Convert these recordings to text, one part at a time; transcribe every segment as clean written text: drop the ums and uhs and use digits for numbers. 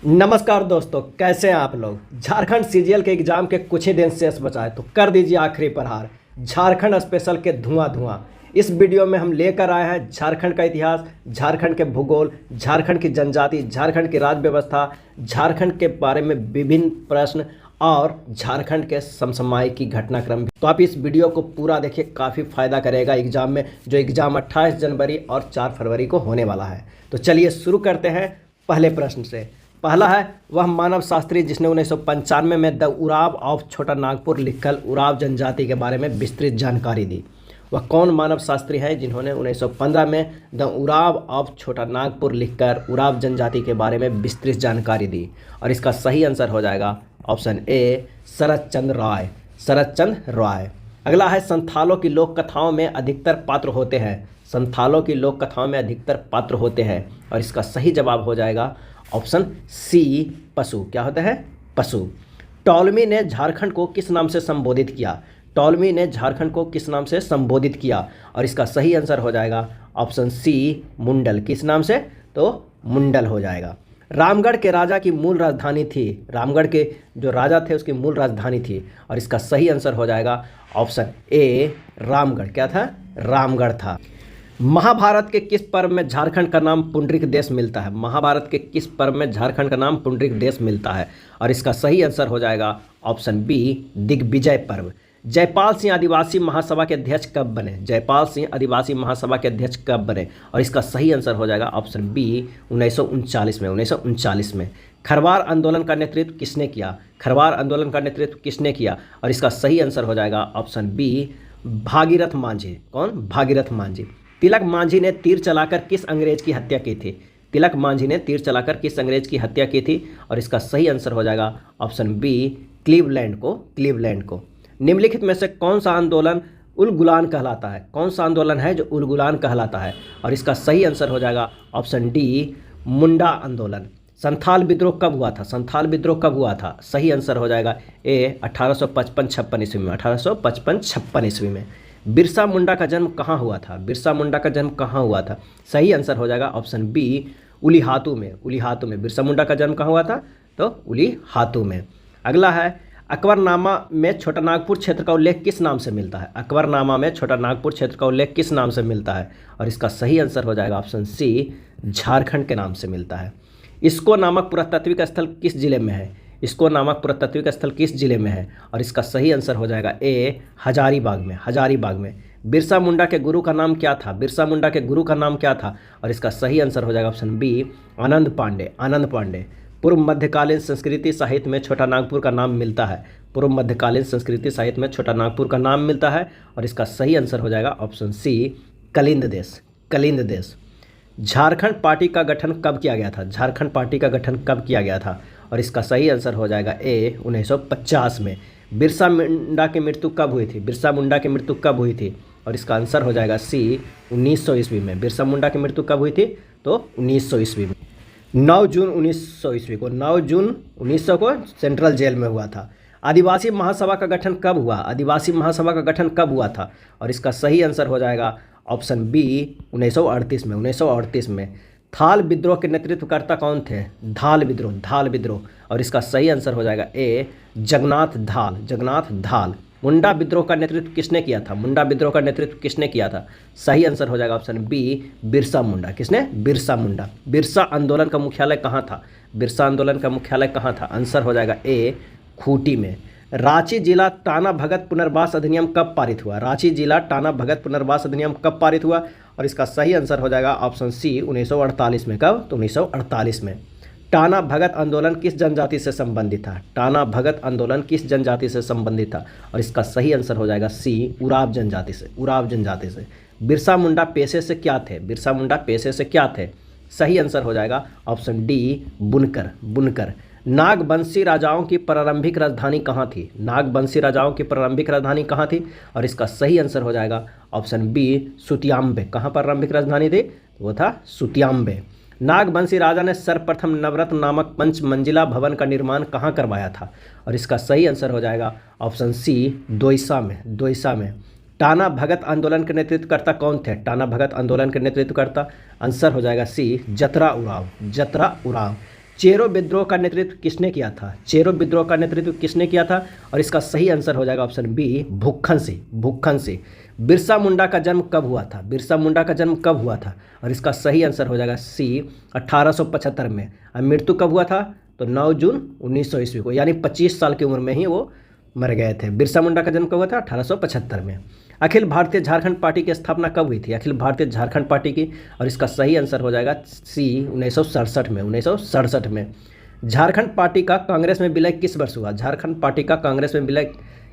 नमस्कार दोस्तों, कैसे हैं आप लोग। झारखंड सीजीएल के एग्जाम के कुछ ही दिन शेष बचा है तो कर दीजिए आखिरी प्रहार। झारखंड स्पेशल के धुआं धुआं इस वीडियो में हम लेकर आए हैं झारखंड का इतिहास, झारखंड के भूगोल, झारखंड की जनजाति, झारखंड की राज्य व्यवस्था, झारखंड के बारे में विभिन्न प्रश्न और झारखंड के समसामयिक घटनाक्रम भी। तो आप इस वीडियो को पूरा देखिए, काफ़ी फायदा करेगा एग्जाम में, जो एग्जाम 28 जनवरी और 4 फरवरी को होने वाला है। तो चलिए शुरू करते हैं पहले प्रश्न से। पहला है, वह मानव शास्त्री जिसने 1995 में द उराव ऑफ छोटा नागपुर लिखकर उराव जनजाति के बारे में विस्तृत जानकारी दी। वह कौन मानव शास्त्री है जिन्होंने 1915 में द उराव ऑफ छोटा नागपुर लिखकर उराव जनजाति के बारे में विस्तृत जानकारी दी। और इसका सही आंसर हो जाएगा ऑप्शन ए, शरद चंद्र राय। शरद चंद्र राय। अगला है, संथालों की लोक कथाओं में अधिकतर पात्र होते हैं। संथालों की लोक कथाओं में अधिकतर पात्र होते हैं और इसका सही जवाब हो जाएगा ऑप्शन सी, पशु। क्या होता है? पशु। टॉलमी ने झारखंड को किस नाम से संबोधित किया? टॉलमी ने झारखंड को किस नाम से संबोधित किया? और इसका सही आंसर हो जाएगा ऑप्शन सी, मुंडल। किस नाम से? तो मुंडल हो जाएगा। रामगढ़ के राजा की मूल राजधानी थी। रामगढ़ के जो राजा थे उसकी मूल राजधानी थी और इसका सही आंसर हो जाएगा ऑप्शन ए, रामगढ़। क्या था? रामगढ़ था। महाभारत के किस पर्व में झारखंड का नाम पुंडरीक देश मिलता है? महाभारत के किस पर्व में झारखंड का नाम पुंडरीक देश मिलता है? और इसका सही आंसर हो जाएगा ऑप्शन बी, दिग्विजय पर्व। जयपाल सिंह आदिवासी महासभा के अध्यक्ष कब बने? जयपाल सिंह आदिवासी महासभा के अध्यक्ष कब बने? और इसका सही आंसर हो जाएगा ऑप्शन बी, 1939 में। 1939 में। खरवार आंदोलन का नेतृत्व किसने किया? खरवार आंदोलन का नेतृत्व किसने किया? और इसका सही आंसर हो जाएगा ऑप्शन बी, भागीरथ मांझी। कौन? भागीरथ मांझी। तिलक मांझी ने तीर चलाकर किस अंग्रेज की हत्या की थी? तिलक मांझी ने तीर चलाकर किस अंग्रेज की हत्या की थी? और इसका सही आंसर हो जाएगा ऑप्शन बी, क्लीवलैंड को। क्लीवलैंड को। निम्नलिखित में से कौन सा आंदोलन उलगुलान कहलाता है? कौन सा आंदोलन है जो उलगुलान कहलाता है? और इसका सही आंसर हो जाएगा ऑप्शन डी, मुंडा आंदोलन। संथाल विद्रोह कब हुआ था? संथाल विद्रोह कब हुआ था? सही आंसर हो जाएगा ए, 1855-56 ईस्वी में। 1855-56 ईस्वी में। बिरसा मुंडा का जन्म कहाँ हुआ था? बिरसा मुंडा का जन्म कहाँ हुआ था? सही आंसर हो जाएगा ऑप्शन बी, उलीहातू में। उलीहातू में। बिरसा मुंडा का जन्म कहाँ हुआ था? तो उलीहातू में। अगला है, अकबरनामा में छोटा नागपुर क्षेत्र का उल्लेख किस नाम से मिलता है? अकबरनामा में छोटा नागपुर क्षेत्र का उल्लेख किस नाम से मिलता है? और इसका सही आंसर हो जाएगा ऑप्शन सी, झारखंड के नाम से मिलता है। इसको नामक पुरातात्विक स्थल किस जिले में है? इसको नामक पुरातात्विक स्थल किस जिले में है? और इसका सही आंसर हो जाएगा ए, हजारीबाग में। हजारीबाग में। बिरसा मुंडा के गुरु का नाम क्या था? बिरसा मुंडा के गुरु का नाम क्या था? और इसका सही आंसर हो जाएगा ऑप्शन बी, आनंद पांडे। आनंद पांडे। पूर्व मध्यकालीन संस्कृति साहित्य में छोटा नागपुर का नाम मिलता है। पूर्व मध्यकालीन संस्कृति साहित्य में छोटा नागपुर का नाम मिलता है और इसका सही आंसर हो जाएगा ऑप्शन सी, कलिंद देश। कलिंद देश। झारखंड पार्टी का गठन कब किया गया था? झारखंड पार्टी का गठन कब किया गया था? और इसका सही आंसर हो जाएगा ए, 1950 में। बिरसा मुंडा की मृत्यु कब हुई थी? बिरसा मुंडा की मृत्यु कब हुई थी? और इसका आंसर हो जाएगा सी, 1900 ईस्वी में। बिरसा मुंडा की मृत्यु कब हुई थी? तो 1900 ईस्वी में। 9 जून 1900 ईस्वी को, 9 जून 1900 को सेंट्रल जेल में हुआ था। आदिवासी महासभा का गठन कब हुआ? आदिवासी महासभा का गठन कब हुआ था? और इसका सही आंसर हो जाएगा ऑप्शन बी, 1938 में। 1938 में। थाल विद्रोह के नेतृत्वकर्ता कौन थे? धाल विद्रोह। धाल विद्रोह। और इसका सही आंसर हो जाएगा ए, जगन्नाथ धाल। जगन्नाथ धाल। मुंडा विद्रोह का नेतृत्व किसने किया था? मुंडा विद्रोह का नेतृत्व किसने किया था? सही आंसर हो जाएगा ऑप्शन बी, बिरसा मुंडा। किसने? बिरसा मुंडा। बिरसा आंदोलन का मुख्यालय कहाँ था? बिरसा आंदोलन का मुख्यालय कहाँ था? आंसर हो जाएगा ए, खूंटी में। रांची जिला टाना भगत पुनर्वास अधिनियम कब पारित हुआ? रांची जिला टाना भगत पुनर्वास अधिनियम कब पारित हुआ? और इसका सही आंसर हो जाएगा ऑप्शन सी, 1948 में। कब? तो 1948 में। टाना भगत आंदोलन किस जनजाति से संबंधित था? टाना भगत आंदोलन किस जनजाति से संबंधित था? और इसका सही आंसर हो जाएगा सी, उराव जनजाति से। उराव जनजाति से। बिरसा मुंडा पेशे से क्या थे? बिरसा मुंडा पेशे से क्या थे? सही आंसर हो जाएगा ऑप्शन डी, बुनकर। बुनकर। नागवंशी राजाओं की प्रारंभिक राजधानी कहाँ थी? नागवंशी राजाओं की प्रारंभिक राजधानी कहाँ थी? और इसका सही आंसर हो जाएगा ऑप्शन बी, सुतियाम्बे। कहाँ प्रारंभिक राजधानी थी? वो था सुतियाम्बे। नागवंशी राजा ने सर्वप्रथम नवरत्न नामक पंच मंजिला भवन का निर्माण कहाँ करवाया था? और इसका सही आंसर हो जाएगा ऑप्शन सी, दोईसा में। दोईसा में। टाना भगत आंदोलन के नेतृत्वकर्ता कौन थे? टाना भगत आंदोलन के नेतृत्वकर्ता आंसर हो जाएगा सी, जतरा उराव। जतरा उराव। चेरो विद्रोह का नेतृत्व किसने किया था? चेरो विद्रोह का नेतृत्व किसने किया था? और इसका सही आंसर हो जाएगा ऑप्शन बी, भुक्खन सिंह, भुक्खन सिंह। बिरसा मुंडा का जन्म कब हुआ था? बिरसा मुंडा का जन्म कब हुआ था? और इसका सही आंसर हो जाएगा सी, 1875 में। और मृत्यु कब हुआ था? तो 9 जून 1900 ईस्वी को, यानी 25 साल की उम्र में ही वो मर गए थे। बिरसा मुंडा का जन्म कब हुआ था? 1875 में। अखिल भारतीय झारखंड पार्टी की स्थापना कब हुई थी? अखिल भारतीय झारखंड पार्टी की, और इसका सही आंसर हो जाएगा सी, 1967 में, 1967 में। झारखंड पार्टी का कांग्रेस में विलय किस वर्ष हुआ? झारखंड पार्टी का कांग्रेस में विलय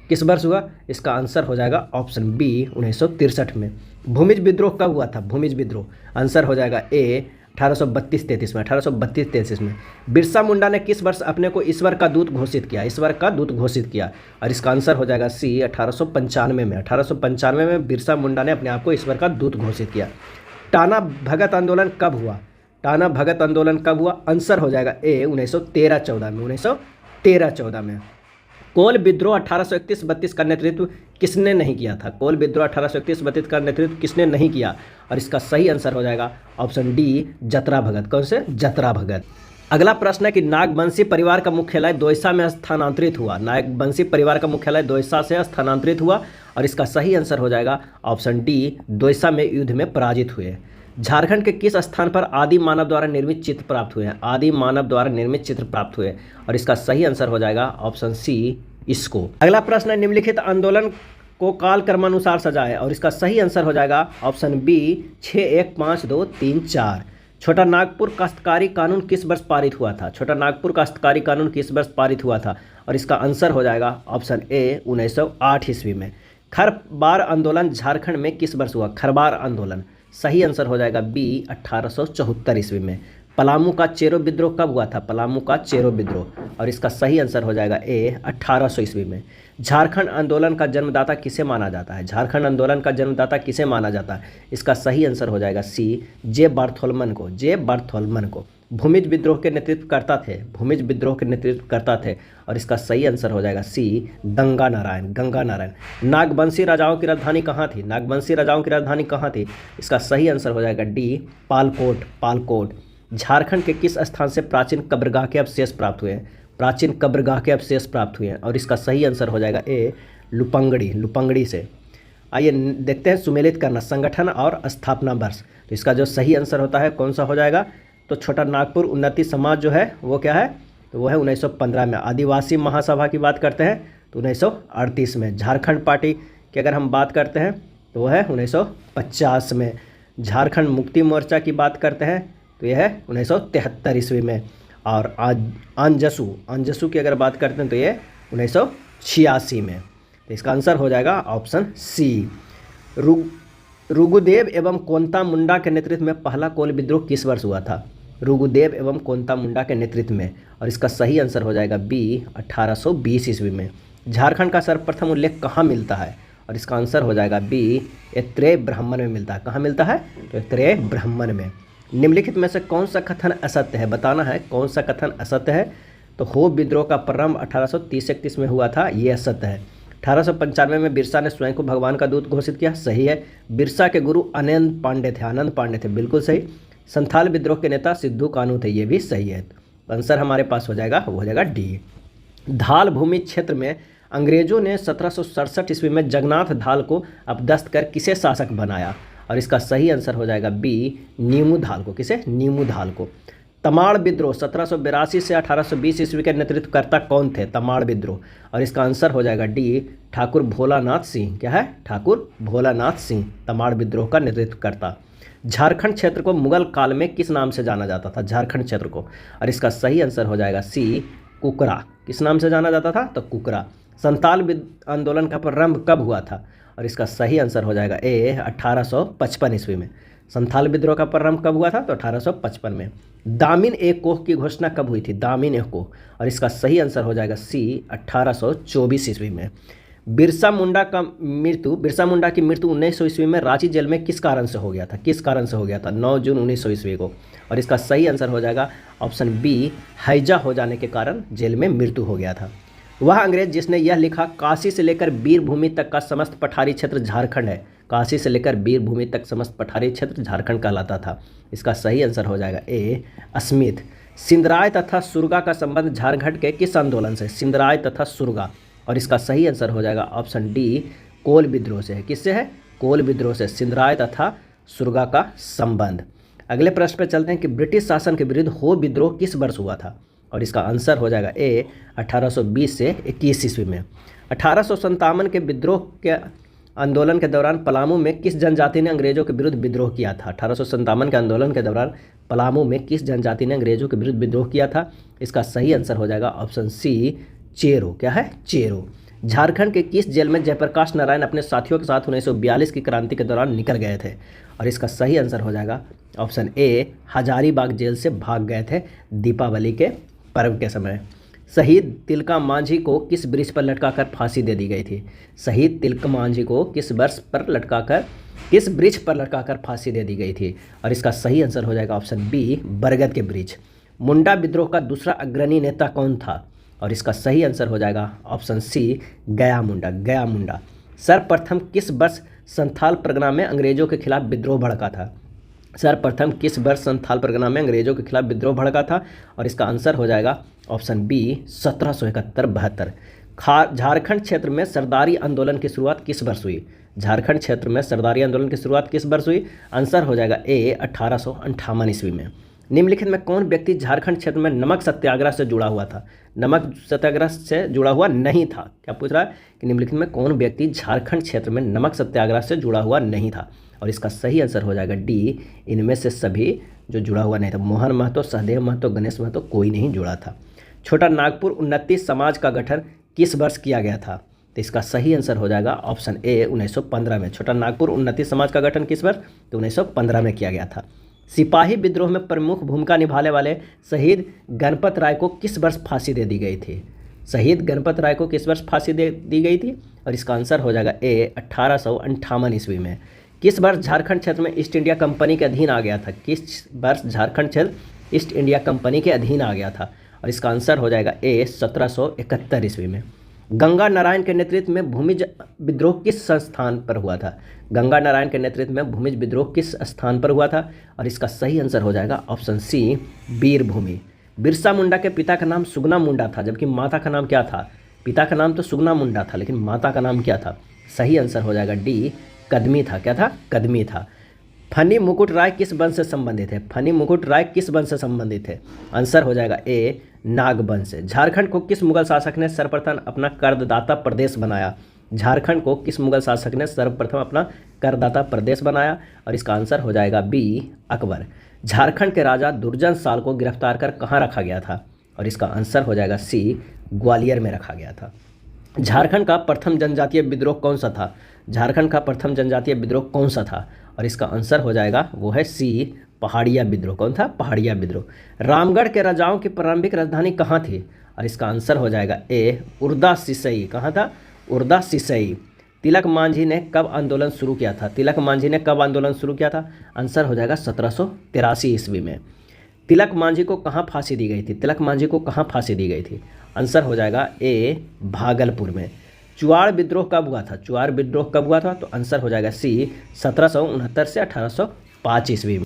किस वर्ष हुआ? इसका आंसर हो जाएगा ऑप्शन बी, 1963 में। भूमिज विद्रोह कब हुआ था? भूमिज विद्रोह, आंसर हो जाएगा ए, 1832-33 में, 1832-33 में। बिरसा मुंडा ने किस वर्ष अपने को ईश्वर का दूत घोषित किया? ईश्वर का दूत घोषित किया, और इसका आंसर हो जाएगा सी, 1895 में। 1895 में बिरसा मुंडा ने अपने आप को ईश्वर का दूत घोषित किया। टाना भगत आंदोलन कब हुआ? टाना भगत आंदोलन कब हुआ? आंसर हो जाएगा ए, 1913-14 में, 1913-14 में। कोल विद्रोह 1831-32 का नेतृत्व किसने नहीं किया था? कोल विद्रोह 1831-32 का नेतृत्व किसने नहीं किया? और इसका सही आंसर हो जाएगा ऑप्शन डी, जतरा भगत। कौन से? जतरा भगत। अगला प्रश्न है कि नागवंशी परिवार का मुख्यालय दोईसा में स्थानांतरित हुआ। नागवंशी परिवार का मुख्यालय दोईसा से स्थानांतरित हुआ, और इसका सही आंसर हो जाएगा ऑप्शन डी, दोईसा में युद्ध में पराजित हुए। झारखंड के किस स्थान पर आदि मानव द्वारा निर्मित चित्र प्राप्त हुए हैं? आदि मानव द्वारा निर्मित चित्र प्राप्त हुए, और इसका सही आंसर हो जाएगा ऑप्शन सी, इसको। अगला प्रश्न है निम्नलिखित आंदोलन को काल क्रमानुसार सजाए, और इसका सही आंसर हो जाएगा ऑप्शन बी, 6, 1, 5, 2, 3, 4। छोटा नागपुर काश्तकारी कानून किस वर्ष पारित हुआ था? छोटा नागपुर काश्तकारी कानून किस वर्ष पारित हुआ था? और इसका आंसर हो जाएगा ऑप्शन ए, 1908 ईस्वी में। खरबार आंदोलन झारखंड में किस वर्ष हुआ? खरबार आंदोलन, सही आंसर हो जाएगा बी, 1874 ईस्वी में। पलामू का चेरो विद्रोह कब हुआ था? पलामू का चेरो विद्रोह, और इसका सही आंसर हो जाएगा ए, 1800 ईस्वी में। झारखंड आंदोलन का जन्मदाता किसे माना जाता है? झारखंड आंदोलन का जन्मदाता किसे माना जाता है? इसका सही आंसर हो जाएगा सी, जे बार्थोलमन को, जे बार्थोलमन को। भूमिज विद्रोह के नेतृत्व करता थे, भूमिज विद्रोह के नेतृत्व करता थे, और इसका सही आंसर हो जाएगा सी, गंगा नारायण, गंगा नारायण। नागवंशी राजाओं की राजधानी कहाँ थी? नागवंशी राजाओं की राजधानी कहाँ थी? इसका सही आंसर हो जाएगा डी, पालकोट, पालकोट। झारखंड के किस स्थान से प्राचीन कब्रगाह के अवशेष प्राप्त हुए हैं? प्राचीन कब्रगाह के अवशेष प्राप्त हुए हैं, और इसका सही आंसर हो जाएगा ए, लुपंगड़ी, लुपंगड़ी से। आइए देखते हैं सुमेलित करना, संगठन और स्थापना वर्ष। तो इसका जो सही आंसर होता है कौन सा हो जाएगा? तो छोटा नागपुर उन्नति समाज जो है वो क्या है? तो वो है 1915 में। आदिवासी महासभा की बात करते हैं तो 1938 में। झारखंड पार्टी की अगर हम बात करते हैं तो वो है 1950 में। झारखंड मुक्ति मोर्चा की बात करते हैं तो यह है 1973 ईस्वी में। और आंजसू की अगर बात करते हैं तो ये 1986 में। तो इसका आंसर हो जाएगा ऑप्शन सी। रुगुदेव एवं कोंता मुंडा के नेतृत्व में पहला कोल विद्रोह किस वर्ष हुआ था? रुगुदेव एवं कोंता मुंडा के नेतृत्व में, और इसका सही आंसर हो जाएगा बी, 1820 ईस्वी में। झारखंड का सर्वप्रथम उल्लेख कहाँ मिलता है? और इसका आंसर हो जाएगा बी, ऐत्रेय ब्राह्मण में मिलता है। कहाँ मिलता है? तो ऐत्रेय ब्राह्मण में। निम्नलिखित में से कौन सा कथन असत्य है? बताना है कौन सा कथन असत्य है। तो हो विद्रोह का प्रारंभ 1830-31 में हुआ था, ये असत्य है। 1895 में बिरसा ने स्वयं को भगवान का दूत घोषित किया, सही है। बिरसा के गुरु आनंद पांडे थे, बिल्कुल सही। संथाल विद्रोह के नेता सिद्धू कानू थे, ये भी सही है। आंसर हमारे पास हो जाएगा, वो हो जाएगा डी। धाल भूमि क्षेत्र में अंग्रेजों ने 1767 ईस्वी में जगन्नाथ धाल को अपदस्थ कर किसे शासक बनाया? और इसका सही आंसर हो जाएगा बी, नीमू धाल को। किसे? नीमू धाल को। तमाड़ विद्रोह 1782 से 1820 ईस्वी के नेतृत्वकर्ता कौन थे? तमाड़ विद्रोह, और इसका आंसर हो जाएगा डी, ठाकुर भोलानाथ सिंह। क्या है? ठाकुर भोलानाथ सिंह तमाड़ विद्रोह का नेतृत्वकर्ता। झारखंड क्षेत्र को मुगल काल में किस नाम से जाना जाता था? झारखंड क्षेत्र को, और इसका सही आंसर हो जाएगा सी, कुकरा। किस नाम से जाना जाता था? तो कुकरा। संथाल आंदोलन का प्रारंभ कब हुआ था? और इसका सही आंसर हो जाएगा ए, 1855 ईस्वी में। संथाल विद्रोह का प्रारंभ कब हुआ था? तो 1855 में। दामिन एक कोह की घोषणा कब हुई थी? दामिन एक कोह, और इसका सही आंसर हो जाएगा सी, 1824 ईस्वी में। बिरसा मुंडा की मृत्यु 1900 ईस्वी में रांची जेल में किस कारण से हो गया था? किस कारण से हो गया था? 9 जून 1900 ईस्वी को, और इसका सही आंसर हो जाएगा ऑप्शन बी, हैजा हो जाने के कारण जेल में मृत्यु हो गया था। वह अंग्रेज जिसने यह लिखा, काशी से लेकर वीरभूमि तक का समस्त पठारी क्षेत्र झारखंड है। काशी से लेकर वीरभूमि तक समस्त पठारी क्षेत्र झारखंड कहलाता था। इसका सही आंसर हो जाएगा ए, स्मिथ। सिंदराय तथा सुरगा का संबंध झारखंड के किस आंदोलन से? सिंदराय तथा सुरगा। और इसका सही आंसर हो जाएगा ऑप्शन डी, कोल विद्रोह से है। किससे है? कोल विद्रोह से सिंदराय तथा सुरगा का संबंध। अगले प्रश्न पर चलते हैं कि ब्रिटिश शासन के विरुद्ध हो विद्रोह किस वर्ष हुआ था? और इसका आंसर हो जाएगा ए, 1820 से 21 ईस्वी में। 1857 के विद्रोह के आंदोलन के दौरान पलामू में किस जनजाति ने अंग्रेजों के विरुद्ध विद्रोह किया था? 1857 के आंदोलन के दौरान पलामू में किस जनजाति ने अंग्रेजों के विरुद्ध विद्रोह किया था? इसका सही आंसर हो जाएगा ऑप्शन सी, चेरो। क्या है? चेरो। झारखंड के किस जेल में जयप्रकाश नारायण अपने साथियों के साथ 1942 की क्रांति के दौरान निकल गए थे? और इसका सही आंसर हो जाएगा ऑप्शन ए, हजारीबाग जेल से भाग गए थे दीपावली के पर्व के समय। शहीद तिलका मांझी को किस ब्रिज पर लटकाकर फांसी दे दी गई थी? शहीद तिलका मांझी को किस ब्रिज पर लटकाकर फांसी दे दी गई थी? और इसका सही आंसर हो जाएगा ऑप्शन बी, बरगद के ब्रिज। मुंडा विद्रोह का दूसरा अग्रणी नेता कौन था? और इसका सही आंसर हो जाएगा ऑप्शन सी, गया मुंडा। गया मुंडा। सर्वप्रथम किस वर्ष संथाल परगना में अंग्रेजों के खिलाफ विद्रोह भड़का था? सर्वप्रथम किस वर्ष संथाल परगना में अंग्रेजों के खिलाफ विद्रोह भड़का था? और इसका आंसर हो जाएगा ऑप्शन बी, 1771-72। झारखंड क्षेत्र में सरदारी आंदोलन की शुरुआत किस वर्ष हुई? झारखंड क्षेत्र में सरदारी आंदोलन की शुरुआत किस वर्ष हुई? आंसर हो जाएगा ए, 1858 ईस्वी में। निम्नलिखित में कौन व्यक्ति झारखंड क्षेत्र में नमक सत्याग्रह से जुड़ा हुआ था? नमक सत्याग्रह से जुड़ा हुआ नहीं था। क्या पूछ रहा है कि निम्नलिखित में कौन व्यक्ति झारखंड क्षेत्र में नमक सत्याग्रह से जुड़ा हुआ नहीं था? और इसका सही आंसर हो जाएगा डी, इनमें से सभी जो जुड़ा हुआ नहीं था। मोहन महतो, सहदेव महतो, गणेश महतो, कोई नहीं जुड़ा था। छोटा नागपुर उन्नति समाज का गठन किस वर्ष किया गया था? तो इसका सही आंसर हो जाएगा ऑप्शन ए, 1915 में। छोटा नागपुर उन्नति समाज का गठन किस वर्ष? तो 1915 में किया गया था। सिपाही विद्रोह में प्रमुख भूमिका निभाने वाले शहीद गणपत राय को किस वर्ष फांसी दे दी गई थी? शहीद गणपत राय को किस वर्ष फांसी दे दी गई थी? और इसका आंसर हो जाएगा ए, 1858 ईस्वी में। किस वर्ष झारखंड क्षेत्र में ईस्ट इंडिया कंपनी के अधीन आ गया था? किस वर्ष झारखंड क्षेत्र ईस्ट इंडिया कंपनी के अधीन आ गया था? और इसका आंसर हो जाएगा ए, 1771 ईस्वी में। गंगा नारायण के नेतृत्व में भूमिज विद्रोह किस स्थान पर हुआ था? गंगा नारायण के नेतृत्व में भूमिज विद्रोह किस स्थान पर हुआ था? और इसका सही आंसर हो जाएगा ऑप्शन सी, वीरभूमि। बिरसा मुंडा के पिता का नाम सुगना मुंडा था, जबकि माता का नाम क्या था? पिता का नाम तो सुगना मुंडा था, लेकिन माता का नाम क्या था? सही आंसर हो जाएगा डी, कदमी था। क्या था? कदमी था। फनी मुकुट राय किस वंश से संबंधित है? फनी मुकुट राय किस वंश से संबंधित है? आंसर हो जाएगा ए, नाग वंश से। झारखंड को किस मुगल शासक ने सर्वप्रथम अपना करदाता प्रदेश बनाया? झारखंड को किस मुगल शासक ने सर्वप्रथम अपना करदाता प्रदेश बनाया? और इसका आंसर हो जाएगा बी, अकबर। झारखंड के राजा दुर्जन साल को गिरफ्तार कर कहाँ रखा गया था? और इसका आंसर हो जाएगा सी, ग्वालियर में रखा गया था। झारखंड का प्रथम जनजातीय विद्रोह कौन सा था? झारखंड का प्रथम जनजातीय विद्रोह कौन सा था? और इसका आंसर हो जाएगा वो है सी, पहाड़िया विद्रोह। कौन था? पहाड़िया विद्रोह। रामगढ़ के राजाओं की प्रारंभिक राजधानी कहाँ थी? और इसका आंसर हो जाएगा ए, उर्दा सिसई। कहाँ था? उर्दा सिसई। तिलक मांझी ने कब आंदोलन शुरू किया था? तिलक मांझी ने कब आंदोलन शुरू किया था? आंसर हो जाएगा 1783 ईस्वी में। तिलक मांझी को कहाँ फांसी दी गई थी? तिलक मांझी को कहाँ फांसी दी गई थी? आंसर हो जाएगा ए, भागलपुर में। चुआड़ विद्रोह कब हुआ था? चुआड़ विद्रोह कब हुआ था? तो आंसर हो जाएगा सी, 1769 से 1805 ईस्वी में।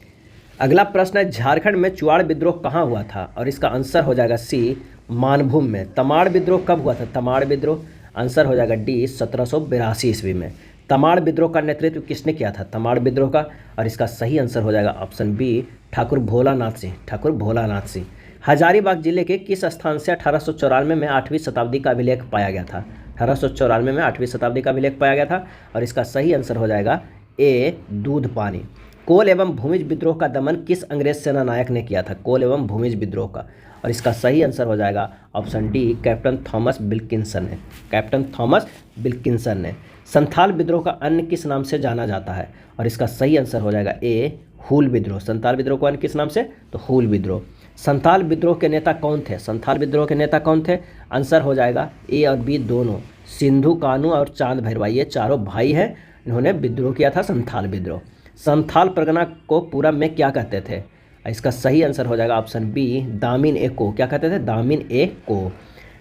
अगला प्रश्न है, झारखंड में चुआड़ विद्रोह कहाँ हुआ था? और इसका आंसर हो जाएगा सी, मानभूम में। तमाड़ विद्रोह कब हुआ था? तमाड़ विद्रोह। आंसर हो जाएगा डी, 1782 ईस्वी में। तमाड़ विद्रोह का नेतृत्व किसने किया था? तमाड़ विद्रोह का। और इसका सही आंसर हो जाएगा ऑप्शन बी, ठाकुर भोलानाथ सिंह। ठाकुर भोलानाथ सिंह। हजारीबाग जिले के किस स्थान से 1894 में 8वीं शताब्दी का अभिलेख पाया गया था? 1894 में 8वीं शताब्दी का अभिलेख पाया गया था। और इसका सही आंसर हो जाएगा ए, दूध पानी। कोल एवं भूमिज विद्रोह का दमन किस अंग्रेज सेना नायक ने किया था? कोल एवं भूमिज विद्रोह का। और इसका सही आंसर हो जाएगा option D, captain Thomas Wilkinson ने। कैप्टन थॉमस विल्किंसन ने। संथाल विद्रोह का अन्य किस नाम से जाना जाता है? और इसका सही आंसर हो जाएगा ए, हूल विद्रोह। संथाल विद्रोह को अन्य किस नाम से? तो हूल विद्रोह। संथाल विद्रोह के नेता कौन थे? संथाल विद्रोह के नेता कौन थे? आंसर हो जाएगा ए और बी दोनों। सिंधु कानू और चांद भैरवा, ये चारों भाई हैं, इन्होंने विद्रोह किया था, संथाल विद्रोह। संथाल परगना को पूरब में क्या कहते थे? इसका सही आंसर हो जाएगा ऑप्शन बी, दामिन ए को। क्या कहते थे? दामिन ए को।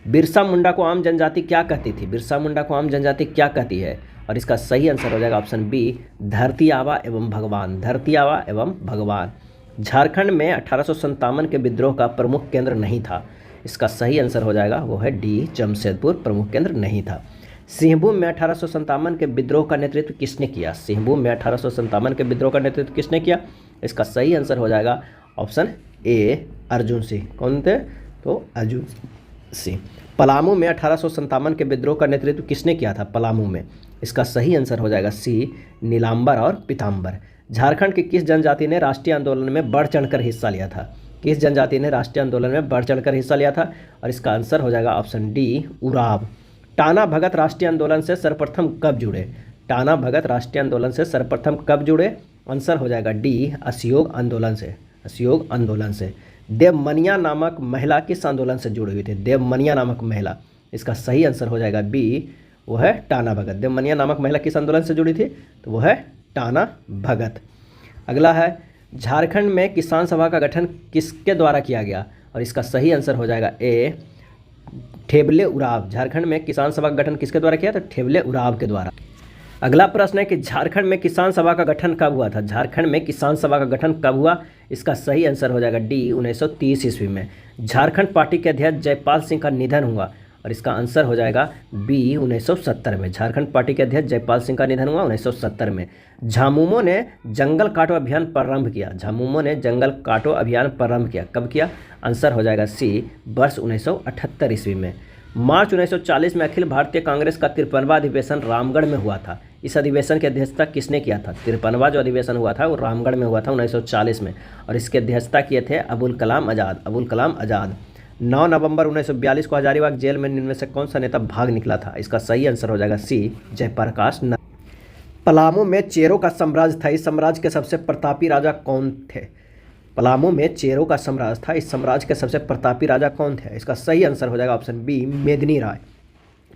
बिरसा मुंडा को आम जनजाति क्या कहती थी? बिरसा मुंडा को आम जनजाति क्या कहती है? और इसका सही आंसर हो जाएगा ऑप्शन बी, धरती आबा एवं भगवान। धरती आबा एवं भगवान। झारखंड में 1857 के विद्रोह का प्रमुख केंद्र नहीं था। इसका सही आंसर हो जाएगा वो है डी, जमशेदपुर प्रमुख केंद्र नहीं था। सिंहभूम में 1857 के विद्रोह का नेतृत्व किसने किया? सिंहभूम में 1857 के विद्रोह का नेतृत्व किसने किया? इसका सही आंसर हो जाएगा ऑप्शन ए, अर्जुन सिंह। कौन थे? तो अर्जुन सिंह। पलामू में 1857 के विद्रोह का नेतृत्व किसने किया था? पलामू में। इसका सही आंसर हो जाएगा सी, नीलांबर और पीताम्बर। झारखंड की किस जनजाति ने राष्ट्रीय आंदोलन में बढ़ चढ़कर हिस्सा लिया था? किस जनजाति ने राष्ट्रीय आंदोलन में बढ़ चढ़कर हिस्सा लिया था? और इसका आंसर हो जाएगा ऑप्शन डी, उराव। टाना भगत राष्ट्रीय आंदोलन से सर्वप्रथम कब जुड़े? टाना भगत राष्ट्रीय आंदोलन से सर्वप्रथम कब जुड़े? आंसर हो जाएगा डी, असहयोग आंदोलन से। असहयोग आंदोलन से। देवमनिया नामक महिला किस आंदोलन से जुड़ी हुई थी? देवमनिया नामक महिला। इसका सही आंसर हो जाएगा बी, वो है टाना भगत। देवमनिया नामक महिला किस आंदोलन से जुड़ी थी? तो वो है टाना भगत। अगला है, झारखंड में किसान सभा का गठन किसके द्वारा किया गया? और इसका सही आंसर हो जाएगा ए, ठेबले उराव। झारखंड में किसान सभा का गठन किसके द्वारा किया? तो ठेबले उराव के द्वारा। अगला प्रश्न है कि झारखंड में किसान सभा का गठन कब हुआ था? झारखंड में किसान सभा का गठन कब हुआ? इसका सही आंसर हो जाएगा डी, 1930 ईस्वी में। झारखंड पार्टी के अध्यक्ष जयपाल सिंह का निधन हुआ, और इसका आंसर हो जाएगा बी, 1970 में। झारखंड पार्टी के अध्यक्ष जयपाल सिंह का निधन हुआ 1970 में। झामुमो ने जंगल काटो अभियान प्रारंभ किया। झामुमो ने जंगल काटो अभियान प्रारंभ किया, कब किया? आंसर हो जाएगा सी, वर्ष 1978 ईस्वी में। मार्च 1940 में अखिल भारतीय कांग्रेस का 53वां अधिवेशन रामगढ़ में हुआ था। इस अधिवेशन की अध्यक्षता किसने किया था? 53वां जो अधिवेशन हुआ था वो रामगढ़ में हुआ था 1940 में, और इसकी अध्यक्षता किए थे अबुल कलाम आज़ाद। अबुल कलाम आज़ाद। 9 नवंबर 1942 को हजारीबाग जेल में इनमें से कौन सा नेता भाग निकला था? इसका सही आंसर हो जाएगा सी, जयप्रकाश नारायण। पलामू में चेरो का साम्राज्य था। इस साम्राज्य के सबसे प्रतापी राजा कौन थे? पलामू में चेरो का साम्राज्य था। इस साम्राज्य के सबसे प्रतापी राजा कौन थे? इसका सही आंसर हो जाएगा ऑप्शन बी, मेदिनी राय।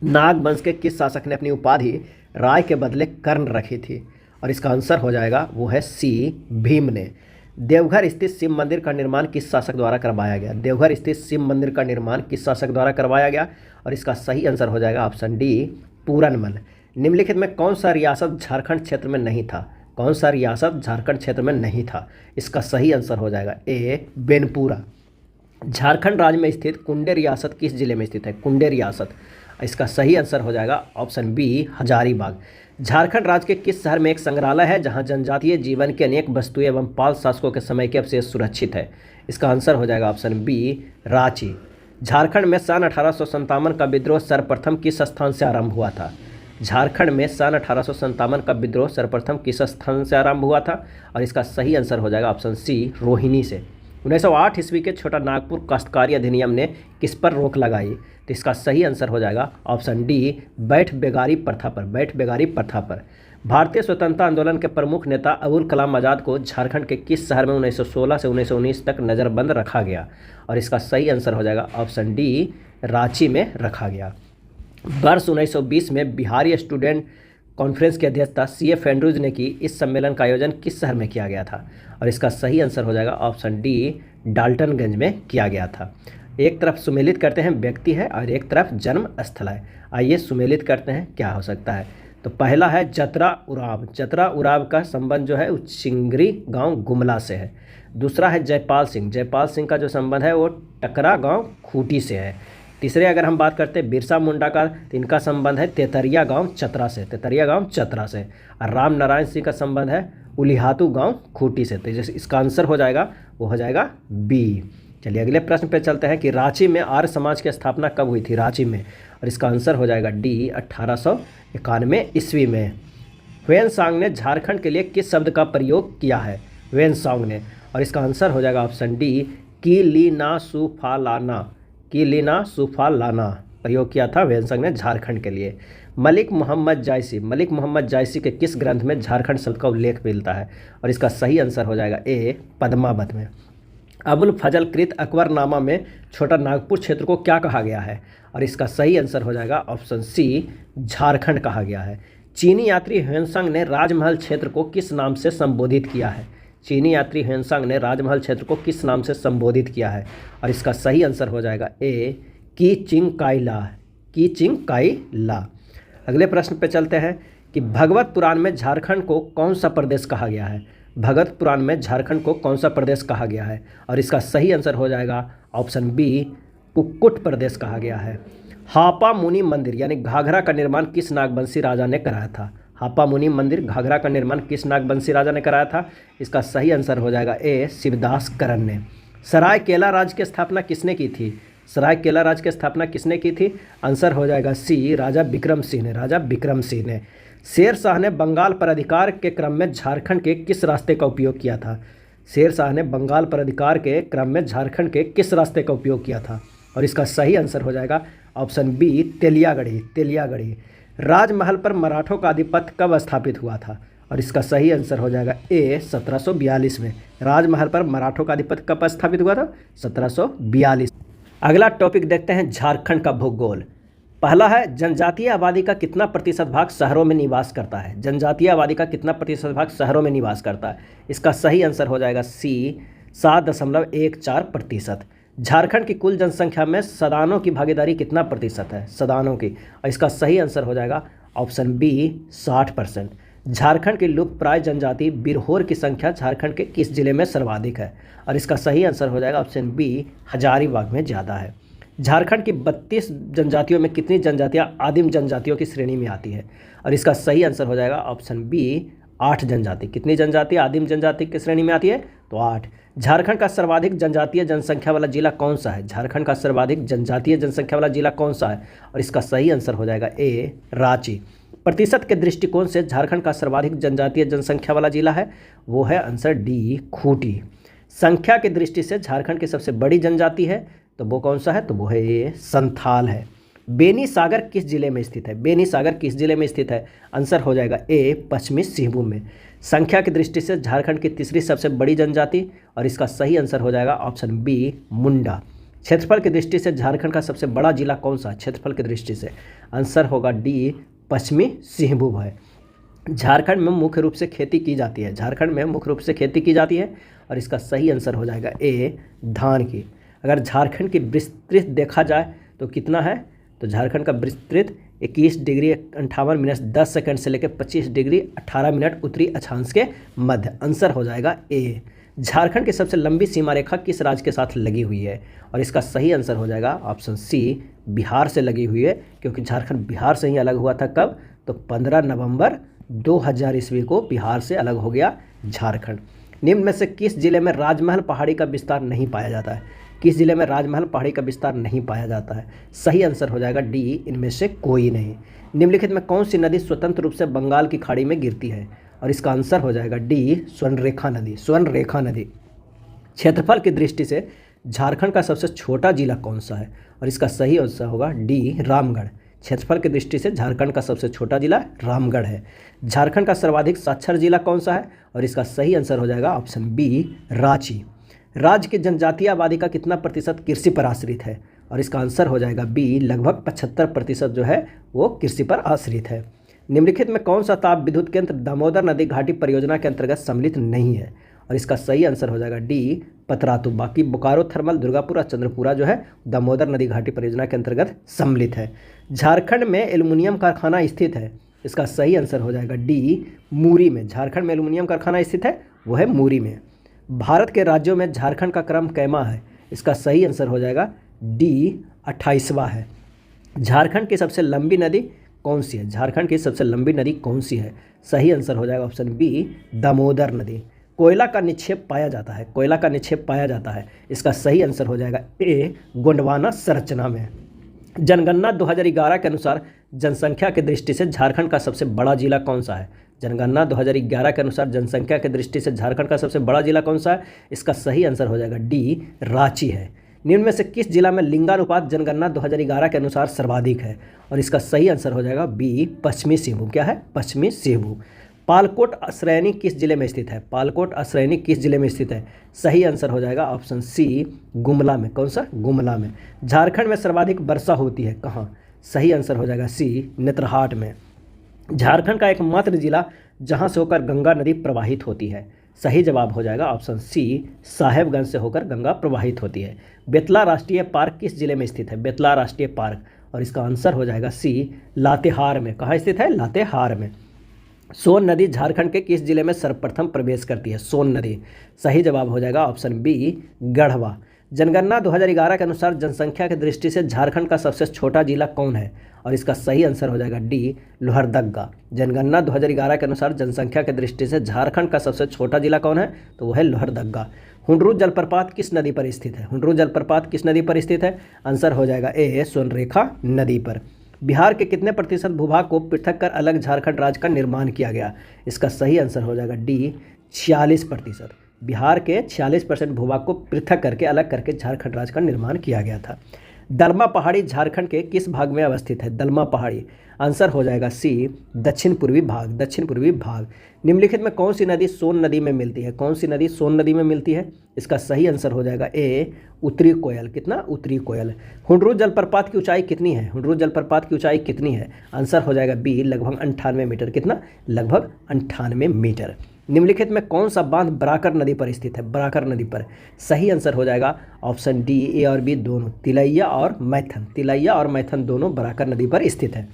नाग वंश के किस शासक ने अपनी उपाधि राय के बदले कर्ण रखी थी? और इसका आंसर हो जाएगा वो है सी, भीम ने। देवघर स्थित शिव मंदिर का निर्माण किस शासक द्वारा करवाया गया? देवघर स्थित शिव मंदिर का निर्माण किस शासक द्वारा करवाया गया? और इसका सही आंसर हो जाएगा ऑप्शन डी, पूरनमल। निम्नलिखित में कौन सा रियासत झारखंड क्षेत्र में नहीं था? कौन सा रियासत झारखंड क्षेत्र में नहीं था? इसका सही आंसर हो जाएगा ए, बेनपुरा। झारखंड राज्य में स्थित कुंडे रियासत किस जिले में स्थित है? कुंडे रियासत। इसका सही आंसर हो जाएगा ऑप्शन बी, हजारीबाग। झारखंड राज्य के किस शहर में एक संग्रहालय है जहां जनजातीय जीवन की अनेक वस्तुएं एवं पाल शासकों के समय के अवशेष सुरक्षित है? इसका आंसर हो जाएगा ऑप्शन बी, रांची। झारखंड में सन 1857 का विद्रोह सर्वप्रथम किस स्थान से आरंभ हुआ था? झारखंड में सन 1857 का विद्रोह सर्वप्रथम किस स्थान से आरंभ हुआ था? और इसका सही आंसर हो जाएगा ऑप्शन सी, रोहिणी से। 1908 ईस्वी के छोटा नागपुर काश्तकारी अधिनियम ने किस पर रोक लगाई? तो इसका सही आंसर हो जाएगा ऑप्शन डी, बैठ बेगारी प्रथा पर। बैठ बेगारी प्रथा पर। भारतीय स्वतंत्रता आंदोलन के प्रमुख नेता अबुल कलाम आज़ाद को झारखंड के किस शहर में 1916 से 1919 तक नज़रबंद रखा गया? और इसका सही आंसर हो जाएगा ऑप्शन डी, रांची में रखा गया। वर्ष 1920 में बिहारी स्टूडेंट कॉन्फ्रेंस की अध्यक्षता C.F. एंड्रूज ने की। इस सम्मेलन का आयोजन किस शहर में किया गया था? और इसका सही आंसर हो जाएगा ऑप्शन डी, डाल्टनगंज में किया गया था। एक तरफ सुमेलित करते हैं व्यक्ति है और एक तरफ जन्म स्थल है। आइए सुमेलित करते हैं, क्या हो सकता है? तो पहला है जतरा उराव। जतरा उराव का संबंध जो है वो चिंगरी गांव गुमला से है। दूसरा है जयपाल सिंह। जयपाल सिंह का जो संबंध है वो टकरा गांव खूंटी से है। तीसरे अगर हम बात करते हैं बिरसा मुंडा का, तो इनका संबंध है तेतरिया गांव चतरा से। तेतरिया गांव चतरा से। और राम नारायण सिंह का संबंध है उलिहातू गांव खूंटी से। तो इसका आंसर हो जाएगा वो हो जाएगा बी। चलिए अगले प्रश्न पे चलते हैं कि रांची में आर्य समाज की स्थापना कब हुई थी? रांची में। और इसका आंसर हो जाएगा डी, 1891 ईस्वी में। ह्वेनसांग ने झारखंड के लिए किस शब्द का प्रयोग किया है? ह्वेनसांग ने। और इसका आंसर हो जाएगा ऑप्शन डी, कीलीनासुफालाना। कीलीनासुफालाना प्रयोग किया था ह्वेनसांग ने झारखंड के लिए। मलिक मोहम्मद जायसी। मलिक मोहम्मद जायसी के किस ग्रंथ में झारखंड शब्द का उल्लेख मिलता है? और इसका सही आंसर हो जाएगा ए, पद्मावत में। अबुल फजल कृत अकबरनामा में छोटा नागपुर क्षेत्र को क्या कहा गया है? और इसका सही आंसर हो जाएगा ऑप्शन सी, झारखंड कहा गया है। चीनी यात्री ह्वेनसांग ने राजमहल क्षेत्र को किस नाम से संबोधित किया है? चीनी यात्री ह्वेनसांग ने राजमहल क्षेत्र को किस नाम से संबोधित किया है? और इसका सही आंसर हो जाएगा ए, की चिंग काई ला। की चिंग काई ला। अगले प्रश्न पे चलते हैं कि भगवत पुराण में झारखंड को कौन सा प्रदेश कहा गया है? भगत पुराण में झारखंड को कौन सा प्रदेश कहा गया है? और इसका सही आंसर हो जाएगा ऑप्शन बी, कुक्कुट प्रदेश कहा गया है। हापा मुनि मंदिर यानी घाघरा का निर्माण किस नागवंशी राजा ने कराया था? हापा मुनि मंदिर घाघरा का निर्माण किस नागवंशी राजा ने कराया था? इसका सही आंसर हो जाएगा ए, शिवदास करन ने। सरायकेला राज्य की स्थापना किसने की थी? सरायकेला राज्य की स्थापना किसने की थी? आंसर हो जाएगा सी, राजा विक्रम सिंह ने। राजा विक्रम सिंह ने। शेर शाह ने बंगाल पर अधिकार के क्रम में झारखंड के किस रास्ते का उपयोग किया था? शेर शाह ने बंगाल पर अधिकार के क्रम में झारखंड के किस रास्ते का उपयोग किया था? और इसका सही आंसर हो जाएगा ऑप्शन बी, तेलियागढ़ी। तेलियागढ़ी। राजमहल पर मराठों का आधिपत्य कब स्थापित हुआ था? और इसका सही आंसर हो जाएगा ए, 1742 में। राजमहल पर मराठों का आधिपत्य कब स्थापित हुआ था? 1742। अगला टॉपिक देखते हैं, झारखंड का भूगोल। पहला है, जनजातीय आबादी का कितना प्रतिशत भाग शहरों में निवास करता है? जनजातीय आबादी का कितना प्रतिशत भाग शहरों में निवास करता है? इसका सही आंसर हो जाएगा सी, 7.14%। झारखंड की कुल जनसंख्या में सदानों की भागीदारी कितना प्रतिशत है? सदानों की। और इसका सही आंसर हो जाएगा ऑप्शन बी, 60%। झारखंड की लुप्तप्राय जनजाति बिरहोर की संख्या झारखंड के किस जिले में सर्वाधिक है? और इसका सही आंसर हो जाएगा ऑप्शन बी, हजारीबाग में ज़्यादा है। झारखंड की 32 जनजातियों में कितनी जनजातियां आदिम जनजातियों की श्रेणी में आती है? और इसका सही आंसर हो जाएगा ऑप्शन बी, 8 जनजाति। कितनी जनजाति आदिम जनजाति की श्रेणी में आती है? तो 8। झारखंड का सर्वाधिक जनजातीय जनसंख्या वाला जिला कौन सा है? झारखंड का सर्वाधिक जनजातीय जनसंख्या वाला जिला कौन सा है? और इसका सही आंसर हो जाएगा ए, रांची। प्रतिशत के दृष्टिकोण से झारखंड का सर्वाधिक जनजातीय जनसंख्या वाला जिला है, वो है आंसर डी, खूंटी। संख्या की दृष्टि से झारखंड की सबसे बड़ी जनजाति है, तो वो कौन सा है? तो वो है ये, संथाल है। बेनी सागर किस जिले में स्थित है? बेनी सागर किस जिले में स्थित है? आंसर हो जाएगा ए, पश्चिमी सिंहभूम में। संख्या की दृष्टि से झारखंड की तीसरी सबसे बड़ी जनजाति, और इसका सही आंसर हो जाएगा ऑप्शन बी, मुंडा। क्षेत्रफल की दृष्टि से झारखंड का सबसे बड़ा जिला कौन सा है? क्षेत्रफल की दृष्टि से आंसर होगा डी, पश्चिमी सिंहभूम है। झारखंड में मुख्य रूप से खेती की जाती है। झारखंड में मुख्य रूप से खेती की जाती है, और इसका सही आंसर हो जाएगा ए, धान की। अगर झारखंड की विस्तृत देखा जाए तो कितना है? तो झारखंड का विस्तृत 21 डिग्री 58 मिनट 10 सेकंड से लेकर 25 डिग्री 18 मिनट उत्तरी अक्षांश के मध्य। आंसर हो जाएगा ए। झारखंड की सबसे लंबी सीमा रेखा किस राज्य के साथ लगी हुई है? और इसका सही आंसर हो जाएगा ऑप्शन सी, बिहार से लगी हुई है, क्योंकि झारखंड बिहार से ही अलग हुआ था। कब? तो 15 नवंबर 2000 ईस्वी को बिहार से अलग हो गया झारखंड। निम्न में से किस जिले में राजमहल पहाड़ी का विस्तार नहीं पाया जाता है? किस जिले में राजमहल पहाड़ी का विस्तार नहीं पाया जाता है? सही आंसर हो जाएगा डी, इनमें से कोई नहीं। निम्नलिखित में कौन सी नदी स्वतंत्र रूप से बंगाल की खाड़ी में गिरती है? और इसका आंसर हो जाएगा डी, स्वर्णरेखा नदी। स्वर्णरेखा नदी। क्षेत्रफल की दृष्टि से झारखंड का सबसे छोटा जिला कौन सा है? और इसका सही आंसर होगा डी, रामगढ़। क्षेत्रफल की दृष्टि से झारखंड का सबसे छोटा जिला रामगढ़ है। झारखंड का सर्वाधिक साक्षर जिला कौन सा है? और इसका सही आंसर हो जाएगा ऑप्शन बी, रांची। राज्य की जनजातीय आबादी का कितना प्रतिशत कृषि पर आश्रित है? और इसका आंसर हो जाएगा बी, लगभग 75% जो है वो कृषि पर आश्रित है। निम्नलिखित में कौन सा ताप विद्युत केंद्र दामोदर नदी घाटी परियोजना के अंतर्गत सम्मिलित नहीं है? और इसका सही आंसर हो जाएगा डी, पतरातू। बाकी बोकारो थर्मल, दुर्गापुरा, चंद्रपुरा जो है दामोदर नदी घाटी परियोजना के अंतर्गत सम्मिलित है। झारखंड में एल्युमिनियम कारखाना स्थित है। इसका सही आंसर हो जाएगा डी, मूरी में। झारखंड में एल्युमिनियम कारखाना स्थित है, वो है मूरी में। भारत के राज्यों में झारखंड का क्रम कैमा है? इसका सही आंसर हो जाएगा डी, 28वां है। झारखंड की सबसे लंबी नदी कौन सी है? झारखंड की सबसे लंबी नदी कौन सी है? सही आंसर हो जाएगा ऑप्शन बी, दामोदर नदी। कोयला का निक्षेप पाया जाता है। कोयला का निक्षेप पाया जाता है। इसका सही आंसर हो जाएगा ए, गोंडवाना संरचना में। जनगणना 2011 के अनुसार जनसंख्या की दृष्टि से झारखंड का सबसे बड़ा जिला कौन सा है? जनगणना 2011 के अनुसार जनसंख्या की दृष्टि से झारखंड का सबसे बड़ा जिला कौन सा है? इसका सही आंसर हो जाएगा डी, रांची है। निम्न में से किस जिला में लिंगानुपात जनगणना 2011 के अनुसार सर्वाधिक है? और इसका सही आंसर हो जाएगा बी, पश्चिमी सिंहभूम। क्या है? पश्चिमी सिंहभूम। पालकोट श्रेणी किस जिले में स्थित है? पालकोट श्रेणी किस जिले में स्थित है? सही आंसर हो जाएगा ऑप्शन सी, गुमला में। कौन सा? गुमला में। झारखंड में सर्वाधिक वर्षा होती है कहाँ? सही आंसर हो जाएगा सी, नेतरहाट में। झारखंड का एकमात्र जिला जहां से होकर गंगा नदी प्रवाहित होती है। सही जवाब हो जाएगा ऑप्शन सी, साहेबगंज से होकर गंगा प्रवाहित होती है। बेतला राष्ट्रीय पार्क किस जिले में स्थित है? बेतला राष्ट्रीय पार्क, और इसका आंसर हो जाएगा सी, लातेहार में। कहाँ स्थित है? लातेहार में। सोन नदी झारखंड के किस जिले में सर्वप्रथम प्रवेश करती है? सोन नदी। सही जवाब हो जाएगा ऑप्शन बी गढ़वा। जनगणना 2011 के अनुसार जनसंख्या की दृष्टि से झारखंड का सबसे छोटा जिला कौन है? और इसका सही आंसर हो जाएगा डी लोहरदगा। जनगणना 2011 के अनुसार जनसंख्या की दृष्टि से झारखंड का सबसे छोटा जिला कौन है? तो वह है लोहरदगा। हुंडरू जलप्रपात किस नदी पर स्थित है? हुंडरू जलप्रपात किस नदी पर स्थित है? आंसर हो जाएगा ए स्वर्णरेखा नदी पर। बिहार के कितने प्रतिशत भूभाग को पृथक कर अलग झारखंड राज्य का निर्माण किया गया? इसका सही आंसर हो जाएगा डी 46%। बिहार के 46% भूभाग को पृथक करके अलग करके झारखंड राज्य का निर्माण किया गया था। दलमा पहाड़ी झारखंड के किस भाग में अवस्थित है? दलमा पहाड़ी। आंसर हो जाएगा सी दक्षिण पूर्वी भाग। दक्षिण पूर्वी भाग। निम्नलिखित में कौन सी नदी सोन नदी में मिलती है? कौन सी नदी सोन नदी में मिलती है? इसका सही आंसर हो जाएगा ए उत्तरी कोयल। कितना? उत्तरी कोयल। हुंडरू जलप्रपात की ऊंचाई कितनी है? हुंडरू जलप्रपात की ऊंचाई कितनी है? आंसर हो जाएगा बी लगभग 98 मीटर। कितना? लगभग 98 मीटर। निम्नलिखित में कौन सा बांध बराकर नदी पर स्थित है? बराकर नदी पर। सही आंसर हो जाएगा ऑप्शन डी ए और बी दोनों, तिलैया और मैथन। तिलैया और मैथन दोनों बराकर नदी पर स्थित है।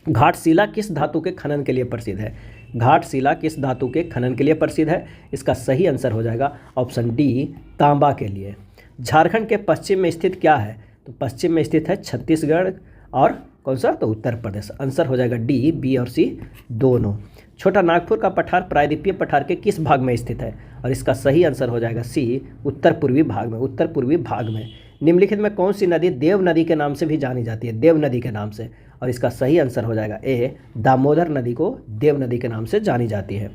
घाटशिला किस धातु के खनन के लिए प्रसिद्ध है? घाटशिला किस धातु के खनन के लिए प्रसिद्ध है? इसका सही आंसर हो जाएगा ऑप्शन डी तांबा के लिए। झारखंड के पश्चिम में स्थित क्या है? तो पश्चिम में स्थित है छत्तीसगढ़ और कौन सा? तो उत्तर प्रदेश। आंसर हो जाएगा डी बी और सी दोनों। छोटा नागपुर का पठार प्रायद्वीपीय पठार के किस भाग में स्थित है? और इसका सही आंसर हो जाएगा सी उत्तर पूर्वी भाग में। उत्तर पूर्वी भाग में। निम्नलिखित में कौन सी नदी देव नदी के नाम से भी जानी जाती है? देव नदी के नाम से। और इसका सही आंसर हो जाएगा ए दामोदर नदी को देव नदी के नाम से जानी जाती है।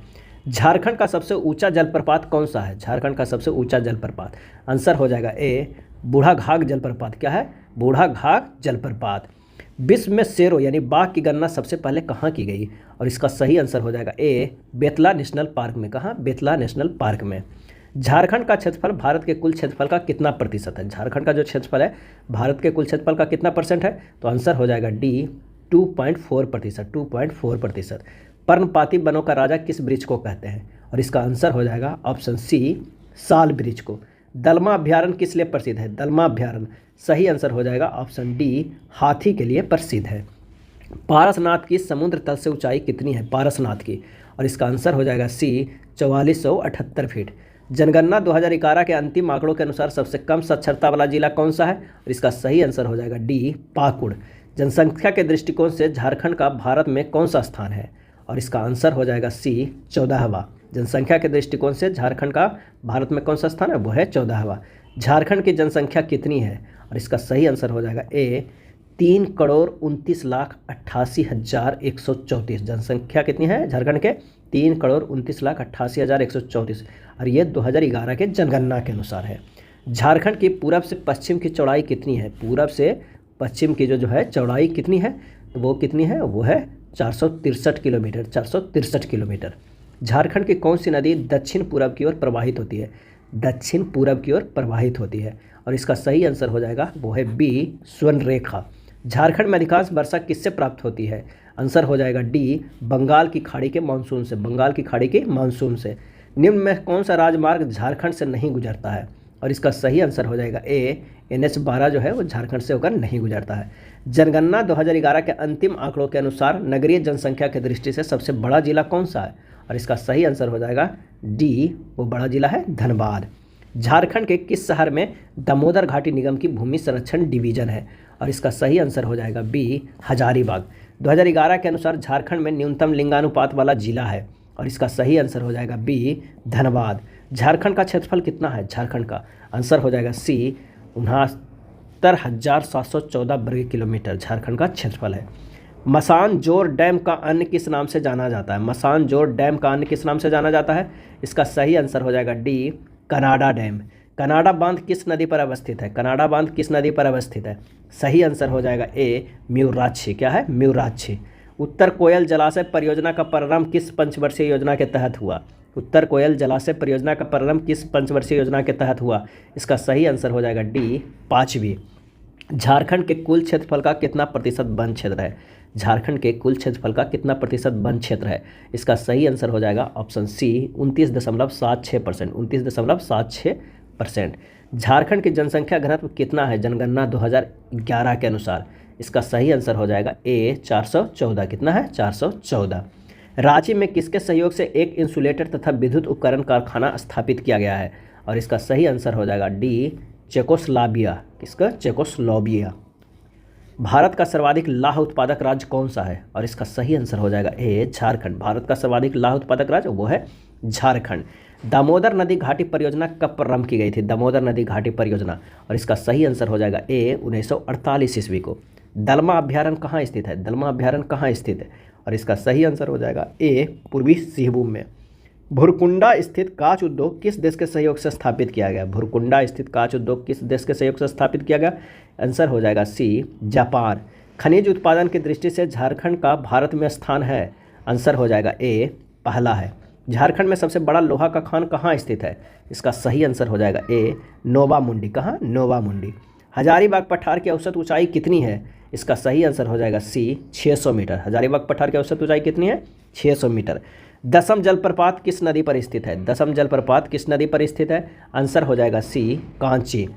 झारखंड का सबसे ऊंचा जलप्रपात कौन सा है? झारखंड का सबसे ऊंचा जलप्रपात। आंसर हो जाएगा ए बूढ़ाघाघ जलप्रपात। क्या है? बूढ़ाघाघ जलप्रपात। विश्व में शेरों यानी बाघ की गणना सबसे पहले कहाँ की गई? और इसका सही आंसर हो जाएगा ए बेतला नेशनल पार्क में। कहाँ? बेतला नेशनल पार्क में। झारखंड का क्षेत्रफल भारत के कुल क्षेत्रफल का कितना प्रतिशत है? झारखंड का जो क्षेत्रफल है भारत के कुल क्षेत्रफल का कितना परसेंट है? तो आंसर हो जाएगा डी 2.4%। 2.4%। पर्णपाती वनों का राजा किस वृक्ष को कहते हैं? और इसका आंसर हो जाएगा ऑप्शन सी साल वृक्ष को। दलमा अभ्यारण्य किस लिए प्रसिद्ध है? दलमा अभ्यारण्य। सही आंसर हो जाएगा ऑप्शन डी हाथी के लिए प्रसिद्ध है। पारसनाथ की समुद्र तल से ऊंचाई कितनी है? पारसनाथ की। और इसका आंसर हो जाएगा सी 4478 फीट। जनगणना 2011 के अंतिम आंकड़ों के अनुसार सबसे कम साक्षरता वाला जिला कौन सा है? और इसका सही आंसर हो जाएगा डी पाकुड़। जनसंख्या के दृष्टिकोण से झारखंड का भारत में कौन सा स्थान है? और इसका आंसर हो जाएगा सी 14वां। जनसंख्या के दृष्टिकोण से झारखंड का भारत में कौन सा स्थान है? वो है 14वां। झारखंड की जनसंख्या कितनी है? और इसका सही आंसर हो जाएगा ए 3,29,88,134। जनसंख्या कितनी है झारखंड के? 3,29,88,134। और ये 2011 के जनगणना के अनुसार है। झारखंड की पूरब से पश्चिम की चौड़ाई कितनी है? पूरब से पश्चिम की जो है चौड़ाई कितनी है? तो वो कितनी है? वो है 463 किलोमीटर। 463 किलोमीटर। झारखंड की कौन सी नदी दक्षिण पूरब की ओर प्रवाहित होती है? दक्षिण पूरब की ओर प्रवाहित होती है। और इसका सही आंसर हो जाएगा वो है बी स्वर्णरेखा। झारखंड में अधिकांश वर्षा किससे प्राप्त होती है? आंसर हो जाएगा डी बंगाल की खाड़ी के मानसून से। बंगाल की खाड़ी के मानसून से। निम्न में कौन सा राजमार्ग झारखंड से नहीं गुजरता है? और इसका सही आंसर हो जाएगा ए NH-12 जो है वो झारखंड से होकर नहीं गुजरता है। जनगणना 2011 के अंतिम आंकड़ों के अनुसार नगरीय जनसंख्या की दृष्टि से सबसे बड़ा जिला कौन सा है? और इसका सही आंसर हो जाएगा डी वो बड़ा जिला है धनबाद। झारखंड के किस शहर में दामोदर घाटी निगम की भूमि संरक्षण डिवीजन है? और इसका सही आंसर हो जाएगा बी हजारीबाग। 2011 के अनुसार झारखंड में न्यूनतम लिंगानुपात वाला जिला है। और इसका सही आंसर हो जाएगा बी धनबाद। झारखंड का क्षेत्रफल कितना है? झारखंड का आंसर हो जाएगा सी 69,714 वर्ग किलोमीटर झारखंड का क्षेत्रफल है। मसान जोर डैम का अन्य किस नाम से जाना जाता है? मसान जोर डैम का अन्य किस नाम से जाना जाता है? इसका सही आंसर हो जाएगा डी कनाडा डैम। कनाडा बांध किस नदी पर अवस्थित है? कनाडा बांध किस नदी पर अवस्थित है? सही आंसर हो जाएगा ए म्यूराक्षी। क्या है? म्यूराक्षी। उत्तर कोयल जलाशय परियोजना का प्रारंभ किस पंचवर्षीय योजना के तहत हुआ? उत्तर कोयल जलाशय परियोजना का प्रारंभ किस पंचवर्षीय योजना के तहत हुआ? इसका सही आंसर हो जाएगा डी 5वीं। झारखंड के कुल क्षेत्रफल का कितना प्रतिशत वन क्षेत्र है? झारखंड के कुल क्षेत्रफल का कितना प्रतिशत वन क्षेत्र है? इसका सही आंसर हो जाएगा ऑप्शन सी 29.76%। 29.76%। झारखंड की जनसंख्या घनत्व कितना है जनगणना 2011 के अनुसार? इसका सही आंसर हो जाएगा ए 414। कितना है? 414। रांची में किसके सहयोग से एक इंसुलेटर तथा विद्युत उपकरण कारखाना स्थापित किया गया है? और इसका सही आंसर हो जाएगा डी, चेकोस्लोवाकिया। किसका? चेकोस्लोवाकिया। भारत का सर्वाधिक लाह उत्पादक राज्य कौन सा है? और इसका सही आंसर हो जाएगा ए, झारखंड। भारत का सर्वाधिक लाह उत्पादक राज्य वो है झारखंड। दामोदर नदी घाटी परियोजना कब प्रारंभ की गई थी? दामोदर नदी घाटी परियोजना, और इसका सही आंसर हो जाएगा ए, 1948 ईस्वी को। दलमा अभ्यारण्य कहाँ स्थित है? दलमा अभ्यारण्य कहाँ स्थित है? और इसका सही आंसर हो जाएगा ए, पूर्वी सिंहभूम में। भुरकुंडा स्थित कांच उद्योग किस देश के सहयोग से स्थापित किया गया? भुरकुंडा स्थित कांच उद्योग किस देश के सहयोग से स्थापित किया गया? आंसर हो जाएगा सी, जापान। खनिज उत्पादन की दृष्टि से झारखंड का भारत में स्थान है? आंसर हो जाएगा ए, पहला है। झारखंड में सबसे बड़ा लोहा का खान कहाँ स्थित है? इसका सही आंसर हो जाएगा ए, नोवा मुंडी। कहाँ? नोवा मुंडी। हजारीबाग पठार की औसत ऊंचाई कितनी है? इसका सही आंसर हो जाएगा सी, 600 मीटर। हजारीबाग पठार की औसत ऊंचाई कितनी है? 600 मीटर। दसम जलप्रपात किस नदी पर स्थित है? दसम जलप्रपात किस नदी पर स्थित है? आंसर हो जाएगा सी, कांची।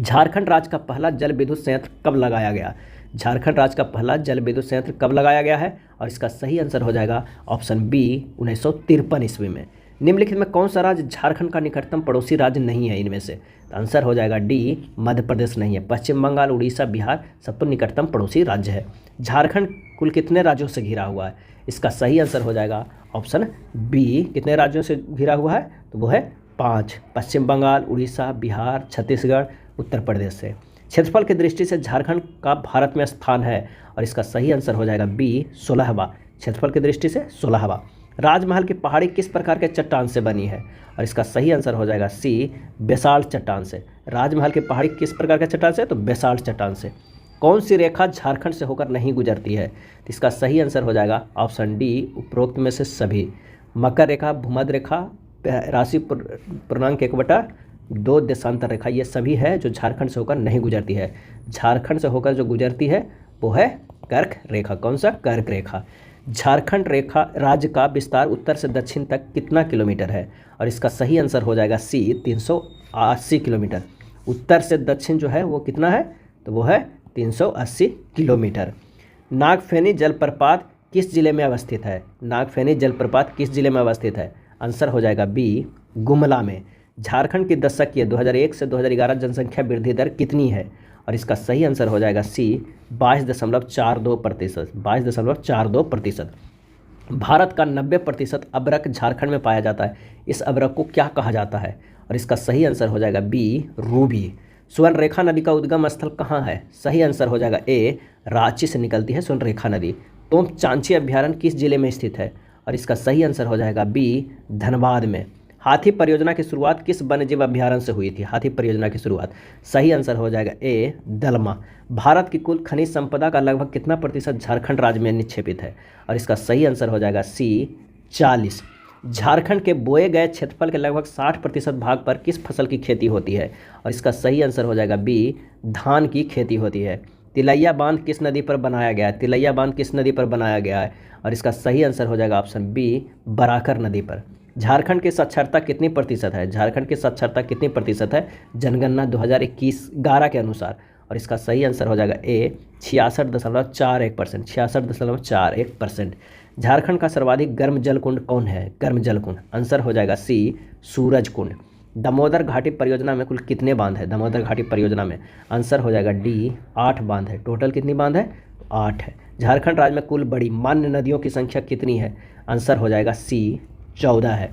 झारखंड राज्य का पहला जल विद्युत संयंत्र कब लगाया गया? झारखंड राज्य का पहला जल विद्युत संयंत्र कब लगाया गया है? और इसका सही आंसर हो जाएगा ऑप्शन बी, 1953 ईस्वी में। निम्नलिखित में कौन सा राज्य झारखंड का निकटतम पड़ोसी राज्य नहीं है इनमें से? तो आंसर हो जाएगा डी, मध्य प्रदेश नहीं है। पश्चिम बंगाल, उड़ीसा, बिहार सब तो निकटतम पड़ोसी राज्य है। झारखंड कुल कितने राज्यों से घिरा हुआ है? इसका सही आंसर हो जाएगा ऑप्शन बी, कितने राज्यों से घिरा हुआ है? तो वो है 5, पश्चिम बंगाल, उड़ीसा, बिहार, छत्तीसगढ़, उत्तर प्रदेश से। क्षेत्रफल की दृष्टि से झारखंड का भारत में स्थान है? और इसका सही आंसर हो जाएगा बी, 16वां। क्षेत्रफल की दृष्टि से 16वां। राजमहल की पहाड़ी किस प्रकार के चट्टान से बनी है? और इसका सही आंसर हो जाएगा सी, बेसाल्ट चट्टान से। राजमहल की पहाड़ी किस प्रकार के चट्टान से? तो बेसाल्ट चट्टान से। कौन सी रेखा झारखंड से होकर नहीं गुजरती है? तो इसका सही आंसर हो जाएगा ऑप्शन डी, उपरोक्त में से सभी। मकर रेखा, भूमध्य रेखा, राशि पूर्णांक 1/2 देशांतर रेखा, ये सभी है जो झारखंड से होकर नहीं गुजरती है। झारखंड से होकर जो गुजरती है वो है कर्क रेखा। कौन सा? कर्क रेखा। झारखंड रेखा राज्य का विस्तार उत्तर से दक्षिण तक कितना किलोमीटर है? और इसका सही आंसर हो जाएगा सी, 380 किलोमीटर। उत्तर से दक्षिण जो है वो कितना है? तो वो है 380 किलोमीटर। नागफेनी जलप्रपात किस जिले में अवस्थित है? नागफेनी जलप्रपात किस जिले में अवस्थित है? आंसर हो जाएगा बी, गुमला में। झारखंड की दशकीय 2001 से 2011 जनसंख्या वृद्धि दर कितनी है? और इसका सही आंसर हो जाएगा सी, 22.42%। 22.42%। भारत का 90% अभ्रक झारखंड में पाया जाता है। इस अभ्रक को क्या कहा जाता है? और इसका सही आंसर हो जाएगा बी, रूबी। स्वर्णरेखा नदी का उद्गम स्थल कहाँ है? सही आंसर हो जाएगा ए, रांची से निकलती है स्वर्णरेखा नदी। तोमचांची अभ्यारण्य किस जिले में स्थित है? और इसका सही आंसर हो जाएगा बी, धनबाद में। हाथी परियोजना की शुरुआत किस वन्यजीव अभ्यारण्य से हुई थी? हाथी परियोजना की शुरुआत, सही आंसर हो जाएगा ए, दलमा। भारत की कुल खनिज संपदा का लगभग कितना प्रतिशत झारखंड राज्य में निक्षेपित है? और इसका सही आंसर हो जाएगा सी, 40। झारखंड के बोए गए क्षेत्रफल के लगभग 60% भाग पर किस फसल की खेती होती है? और इसका सही आंसर हो जाएगा बी, धान की खेती होती है। तिलैया बांध किस नदी पर बनाया गया है? तिलैया बांध किस नदी पर बनाया गया है? और इसका सही आंसर हो जाएगा ऑप्शन बी, बराकर नदी पर। झारखंड की साक्षरता कितनी प्रतिशत है? झारखंड की साक्षरता कितनी प्रतिशत है जनगणना 2021-11 के अनुसार? और इसका सही आंसर हो जाएगा ए, 66.41%। 66.41%। झारखंड का सर्वाधिक गर्म जल कुंड कौन है? गर्म जल कुंड, आंसर हो जाएगा सी, सूरज कुंड। दामोदर घाटी परियोजना में कुल कितने बांध है? दामोदर घाटी परियोजना में आंसर हो जाएगा डी, 8 बांध है। टोटल कितनी बांध है? 8 है। झारखंड राज्य में कुल बड़ी मान्य नदियों की संख्या कितनी है? आंसर हो जाएगा सी, 14 है।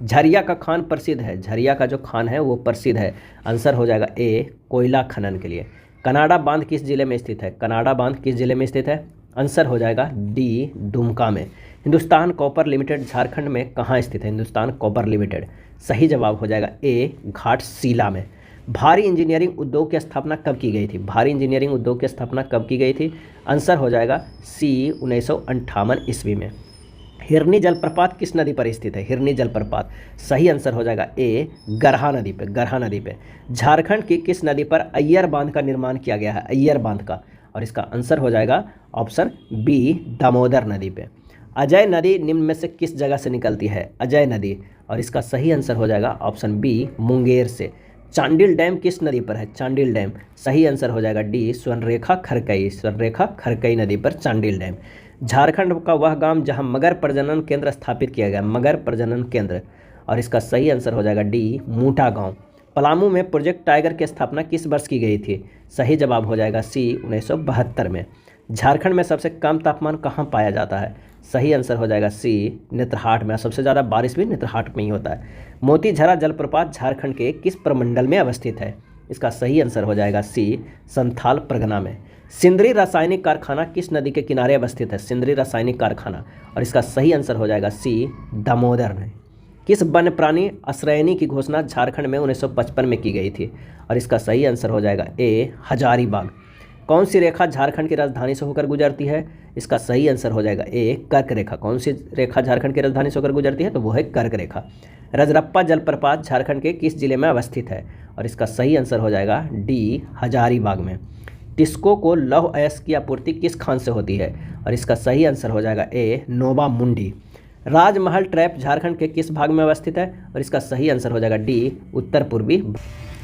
झरिया का खान प्रसिद्ध है। झरिया का जो खान है वो प्रसिद्ध है। आंसर हो जाएगा ए, कोयला खनन के लिए। कनाडा बांध किस जिले में स्थित है? कनाडा बांध किस जिले में स्थित है? आंसर हो जाएगा डी, दुमका में। हिंदुस्तान कॉपर लिमिटेड झारखंड में कहाँ स्थित है? हिंदुस्तान कॉपर लिमिटेड, सही जवाब हो जाएगा ए, घाटशिला में। भारी इंजीनियरिंग उद्योग की स्थापना कब की गई थी? भारी इंजीनियरिंग उद्योग की स्थापना कब की गई थी? आंसर हो जाएगा सी, 1958 ईस्वी में। हिरनी जलप्रपात किस नदी पर स्थित है? हिरनी जलप्रपात, सही आंसर हो जाएगा ए, गरहा नदी पे। गरहा नदी पे। झारखंड की किस नदी पर अय्यर बांध का निर्माण किया गया है? अय्यर बांध का, और इसका आंसर हो जाएगा ऑप्शन बी, दामोदर नदी पे। अजय नदी निम्न में से किस जगह से निकलती है? अजय नदी, और इसका सही आंसर हो जाएगा ऑप्शन बी, मुंगेर से। चांडिल डैम किस नदी पर है? चांडिल डैम, सही आंसर हो जाएगा डी, स्वर्णरेखा खरकई। स्वर्णरेखा खरकई नदी पर चांडिल डैम। झारखंड का वह गांव जहां मगर प्रजनन केंद्र स्थापित किया गया, मगर प्रजनन केंद्र, और इसका सही आंसर हो जाएगा डी, मूठा गांव। पलामू में प्रोजेक्ट टाइगर की स्थापना किस वर्ष की गई थी? सही जवाब हो जाएगा सी, 1972 में। झारखंड में सबसे कम तापमान कहाँ पाया जाता है? सही आंसर हो जाएगा सी, नेत्रहाट में। सबसे ज़्यादा बारिश भी नेत्रहाट में ही होता है। मोतीझरा जलप्रपात झारखंड के किस प्रमंडल में अवस्थित है? इसका सही आंसर हो जाएगा सी, संथाल परगना में। सिंदरी रासायनिक कारखाना किस नदी के किनारे अवस्थित है? सिंदरी रासायनिक कारखाना, और इसका सही आंसर हो जाएगा सी, दामोदर में। किस वन्य प्राणी आश्रयनी की घोषणा झारखंड में 1955 में की गई थी? और इसका सही आंसर हो जाएगा ए, हजारीबाग। कौन सी रेखा झारखंड की राजधानी से होकर गुजरती है? इसका सही आंसर हो जाएगा ए, कर्क रेखा। कौन सी रेखा झारखंड की राजधानी से होकर गुजरती है? तो वो है कर्क रेखा। रजरप्पा जलप्रपात झारखंड के किस जिले में अवस्थित है? और इसका सही आंसर हो जाएगा डी, हजारीबाग में। टिस्को को लौह अयस्क की आपूर्ति किस खान से होती है? और इसका सही आंसर हो जाएगा ए, नोबा मुंडी। राजमहल ट्रैप झारखंड के किस भाग में अवस्थित है? और इसका सही आंसर हो जाएगा डी, उत्तर पूर्वी।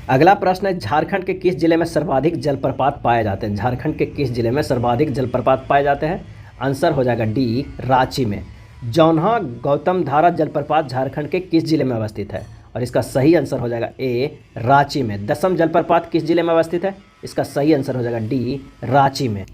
अगला प्रश्न है, झारखंड के किस जिले में सर्वाधिक जलप्रपात पाए जाते हैं? झारखंड के किस जिले में सर्वाधिक जलप्रपात पाए जाते हैं? आंसर हो जाएगा डी, रांची में। जौनहा गौतम धारा जलप्रपात झारखंड के किस जिले में अवस्थित है? और इसका सही आंसर हो जाएगा ए, रांची में। दसम जलप्रपात किस जिले में अवस्थित है? इसका सही आंसर हो जाएगा डी, रांची में।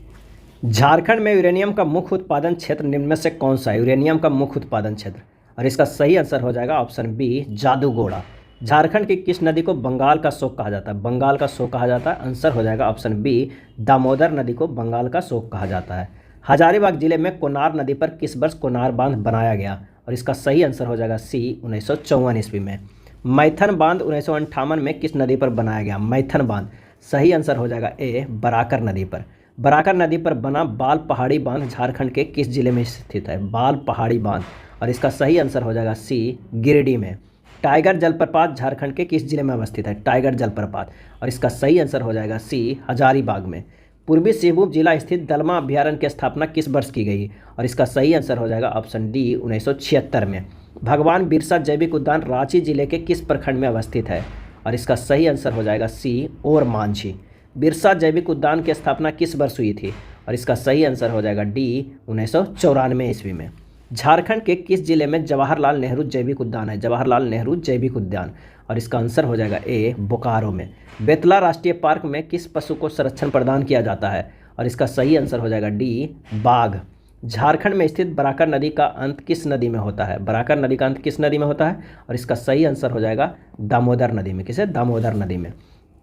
झारखंड में यूरेनियम का मुख्य उत्पादन क्षेत्र निम्न में से कौन सा है? यूरेनियम का मुख्य उत्पादन क्षेत्र, और इसका सही आंसर हो जाएगा ऑप्शन बी, जादूगोड़ा। झारखंड की किस नदी को बंगाल का शोक कहा जाता है? बंगाल का शोक कहा जाता है। आंसर हो जाएगा ऑप्शन बी, दामोदर नदी को बंगाल का शोक कहा जाता है। हजारीबाग जिले में कोनार नदी पर किस वर्ष कोनार बांध बनाया गया? और इसका सही आंसर हो जाएगा सी, 1954 ईस्वी में। मैथन बांध 1958 में किस नदी पर बनाया गया? मैथन बांध, सही आंसर हो जाएगा ए, बराकर नदी पर। बराकर नदी पर बना बाल पहाड़ी बांध झारखंड के किस जिले में स्थित है? बाल पहाड़ी बांध, और इसका सही आंसर हो जाएगा सी, गिरिडीह में। टाइगर जलप्रपात झारखंड के किस जिले में अवस्थित है? टाइगर जलप्रपात, और इसका सही आंसर हो जाएगा सी, हजारीबाग में। पूर्वी सिंहभूम जिला स्थित दलमा अभ्यारण्य की स्थापना किस वर्ष की गई? और इसका सही आंसर हो जाएगा ऑप्शन डी, 1976 में। भगवान बिरसा जैविक उद्यान रांची जिले के किस प्रखंड में अवस्थित है? और इसका सही आंसर हो जाएगा सी, और मांझी। बिरसा जैविक उद्यान की स्थापना किस वर्ष हुई थी? और इसका सही आंसर हो जाएगा डी, 1994 ईस्वी में। झारखंड के किस जिले में जवाहरलाल नेहरू जैविक उद्यान है? जवाहरलाल नेहरू जैविक उद्यान, और इसका आंसर हो जाएगा ए, बोकारो में। बेतला राष्ट्रीय पार्क में किस पशु को संरक्षण प्रदान किया जाता है? और इसका सही आंसर हो जाएगा डी, बाघ। झारखंड में स्थित बराकर नदी का अंत किस नदी में होता है? बराकर नदी का अंत किस नदी में होता है? और इसका सही आंसर हो जाएगा दामोदर नदी में। किसे? दामोदर नदी में।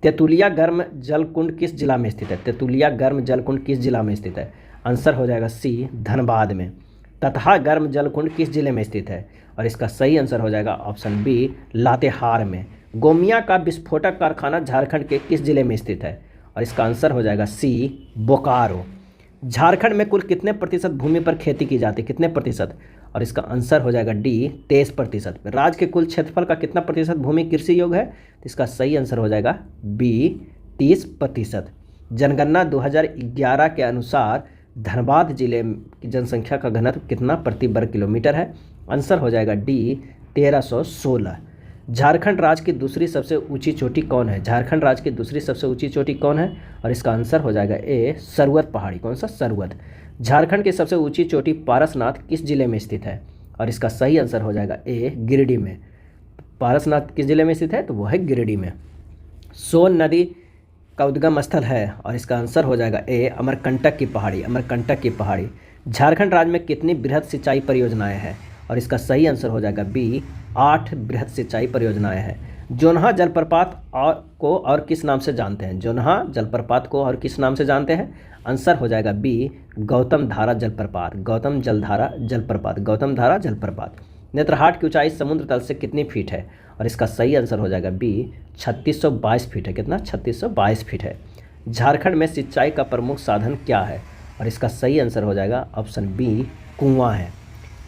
तेतुलिया गर्म जल कुंड किस जिला में स्थित है? तेतुलिया गर्म जल कुंड किस जिला में स्थित है? आंसर हो जाएगा सी, धनबाद में। ततहा गर्म जल कुंड किस जिले में स्थित है? और इसका सही आंसर हो जाएगा ऑप्शन बी, लातेहार में। गोमिया का विस्फोटक कारखाना झारखंड के किस जिले में स्थित है? और इसका आंसर हो जाएगा सी, बोकारो। झारखंड में कुल कितने प्रतिशत भूमि पर खेती की जाती है? कितने प्रतिशत? और इसका आंसर हो जाएगा डी, 23%। राज्य के कुल क्षेत्रफल का कितना प्रतिशत भूमि कृषि योग्य है? तो इसका सही आंसर हो जाएगा बी, 30%। जनगणना 2011 के अनुसार धनबाद जिले की जनसंख्या का घनत्व कितना प्रति वर्ग किलोमीटर है? आंसर हो जाएगा डी, 1316। झारखंड राज्य की दूसरी सबसे ऊंची चोटी कौन है? झारखंड राज्य की दूसरी सबसे ऊंची चोटी कौन है? और इसका आंसर हो जाएगा ए, सरवत पहाड़ी। कौन सा? सरवत। झारखंड की सबसे ऊंची चोटी पारसनाथ किस जिले में स्थित है? और इसका सही आंसर हो जाएगा ए, गिरिडीह में। पारसनाथ किस जिले में स्थित है? तो वो है गिरिडीह में। सोन नदी का उद्गम स्थल है, और इसका आंसर हो जाएगा ए, अमरकंटक की पहाड़ी। अमरकंटक की पहाड़ी। झारखंड राज्य में कितनी बृहद सिंचाई परियोजनाएं हैं? और इसका सही आंसर हो जाएगा बी, 8 बृहद सिंचाई परियोजनाएं हैं। जोन्हा जलप्रपात को और किस नाम से जानते हैं? जोन्हा जलप्रपात को और किस नाम से जानते हैं? आंसर हो जाएगा बी, गौतम धारा जलप्रपात। गौतम जलधारा जलप्रपात, गौतम धारा जलप्रपात। नेत्रहाट की ऊंचाई समुद्र तल से कितनी फीट है? और इसका सही आंसर हो जाएगा बी, 3622 फीट है। कितना? 3622 फीट है। झारखंड में सिंचाई का प्रमुख साधन क्या है? और इसका सही आंसर हो जाएगा ऑप्शन बी, कुआं है।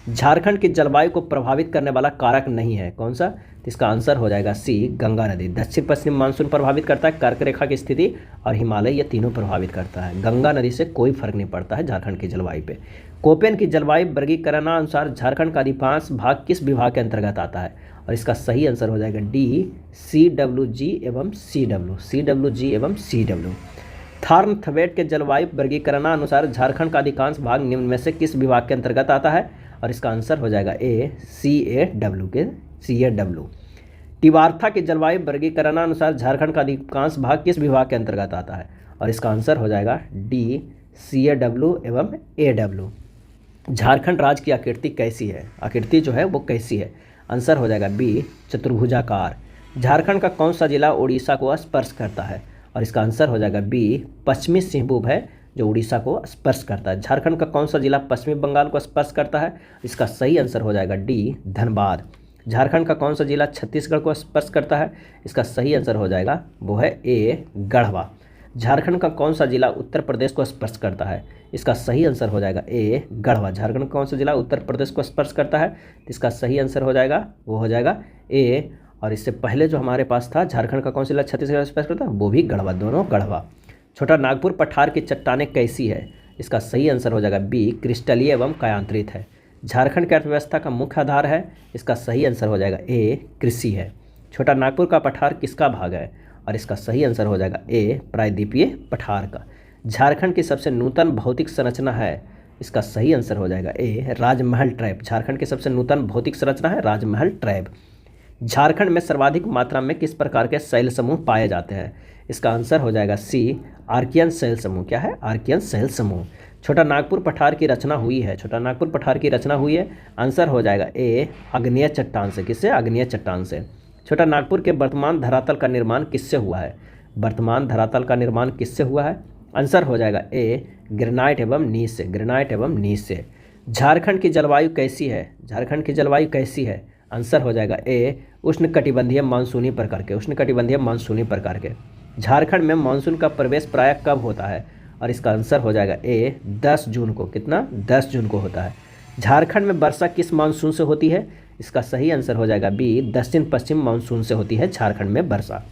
झारखंड की जलवायु को प्रभावित करने वाला कारक नहीं है, कौन सा? तो इसका आंसर हो जाएगा सी, गंगा नदी। दक्षिण पश्चिम मानसून प्रभावित करता है, कर्क रेखा की स्थिति और हिमालय, ये तीनों प्रभावित करता है। गंगा नदी से कोई फर्क नहीं पड़ता है झारखंड की जलवायु पे। कोपेन की जलवायु वर्गीकरणानुसार झारखंड का अधिकांश भाग किस विभाग के अंतर्गत आता है? और इसका सही आंसर हो जाएगा डी, CWG एवं CW। CWG एवं CW। थॉर्नथवेट के जलवायु वर्गीकरणानुसार झारखंड का अधिकांश भाग निम्न में से किस विभाग के अंतर्गत आता है? और इसका आंसर हो जाएगा ए CAW। तिवार्था के जलवायु वर्गीकरणानुसार झारखंड का अधिकांश भाग किस विभाग के अंतर्गत आता है? और इसका आंसर हो जाएगा डी CAW एवं AW। झारखंड राज्य की आकृति कैसी है? आकृति जो है वो कैसी है? आंसर हो जाएगा बी चतुर्भुजाकार। झारखंड का कौन सा जिला उड़ीसा को स्पर्श करता है? और इसका आंसर हो जाएगा बी पश्चिमी सिंहभूम है जो उड़ीसा को स्पर्श करता है। झारखंड का कौन सा जिला पश्चिमी बंगाल को स्पर्श करता है? इसका सही आंसर हो जाएगा डी धनबाद। झारखंड का कौन सा जिला छत्तीसगढ़ को स्पर्श करता है? इसका सही आंसर हो जाएगा वो है ए गढ़वा। झारखंड का कौन सा जिला उत्तर प्रदेश को स्पर्श करता है? इसका सही आंसर हो जाएगा ए गढ़वा। झारखंड का कौन सा जिला उत्तर प्रदेश को स्पर्श करता है? इसका सही आंसर हो जाएगा वो हो जाएगा ए। और इससे पहले जो हमारे पास था झारखंड का कौन सा जिला छत्तीसगढ़ स्पर्श करता है, वो भी गढ़वा, दोनों गढ़वा। छोटा नागपुर पठार की चट्टानें कैसी है? इसका सही आंसर हो जाएगा बी क्रिस्टलीय एवं कायांतरित है। झारखंड की अर्थव्यवस्था का मुख्य आधार है? इसका सही आंसर हो जाएगा ए कृषि है। छोटा नागपुर का पठार किसका भाग है? और इसका सही आंसर हो जाएगा ए प्रायद्वीपीय पठार का। झारखंड की सबसे नूतन भौतिक संरचना है? इसका सही आंसर हो जाएगा ए राजमहल ट्रैप। झारखंड की सबसे नूतन भौतिक संरचना है राजमहल ट्रैप। झारखंड में सर्वाधिक मात्रा में किस प्रकार के शैल समूह पाए जाते हैं? इसका आंसर हो जाएगा सी आर्कियन शैल समूह। क्या है? आर्कियन शैल समूह। छोटा नागपुर पठार की रचना हुई है? छोटा नागपुर पठार की रचना हुई है, आंसर हो जाएगा ए आग्नेय चट्टान से। किससे? आग्नेय चट्टान से। छोटा नागपुर के वर्तमान धरातल का निर्माण किससे हुआ है? वर्तमान धरातल का निर्माण किससे हुआ है? आंसर हो जाएगा ए ग्रेनाइट एवं नीस से। ग्रेनाइट एवं नीस से। झारखंड की जलवायु कैसी है? झारखंड की जलवायु कैसी है? आंसर हो जाएगा ए उष्णकटिबंधीय मानसूनी प्रकार के। उष्णकटिबंधीय मानसूनी प्रकार के। झारखंड में मानसून का प्रवेश प्रायः कब होता है? और इसका आंसर हो जाएगा ए 10 जून को। कितना? 10 जून को होता है। झारखंड में वर्षा किस मानसून से होती है? इसका सही आंसर हो जाएगा बी दक्षिण पश्चिम मानसून से होती है झारखंड में वर्षा।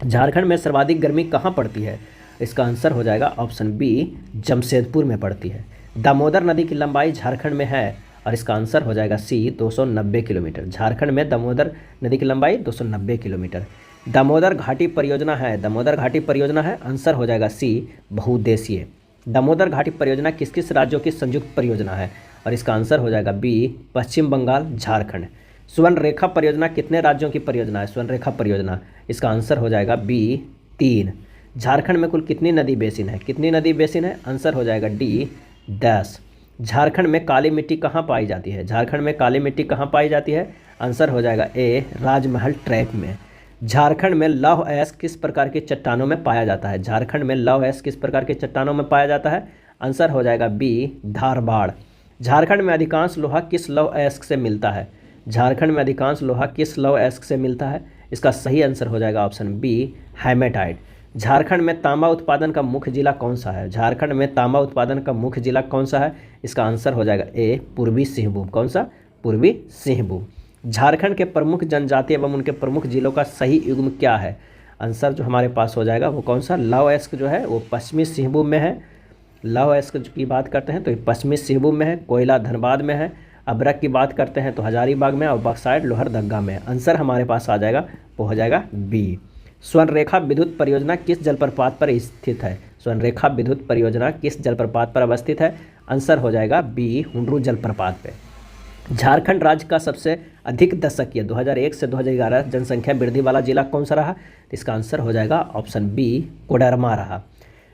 झारखंड में सर्वाधिक गर्मी कहाँ पड़ती है? इसका आंसर हो जाएगा ऑप्शन बी जमशेदपुर में पड़ती है। दामोदर नदी की लंबाई झारखंड में है? और इसका आंसर हो जाएगा सी 290 किलोमीटर। झारखंड में दामोदर नदी की लंबाई 290 किलोमीटर। दामोदर घाटी परियोजना है? दामोदर घाटी परियोजना है, आंसर हो जाएगा सी बहुउद्देशीय। दामोदर घाटी परियोजना किस किस राज्यों की संयुक्त परियोजना है? और इसका आंसर हो जाएगा बी पश्चिम बंगाल झारखंड। स्वर्ण रेखा परियोजना कितने राज्यों की परियोजना है? स्वर्ण रेखा परियोजना, इसका आंसर हो जाएगा बी 3। झारखंड में कुल कितनी नदी बेसिन है? कितनी नदी बेसिन है? आंसर हो जाएगा डी 10। झारखंड में काली मिट्टी कहाँ पाई जाती है? झारखंड में काली मिट्टी कहाँ पाई जाती है? आंसर हो जाएगा ए राजमहल ट्रैप में। झारखंड में लौह अयस्क किस प्रकार की चट्टानों में पाया जाता है? झारखंड में लौह अयस्क किस प्रकार की चट्टानों में पाया जाता है? आंसर हो जाएगा बी धारबाड़। झारखंड में अधिकांश लोहा किस लौह अयस्क से मिलता है? झारखंड में अधिकांश लोहा किस लौह अयस्क से मिलता है? इसका सही आंसर हो जाएगा ऑप्शन बी हेमेटाइट। झारखंड में तांबा उत्पादन का मुख्य जिला कौन सा है? झारखंड में तांबा उत्पादन का मुख्य जिला कौन सा है? इसका आंसर हो जाएगा ए पूर्वी सिंहभूम। कौन सा? पूर्वी सिंहभूम। झारखंड के प्रमुख जनजाति एवं उनके प्रमुख जिलों का सही युग्म क्या है? आंसर जो हमारे पास हो जाएगा वो कौन सा? लौह अयस्क जो है वो पश्चिमी सिंहभूम में है। लौह अयस्क की बात करते हैं तो ये पश्चिमी सिंहभूम में है। कोयला धनबाद में है। अभ्रक की बात करते हैं तो हजारीबाग में, और बक्साइड लोहरदगा में। आंसर हमारे पास आ जाएगा वो हो जाएगा बी। स्वर्णरेखा विद्युत परियोजना किस जलप्रपात पर स्थित है? स्वर्णरेखा विद्युत परियोजना किस जलप्रपात पर अवस्थित है? आंसर हो जाएगा बी हुंड्रू जलप्रपात पे। झारखंड राज्य का सबसे अधिक दशकीय 2001 से 2011 जनसंख्या वृद्धि वाला जिला कौन सा रहा? इसका आंसर हो जाएगा ऑप्शन बी कोडरमा रहा।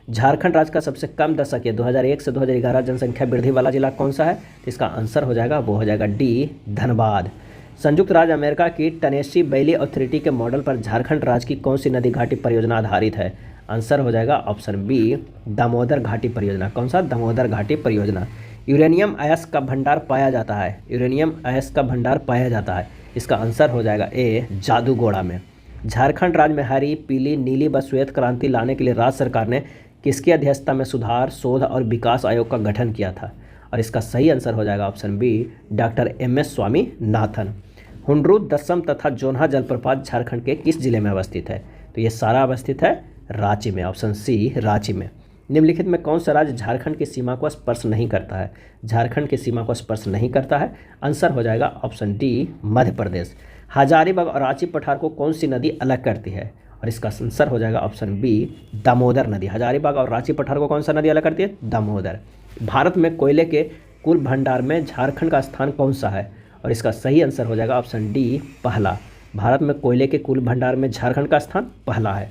झारखंड राज्य का सबसे कम दशकीय 2001 से 2011 जनसंख्या वृद्धि वाला जिला कौन सा है? इसका आंसर हो जाएगा वो हो जाएगा डी धनबाद। संयुक्त राज्य अमेरिका की टेनेसी वैली अथॉरिटी के मॉडल पर झारखंड राज्य की कौन सी नदी घाटी परियोजना आधारित है? आंसर हो जाएगा ऑप्शन बी दामोदर घाटी परियोजना। कौन सा? दामोदर घाटी परियोजना। यूरेनियम अयस्क का भंडार पाया जाता है? यूरेनियम अयस्क का भंडार पाया जाता है, इसका आंसर हो जाएगा ए जादूगोड़ा में। झारखंड राज्य में हरी, पीली, नीली व श्वेत क्रांति लाने के लिए राज्य सरकार ने किसकी अध्यक्षता में सुधार, शोध और विकास आयोग का गठन किया था? और इसका सही आंसर हो जाएगा option b doctor MS Swaminathan. Hundru, Dassam तथा जोन्हा जलप्रपात झारखंड के किस जिले में अवस्थित है? तो ये सारा अवस्थित है रांची में। ऑप्शन सी रांची में। निम्नलिखित में कौन सा राज्य झारखंड की सीमा को स्पर्श नहीं करता है? झारखंड की सीमा को स्पर्श नहीं करता है, आंसर हो जाएगा ऑप्शन डी मध्य प्रदेश। हजारीबाग और रांची पठार को कौन सी नदी अलग करती है? और इसका आंसर हो जाएगा ऑप्शन बी दामोदर नदी। हजारीबाग और रांची पठार को कौन सा नदी अलग करती है? दामोदर। भारत में कोयले के कुल भंडार में झारखंड का स्थान कौन सा है? और इसका सही आंसर हो जाएगा ऑप्शन डी पहला। भारत में कोयले के कुल भंडार में झारखंड का स्थान पहला है।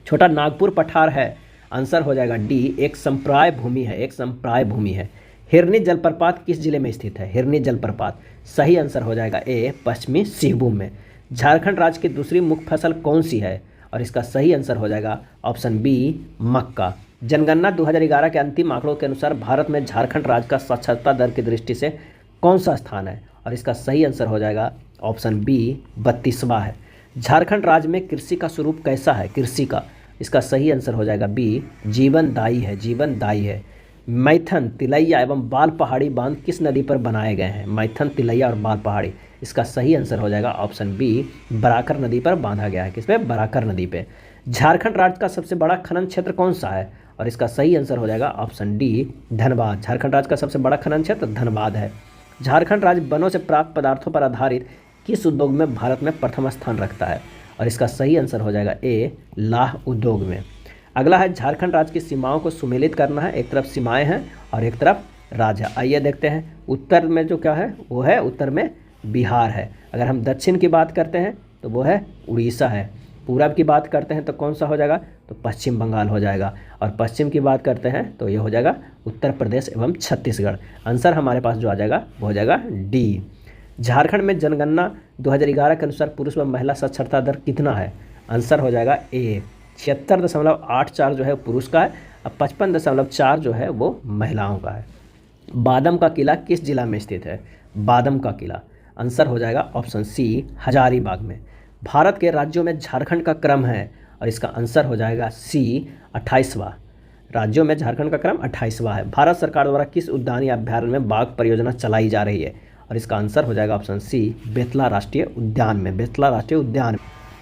छोटा नागपुर पठार है, आंसर हो जाएगा डी एक संप्राय भूमि है, एक संप्राय भूमि है। हिरनी जलप्रपात किस जिले में स्थित है? हिरनी जलप्रपात, सही आंसर हो जाएगा ए पश्चिमी सिंहभूम में। झारखंड राज्य की दूसरी मुख्य फसल कौन सी है? और इसका सही आंसर हो जाएगा ऑप्शन बी मक्का। जनगणना 2011 के अंतिम आंकड़ों के अनुसार भारत में झारखंड राज्य का साक्षरता दर की दृष्टि से कौन सा स्थान है? और इसका सही आंसर हो जाएगा ऑप्शन बी 32वां है। झारखंड राज्य में कृषि का स्वरूप कैसा है? कृषि का, इसका सही आंसर हो जाएगा बी जीवनदायी है, जीवनदायी है। मैथन, तिलैया एवं बाल पहाड़ी बांध किस नदी पर बनाए गए हैं? मैथन, तिलैया और बाल पहाड़ी, इसका सही आंसर हो जाएगा ऑप्शन बी बराकर नदी पर बांधा गया है। किस पे? बराकर नदी पे। झारखंड राज्य का सबसे बड़ा खनन क्षेत्र कौन सा है? और इसका सही आंसर हो जाएगा ऑप्शन डी धनबाद। झारखंड राज्य का सबसे बड़ा खनन क्षेत्र धनबाद है। झारखंड राज्य वनों से प्राप्त पदार्थों पर आधारित किस उद्योग में भारत में प्रथम स्थान रखता है? और इसका सही आंसर हो जाएगा ए लाह उद्योग में। अगला है झारखंड राज्य की सीमाओं को सुमेलित करना है। एक तरफ सीमाएं हैं और एक तरफ राज्य। आइए देखते हैं। उत्तर में जो क्या है वो है, उत्तर में बिहार है। अगर हम दक्षिण की बात करते हैं तो वो है उड़ीसा है। पूरब की बात करते हैं तो कौन सा हो जाएगा? तो पश्चिम बंगाल हो जाएगा। और पश्चिम की बात करते हैं तो ये हो जाएगा उत्तर प्रदेश एवं छत्तीसगढ़। आंसर हमारे पास जो आ जाएगा वो हो जाएगा डी। झारखंड में जनगणना 2011 के अनुसार पुरुष व महिला साक्षरता दर कितना है? आंसर हो जाएगा ए 76.84 जो है पुरुष का है और 55.4 जो है वो महिलाओं का है। बादम का किला किस जिला में स्थित है? बादम का किला, आंसर हो जाएगा ऑप्शन सी हजारीबाग में। भारत के राज्यों में झारखंड का क्रम है और इसका आंसर हो जाएगा सी 28वां। राज्यों में झारखंड का क्रम 28वां है। भारत सरकार द्वारा किस उद्यान या अभ्यारण्य में बाघ परियोजना चलाई जा रही है? और इसका आंसर हो जाएगा ऑप्शन सी बेतला राष्ट्रीय उद्यान में, बेतला राष्ट्रीय उद्यान।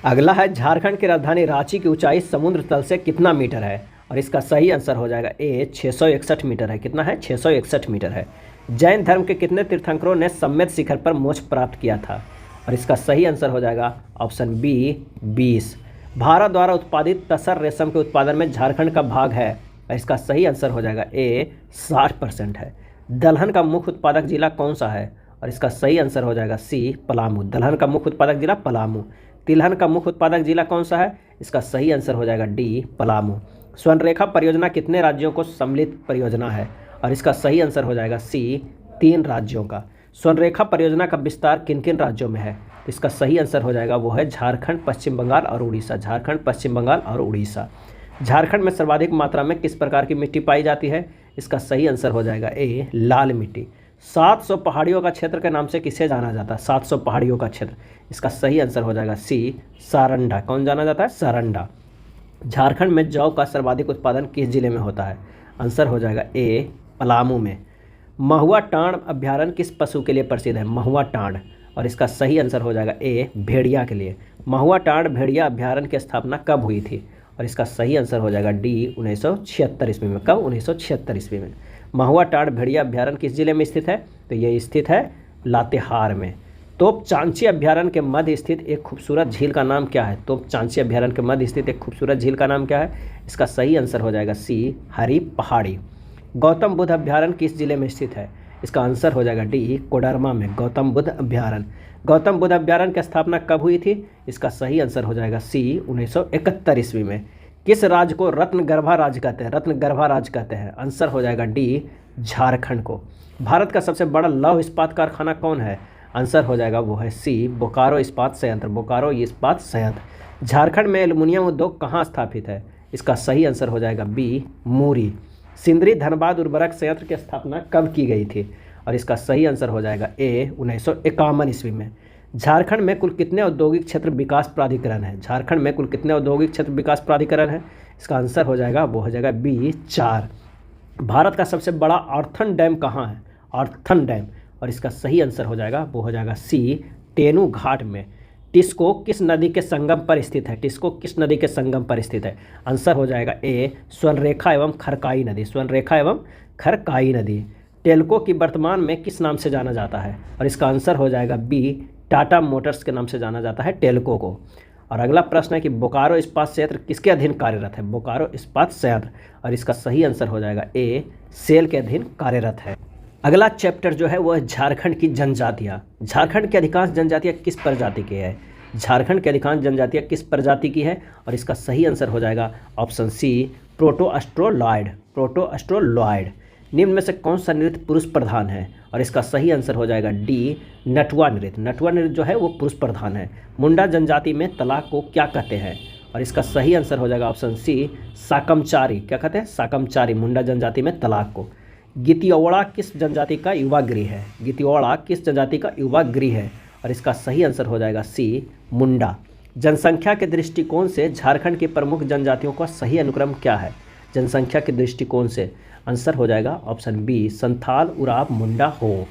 अगला है झारखंड की राजधानी रांची की ऊंचाई समुद्र तल से कितना मीटर है? और इसका सही आंसर हो जाएगा ए 661 मीटर है। कितना है? 661 मीटर है। जैन धर्म के कितने तीर्थंकरों ने सम्मेद शिखर पर मोक्ष प्राप्त किया था? और इसका सही आंसर हो जाएगा ऑप्शन बी 20। भारत द्वारा उत्पादित तसर रेशम के उत्पादन में झारखंड का भाग है और इसका सही आंसर हो जाएगा ए 60% है। दलहन का मुख्य उत्पादक जिला कौन सा है? और इसका सही आंसर हो जाएगा सी पलामू। दलहन का मुख्य उत्पादक जिला पलामू। तिलहन का मुख्य उत्पादक जिला कौन सा है? इसका सही आंसर हो जाएगा डी पलामू। स्वर्णरेखा परियोजना कितने राज्यों को सम्मिलित परियोजना है? और इसका सही आंसर हो जाएगा सी 3 राज्यों का। स्वर्णरेखा परियोजना का विस्तार किन किन राज्यों में है? इसका सही आंसर हो जाएगा वो है झारखंड, पश्चिम बंगाल और उड़ीसा। झारखंड, पश्चिम बंगाल और उड़ीसा। झारखंड में सर्वाधिक मात्रा में किस प्रकार की मिट्टी पाई जाती है? इसका सही आंसर हो जाएगा ए लाल मिट्टी। 700 पहाड़ियों का क्षेत्र के नाम से किसे जाना जाता है? 700 पहाड़ियों का क्षेत्र, इसका सही आंसर हो जाएगा सी सारंडा। कौन जाना जाता है? सारंडा। झारखंड में जौ का सर्वाधिक उत्पादन किस जिले में होता है? आंसर हो जाएगा ए पलामू में। महुआ टांड अभ्यारण्य किस पशु के लिए प्रसिद्ध है? महुआ टांड, और इसका सही आंसर हो जाएगा ए भेड़िया के लिए। महुआ टांड भेड़िया अभ्यारण्य की स्थापना कब हुई थी? और इसका सही आंसर हो जाएगा डी 1976 ईस्वी में। कब? 1976 ईस्वी में। महुआ टांड भेड़िया अभ्यारण्य किस जिले में स्थित है? तो ये स्थित है लातेहार में। तोपचांची अभ्यारण्य के मध्य स्थित एक खूबसूरत झील का नाम क्या है? तोपचांची अभ्यारण्य के मध्य स्थित एक खूबसूरत झील का नाम क्या है? इसका सही आंसर हो जाएगा सी हरी पहाड़ी। गौतम बुद्ध अभ्यारण्य किस जिले में स्थित है? इसका आंसर हो जाएगा डी कोडरमा में। गौतम बुद्ध अभ्यारण्य। गौतम बुद्ध अभ्यारण्य की स्थापना कब हुई थी? इसका सही आंसर हो जाएगा सी 1971 ईस्वी में। किस राज्य को रत्नगर्भा राज्य कहते हैं? रत्नगर्भा राज्य कहते हैं। आंसर हो जाएगा डी झारखंड को। भारत का सबसे बड़ा लौह इस्पात कारखाना कौन है? आंसर हो जाएगा वो है सी बोकारो इस्पात संयंत्र। बोकारो इस्पात संयंत्र। झारखंड में एल्युमिनियम उद्योग कहाँ स्थापित है? इसका सही आंसर हो जाएगा बी मूरी। सिंदरी धनबाद उर्वरक संयंत्र की स्थापना कब की गई थी? और इसका सही आंसर हो जाएगा ए 1951 ईस्वी में। झारखंड में कुल कितने औद्योगिक क्षेत्र विकास प्राधिकरण है? झारखंड में कुल कितने औद्योगिक क्षेत्र विकास प्राधिकरण है? इसका आंसर हो जाएगा वो हो जाएगा बी 4। भारत का सबसे बड़ा ऑर्थन डैम कहाँ है? ऑर्थन डैम, और इसका सही आंसर हो जाएगा वो हो जाएगा सी टेनू घाट में। टिस्को किस नदी के संगम पर स्थित है? टिस्को किस नदी के संगम पर स्थित है? आंसर हो जाएगा ए स्वर्णरेखा एवं खरकाई नदी। स्वर्णरेखा एवं खरकाई नदी। टेल्को की वर्तमान में किस नाम से जाना जाता है? और इसका आंसर हो जाएगा बी टाटा मोटर्स के नाम से जाना जाता है टेल्को को। और अगला प्रश्न है कि बोकारो इस्पात संयंत्र किसके अधीन कार्यरत है? बोकारो इस्पात संयंत्र, और इसका सही आंसर हो जाएगा ए, सेल के अधीन कार्यरत है। अगला चैप्टर जो है वो है झारखंड की जनजातियाँ। झारखंड की अधिकांश जनजातियाँ किस प्रजाति की है? झारखंड की अधिकांश जनजातियाँ किस प्रजाति की है? और इसका सही आंसर हो जाएगा ऑप्शन सी, प्रोटोअस्ट्रोलॉयड। प्रोटोअस्ट्रोलॉयड। निम्न में से कौन सा नृत्य पुरुष प्रधान है? और इसका सही आंसर हो जाएगा डी, नटुआ नृत्य। नटुआ नृत्य जो है वो पुरुष प्रधान है। मुंडा जनजाति में तलाक को क्या कहते हैं? और इसका सही आंसर हो जाएगा ऑप्शन सी, साकमचारी। क्या कहते हैं? साकमचारी, मुंडा जनजाति में तलाक को। गितियौड़ा किस जनजाति का युवा गृह है? गितियौड़ा किस जनजाति का युवा गृह है? और इसका सही आंसर हो जाएगा सी, मुंडा। जनसंख्या के दृष्टिकोण से झारखंड की प्रमुख जनजातियों का सही अनुक्रम क्या है? जनसंख्या के दृष्टिकोण से आंसर हो जाएगा ऑप्शन बी, संथाल, उराव, मुंडा, हो।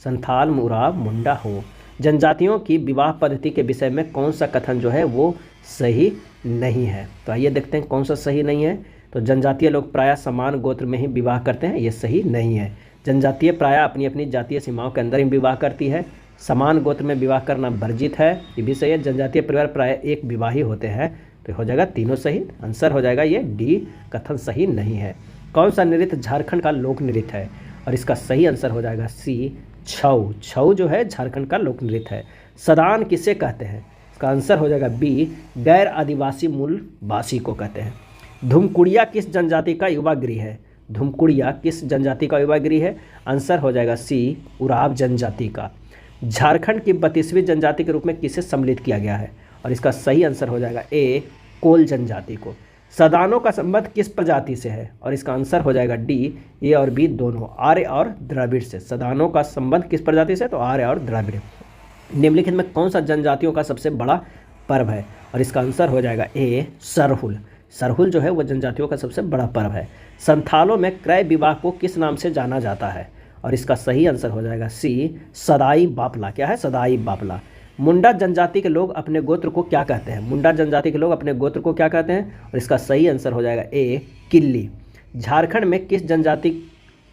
संथाल, उराव, मुंडा, हो। जनजातियों की विवाह पद्धति के विषय में कौन सा कथन जो है वो सही नहीं है? तो आइए देखते हैं कौन सा सही नहीं है। तो जनजातीय लोग प्रायः समान गोत्र में ही विवाह करते हैं, ये सही नहीं है। जनजातीय प्रायः अपनी अपनी जातीय सीमाओं के अंदर ही विवाह करती है। समान गोत्र में विवाह करना वर्जित है, ये भी सही है। जनजातीय परिवार प्रायः एक विवाही होते हैं, तो हो जाएगा तीनों सही। आंसर हो जाएगा ये डी, कथन सही नहीं है। कौन सा नृत्य झारखंड का लोक नृत्य है? और इसका सही आंसर हो जाएगा सी, छऊ। छऊ जो है झारखंड का लोक नृत्य है। सदान किसे कहते हैं? इसका आंसर हो जाएगा बी, गैर आदिवासी मूलवासी को कहते हैं। धुमकुड़िया किस जनजाति का युवा गृह है? धुमकुड़िया किस जनजाति का युवा गृह है? आंसर हो जाएगा सी, उराव जनजाति का। झारखंड की 32वीं जनजाति के रूप में किसे सम्मिलित किया गया है? और इसका सही आंसर हो जाएगा ए, कोल जनजाति को। सदानों का संबंध किस प्रजाति से है? और इसका आंसर हो जाएगा डी, ए और बी दोनों, आर्य और द्रविड़ से। सदानों का संबंध किस प्रजाति से? तो आर्य और द्रविड़। निम्नलिखित में कौन सा जनजातियों का सबसे बड़ा पर्व है? और इसका आंसर हो जाएगा ए, सरहुल। सरहुल जो है वो जनजातियों का सबसे बड़ा पर्व है। संथालों में क्रय विवाह को किस नाम से जाना जाता है? और इसका सही आंसर हो जाएगा सी, सदाई बापला। क्या है? सदाई बापला। मुंडा जनजाति के लोग अपने गोत्र को क्या कहते हैं? मुंडा जनजाति के लोग अपने गोत्र को क्या कहते हैं? और इसका सही आंसर हो जाएगा ए, किल्ली। झारखंड में किस जनजाति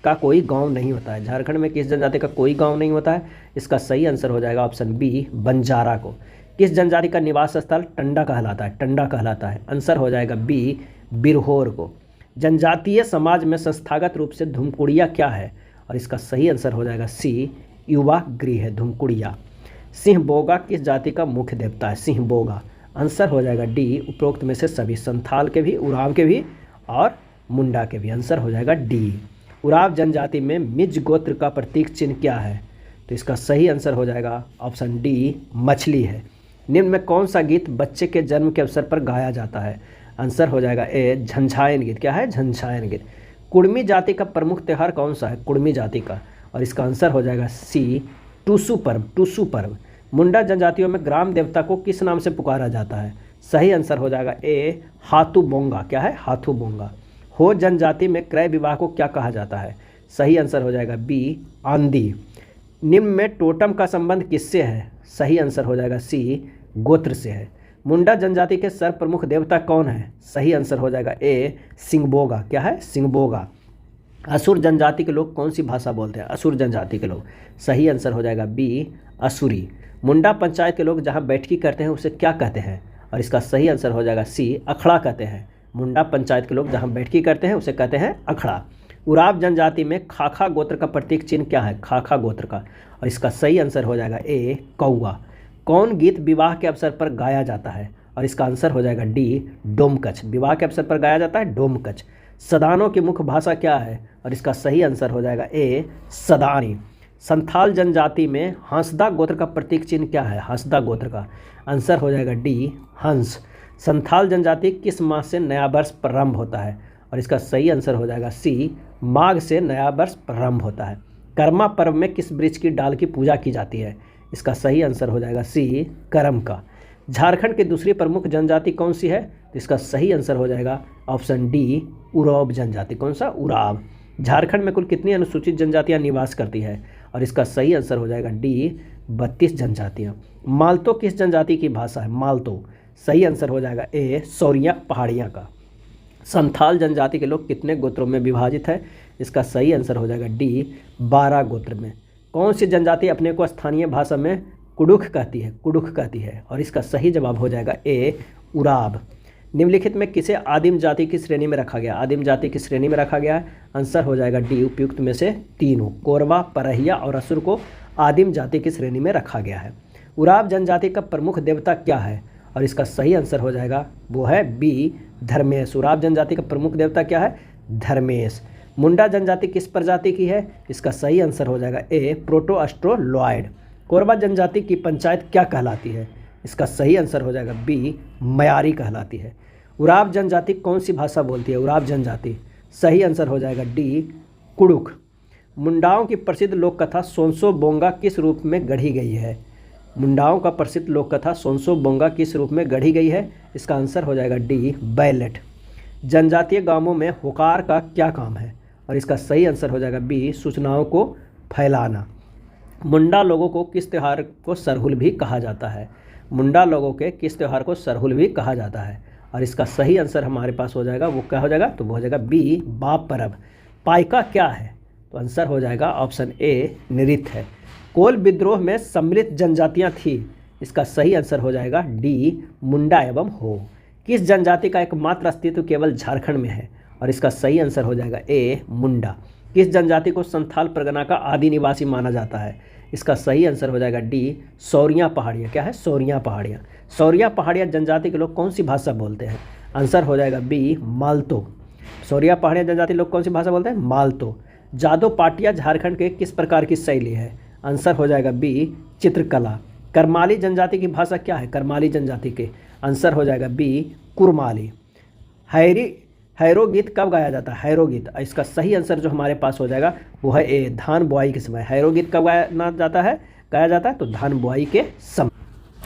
का कोई गांव नहीं होता है? झारखंड में किस जनजाति का कोई गांव नहीं होता है? इसका सही आंसर हो जाएगा ऑप्शन बी, बंजारा को। किस जनजाति का निवास स्थल टंडा कहलाता है? टंडा कहलाता है। आंसर हो जाएगा बी, बिरहोर को। जनजातीय समाज में संस्थागत रूप से धुमकुड़िया क्या है? और इसका सही आंसर हो जाएगा सी, युवा गृह है धुमकुड़िया। सिंहबोगा किस जाति का मुख्य देवता है? सिंहबोगा। आंसर हो जाएगा डी, उपरोक्त में से सभी, संथाल के भी, उराव के भी और मुंडा के भी। आंसर हो जाएगा डी। उराव जनजाति में मिज गोत्र का प्रतीक चिन्ह क्या है? तो इसका सही आंसर हो जाएगा ऑप्शन डी, मछली है। निम्न में कौन सा गीत बच्चे के जन्म के अवसर पर गाया जाता है? आंसर हो जाएगा ए, झंझायन गीत। क्या है? झंझायन गीत। कुड़मी जाति का प्रमुख त्यौहार कौन सा है? कुड़मी जाति का। और इसका आंसर हो जाएगा सी, टूसू पर्व। टूसू पर्व। मुंडा जनजातियों में ग्राम देवता को किस नाम से पुकारा जाता है? सही आंसर हो जाएगा ए, हाथू बोंगा। क्या है? हाथू बोंगा। हो जनजाति में क्रय विवाह को क्या कहा जाता है? सही आंसर हो जाएगा बी, आंधी। निम्न में टोटम का संबंध किससे है? सही आंसर हो जाएगा सी, गोत्र से है। मुंडा जनजाति के सर्व प्रमुख देवता कौन है? सही आंसर हो जाएगा ए, सिंहबोगा। क्या है? सिंहबोगा। असुर जनजाति के लोग कौन सी भाषा बोलते हैं? असुर जनजाति के लोग। सही आंसर हो जाएगा बी, असुरी। मुंडा पंचायत के लोग जहां बैठकी करते हैं उसे क्या कहते हैं? और इसका सही आंसर हो जाएगा सी, अखड़ा कहते हैं। मुंडा पंचायत के लोग जहां बैठकी करते हैं उसे कहते हैं अखड़ा। उराव जनजाति में खाखा गोत्र का प्रतीक चिन्ह क्या है? खाखा गोत्र का। और इसका सही आंसर हो जाएगा ए, कौआ। कौन गीत विवाह के अवसर पर गाया जाता है? और इसका आंसर हो जाएगा डी, डोमकच। विवाह के अवसर पर गाया जाता है डोमकच। सदानों की मुख्य भाषा क्या है? और इसका सही आंसर हो जाएगा ए, सदानी। संथाल जनजाति में हंसदा गोत्र का प्रतीक चिन्ह क्या है? हंसदा गोत्र का। आंसर हो जाएगा डी, हंस। संथाल जनजाति किस मास से नया वर्ष प्रारंभ होता है? और इसका सही आंसर हो जाएगा सी, माघ से नया वर्ष प्रारंभ होता है। कर्मा पर्व में किस वृक्ष की डाल की पूजा की जाती है? इसका सही आंसर हो जाएगा सी, करम का। झारखंड की दूसरी प्रमुख जनजाति कौन सी है? तो इसका सही आंसर हो जाएगा ऑप्शन डी, उराव जनजाति। कौन सा? उराव। झारखंड में कुल कितनी अनुसूचित जनजातियां निवास करती है? और इसका सही आंसर हो जाएगा डी, 32 जनजातियां। मालतो किस जनजाति की भाषा है? मालतो। सही आंसर हो जाएगा ए, सौरिया पहाड़ियाँ का। संथाल जनजाति के लोग कितने गोत्रों में विभाजित है? इसका सही आंसर हो जाएगा डी, 12 गोत्र में। कौन सी जनजाति अपने को स्थानीय भाषा में कुडुख कहती है, कुडुख कहती है। और इसका सही जवाब हो जाएगा ए उराब। निम्नलिखित में किसे आदिम जाति की श्रेणी में रखा गया? आदिम जाति की श्रेणी में रखा गया है, आंसर हो जाएगा डी उपयुक्त में से तीनों, कोरवा, परहिया और असुर को आदिम जाति की श्रेणी में रखा गया है। उराव जनजाति का प्रमुख देवता क्या है? और इसका सही आंसर हो जाएगा वो है बी धर्मेश। उराव जनजाति का प्रमुख देवता क्या है? धर्मेश। मुंडा जनजाति किस प्रजाति की है? इसका सही आंसर हो जाएगा ए प्रोटोअस्ट्रोलॉयड। कोरवा जनजाति की पंचायत क्या कहलाती है? इसका सही आंसर हो जाएगा बी मयारी कहलाती है। उराव जनजाति कौन सी भाषा बोलती है? उराव जनजाति, सही आंसर हो जाएगा डी कुडुख। मुंडाओं की प्रसिद्ध लोक कथा सोनसो बोंगा किस रूप में गढ़ी गई है? मुंडाओं का प्रसिद्ध लोक कथा सोनसो बोंगा किस रूप में गढ़ी गई है? इसका आंसर हो जाएगा डी बैलेट। जनजातीय गांवों में होकार का क्या काम है? और इसका सही आंसर हो जाएगा बी सूचनाओं को फैलाना। मुंडा लोगों को किस त्यौहार को सरहुल भी कहा जाता है? मुंडा लोगों के किस त्यौहार को सरहुल भी कहा जाता है? और इसका सही आंसर हमारे पास हो जाएगा, वो क्या हो जाएगा? तो वो हो जाएगा बी बाप परब। पाइका क्या है? तो आंसर हो जाएगा ऑप्शन ए नृत्य है। कोल विद्रोह में सम्मिलित जनजातियां थी, इसका सही आंसर हो जाएगा डी मुंडा एवं हो। किस जनजाति का एकमात्र अस्तित्व केवल झारखंड में है? और इसका सही आंसर हो जाएगा ए मुंडा। किस जनजाति को संथाल परगना का आदि निवासी माना जाता है? इसका सही आंसर हो जाएगा डी सौरिया पहाड़ियाँ। क्या है? सौरिया पहाड़ियाँ। सौरिया पहाड़ियाँ जनजाति के लोग कौन सी भाषा बोलते हैं? आंसर हो जाएगा बी मालतो। सौरिया पहाड़ियाँ जनजाति लोग कौन सी भाषा बोलते हैं? मालतो। जादो पाटिया झारखंड के किस प्रकार की शैली है? आंसर हो जाएगा बी चित्रकला। करमाली जनजाति की भाषा क्या है? करमाली जनजाति के आंसर हो जाएगा बी कुरमाली। हैरो गीत कब गाया जाता है? हैरो गीत, इसका सही आंसर जो हमारे पास हो जाएगा वो है ए धान बुआई के समय। हैरो गीत कब गाया जाता है? तो धान बुआई के समय।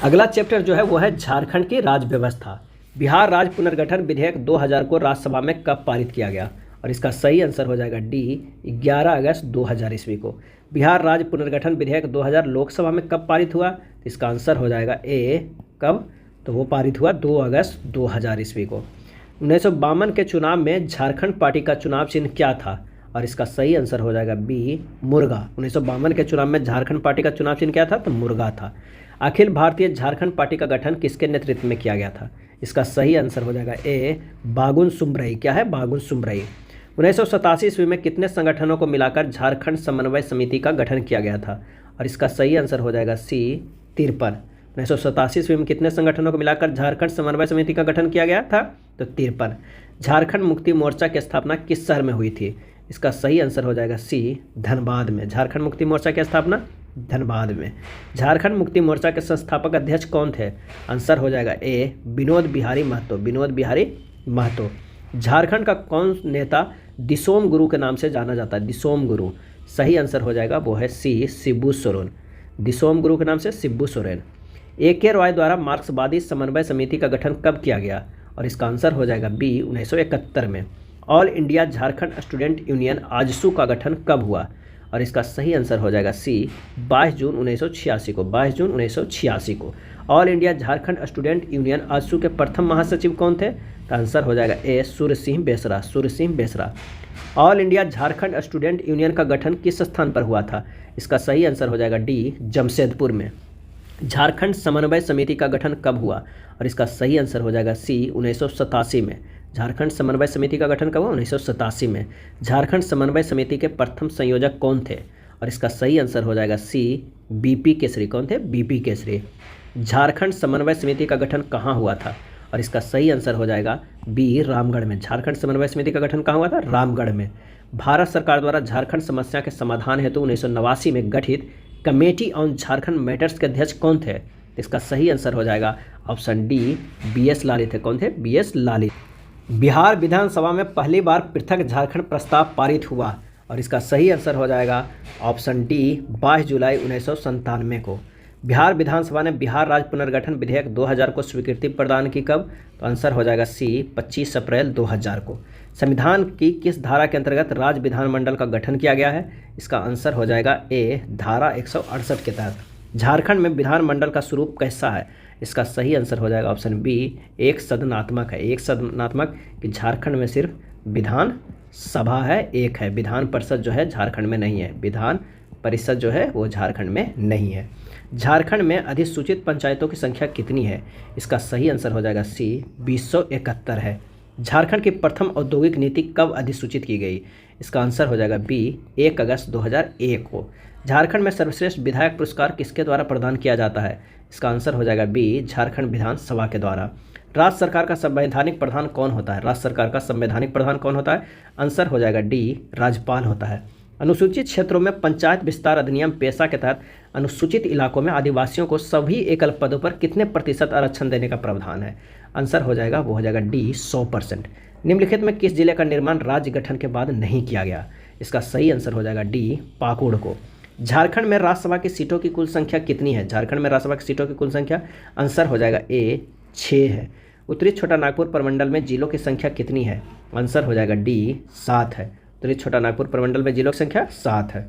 अगला चैप्टर जो है वो है झारखंड की राज्य व्यवस्था। बिहार राज्य पुनर्गठन विधेयक 2000 को राज्यसभा में कब पारित किया गया? और इसका सही आंसर हो जाएगा डी 11 अगस्त 2000 ईस्वी को। बिहार राज्य पुनर्गठन विधेयक 2000 लोकसभा में कब पारित हुआ? तो इसका आंसर हो जाएगा ए कब? तो वो पारित हुआ 2 अगस्त 2000 ईस्वी को। 1952 के चुनाव में झारखंड पार्टी का चुनाव चिन्ह क्या था? और इसका सही आंसर हो जाएगा बी मुर्गा। 1952 के चुनाव में झारखंड पार्टी का चुनाव चिन्ह क्या था? तो मुर्गा था। अखिल भारतीय झारखंड पार्टी का गठन किसके नेतृत्व में किया गया था? इसका सही आंसर हो जाएगा ए बागुन सुमरई। क्या है? बागुन सुमरई। 1987 ईस्वी में कितने संगठनों को मिलाकर झारखंड समन्वय समिति का गठन किया गया था? और इसका सही आंसर हो जाएगा सी 53। 1987 ईस्वी में कितने संगठनों को मिलाकर झारखंड समन्वय समिति का गठन किया गया था? तो 53। झारखंड मुक्ति मोर्चा की स्थापना किस शहर में हुई थी? इसका सही आंसर हो जाएगा सी धनबाद में। झारखंड मुक्ति मोर्चा की स्थापना धनबाद में। झारखंड मुक्ति मोर्चा के संस्थापक अध्यक्ष कौन थे? आंसर हो जाएगा ए विनोद बिहारी महतो। विनोद बिहारी महतो। झारखंड का कौन नेता दिसोम गुरु के नाम से जाना जाता है? दिसोम गुरु, सही आंसर हो जाएगा वो है सी शिबू सोरेन। दिसोम गुरु के नाम से शिबू सोरेन। ए.के. रॉय द्वारा मार्क्सवादी समन्वय समिति का गठन कब किया गया? और इसका आंसर हो जाएगा बी 1971 में। All India Jharkhand student union AJSU का गठन कब हुआ? और इसका सही आंसर हो जाएगा सी 22 जून 1986 को। 22 जून 1986 को। All India Jharkhand student union AJSU के प्रथम महासचिव कौन थे? तो आंसर हो जाएगा A Surya Singh Besra. Surya Singh Besra. All India Jharkhand student union का गठन किस स्थान पर हुआ था? इसका सही आंसर हो जाएगा डी जमशेदपुर में। झारखंड समन्वय समिति का गठन कब हुआ? और इसका सही आंसर हो जाएगा सी 1987 में। झारखंड समन्वय समिति का गठन कब हुआ? 1987 में। झारखंड समन्वय समिति के प्रथम संयोजक कौन थे? और इसका सही आंसर हो जाएगा सी बीपी केसरी। कौन थे? बीपी केसरी। झारखंड समन्वय समिति का गठन कहाँ हुआ था? और इसका सही आंसर हो जाएगा बी रामगढ़ में। झारखंड समन्वय समिति का गठन कहाँ हुआ था? रामगढ़ में। भारत सरकार द्वारा झारखंड समस्या के समाधान हेतु 1989 में गठित कमेटी ऑन झारखंड मैटर्स के अध्यक्ष कौन थे? इसका सही आंसर हो जाएगा ऑप्शन डी BS ललित है। कौन थे? BS ललित। बिहार विधानसभा में पहली बार पृथक झारखंड प्रस्ताव पारित हुआ। और इसका सही आंसर हो जाएगा ऑप्शन डी 22 जुलाई 1997 को। बिहार विधानसभा ने बिहार राज्य पुनर्गठन विधेयक 2000 को स्वीकृति प्रदान की कब? तो आंसर हो जाएगा सी 25 अप्रैल 2000 को। संविधान की किस धारा के अंतर्गत राज्य विधानमंडल का गठन किया गया है? इसका आंसर हो जाएगा ए धारा 168 के तहत। झारखंड में विधानमंडल का स्वरूप कैसा है? इसका सही आंसर हो जाएगा ऑप्शन बी एक सदनात्मक है। एक सदनात्मक कि झारखंड में सिर्फ विधान सभा है, एक है। विधान परिषद जो है झारखंड में नहीं है। विधान परिषद जो है वो झारखंड में नहीं है। झारखंड में अधिसूचित पंचायतों की संख्या कितनी है? इसका सही आंसर हो जाएगा सी 2071 है। झारखंड की प्रथम औद्योगिक नीति कब अधिसूचित की गई? इसका आंसर हो जाएगा बी 1 अगस्त 2001 को। झारखंड में सर्वश्रेष्ठ विधायक पुरस्कार किसके द्वारा प्रदान किया जाता है? इसका आंसर हो जाएगा बी झारखंड विधानसभा के द्वारा। राज्य सरकार का संवैधानिक प्रधान कौन होता है? राज्य सरकार का संवैधानिक प्रधान कौन होता है? आंसर हो जाएगा डी राज्यपाल होता है। अनुसूचित क्षेत्रों में पंचायत विस्तार अधिनियम पेशा के तहत अनुसूचित इलाकों में आदिवासियों को सभी एकल पदों पर कितने प्रतिशत आरक्षण देने का प्रावधान है? आंसर हो जाएगा वो हो जाएगा डी 100%। निम्नलिखित में किस जिले का निर्माण राज्य गठन के बाद नहीं किया गया? इसका सही आंसर हो जाएगा डी पाकुड़ को। झारखंड में राज्यसभा की सीटों की कुल संख्या कितनी है? झारखंड में राज्यसभा की सीटों की कुल संख्या आंसर हो जाएगा ए 6 है। उत्तरी छोटा नागपुर प्रमंडल में जिलों की संख्या कितनी है? आंसर हो जाएगा डी 7 है। उत्तरी छोटा नागपुर प्रमंडल में जिलों की संख्या 7 है।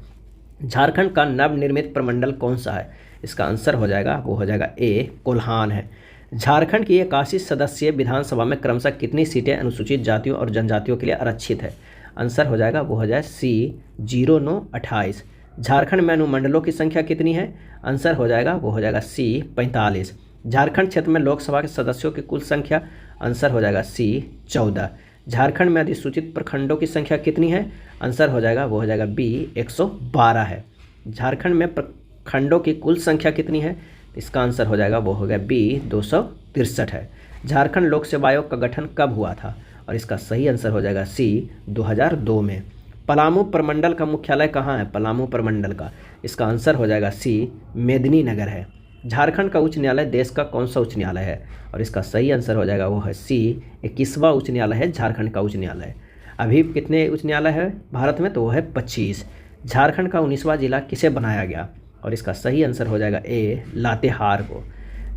झारखंड का नवनिर्मित प्रमंडल कौन सा है? इसका आंसर हो जाएगा वो हो जाएगा ए कोल्हान है। झारखंड की 81 सदस्यीय विधानसभा में क्रमशः कितनी सीटें अनुसूचित जातियों और जनजातियों के लिए आरक्षित है? आंसर हो जाएगा वो हो जाए सी 0928। झारखंड में अनुमंडलों की संख्या कितनी है? आंसर हो जाएगा वो हो जाएगा सी 45। झारखंड क्षेत्र में लोकसभा के सदस्यों की कुल संख्या? आंसर हो जाएगा सी 14। झारखंड में अधिसूचित प्रखंडों की संख्या कितनी है? आंसर हो जाएगा वो हो जाएगा बी 112 है। झारखंड में प्रखंडों की कुल संख्या कितनी है? इसका आंसर हो जाएगा वो हो गया बी 263 है। झारखंड लोक सेवा आयोग का गठन कब हुआ था? और इसका सही आंसर हो जाएगा सी 2002 में। पलामू प्रमंडल का मुख्यालय कहाँ है? पलामू प्रमंडल का इसका आंसर हो जाएगा सी मेदिनीनगर है। झारखंड का उच्च न्यायालय देश का कौन सा उच्च न्यायालय है? और इसका सही आंसर हो जाएगा वो है सी 21वां उच्च न्यायालय है झारखंड का उच्च न्यायालय। अभी कितने उच्च न्यायालय है भारत में? तो वो है 25। झारखंड का 19वां जिला किसे बनाया गया? और इसका सही आंसर हो जाएगा ए लातेहार को।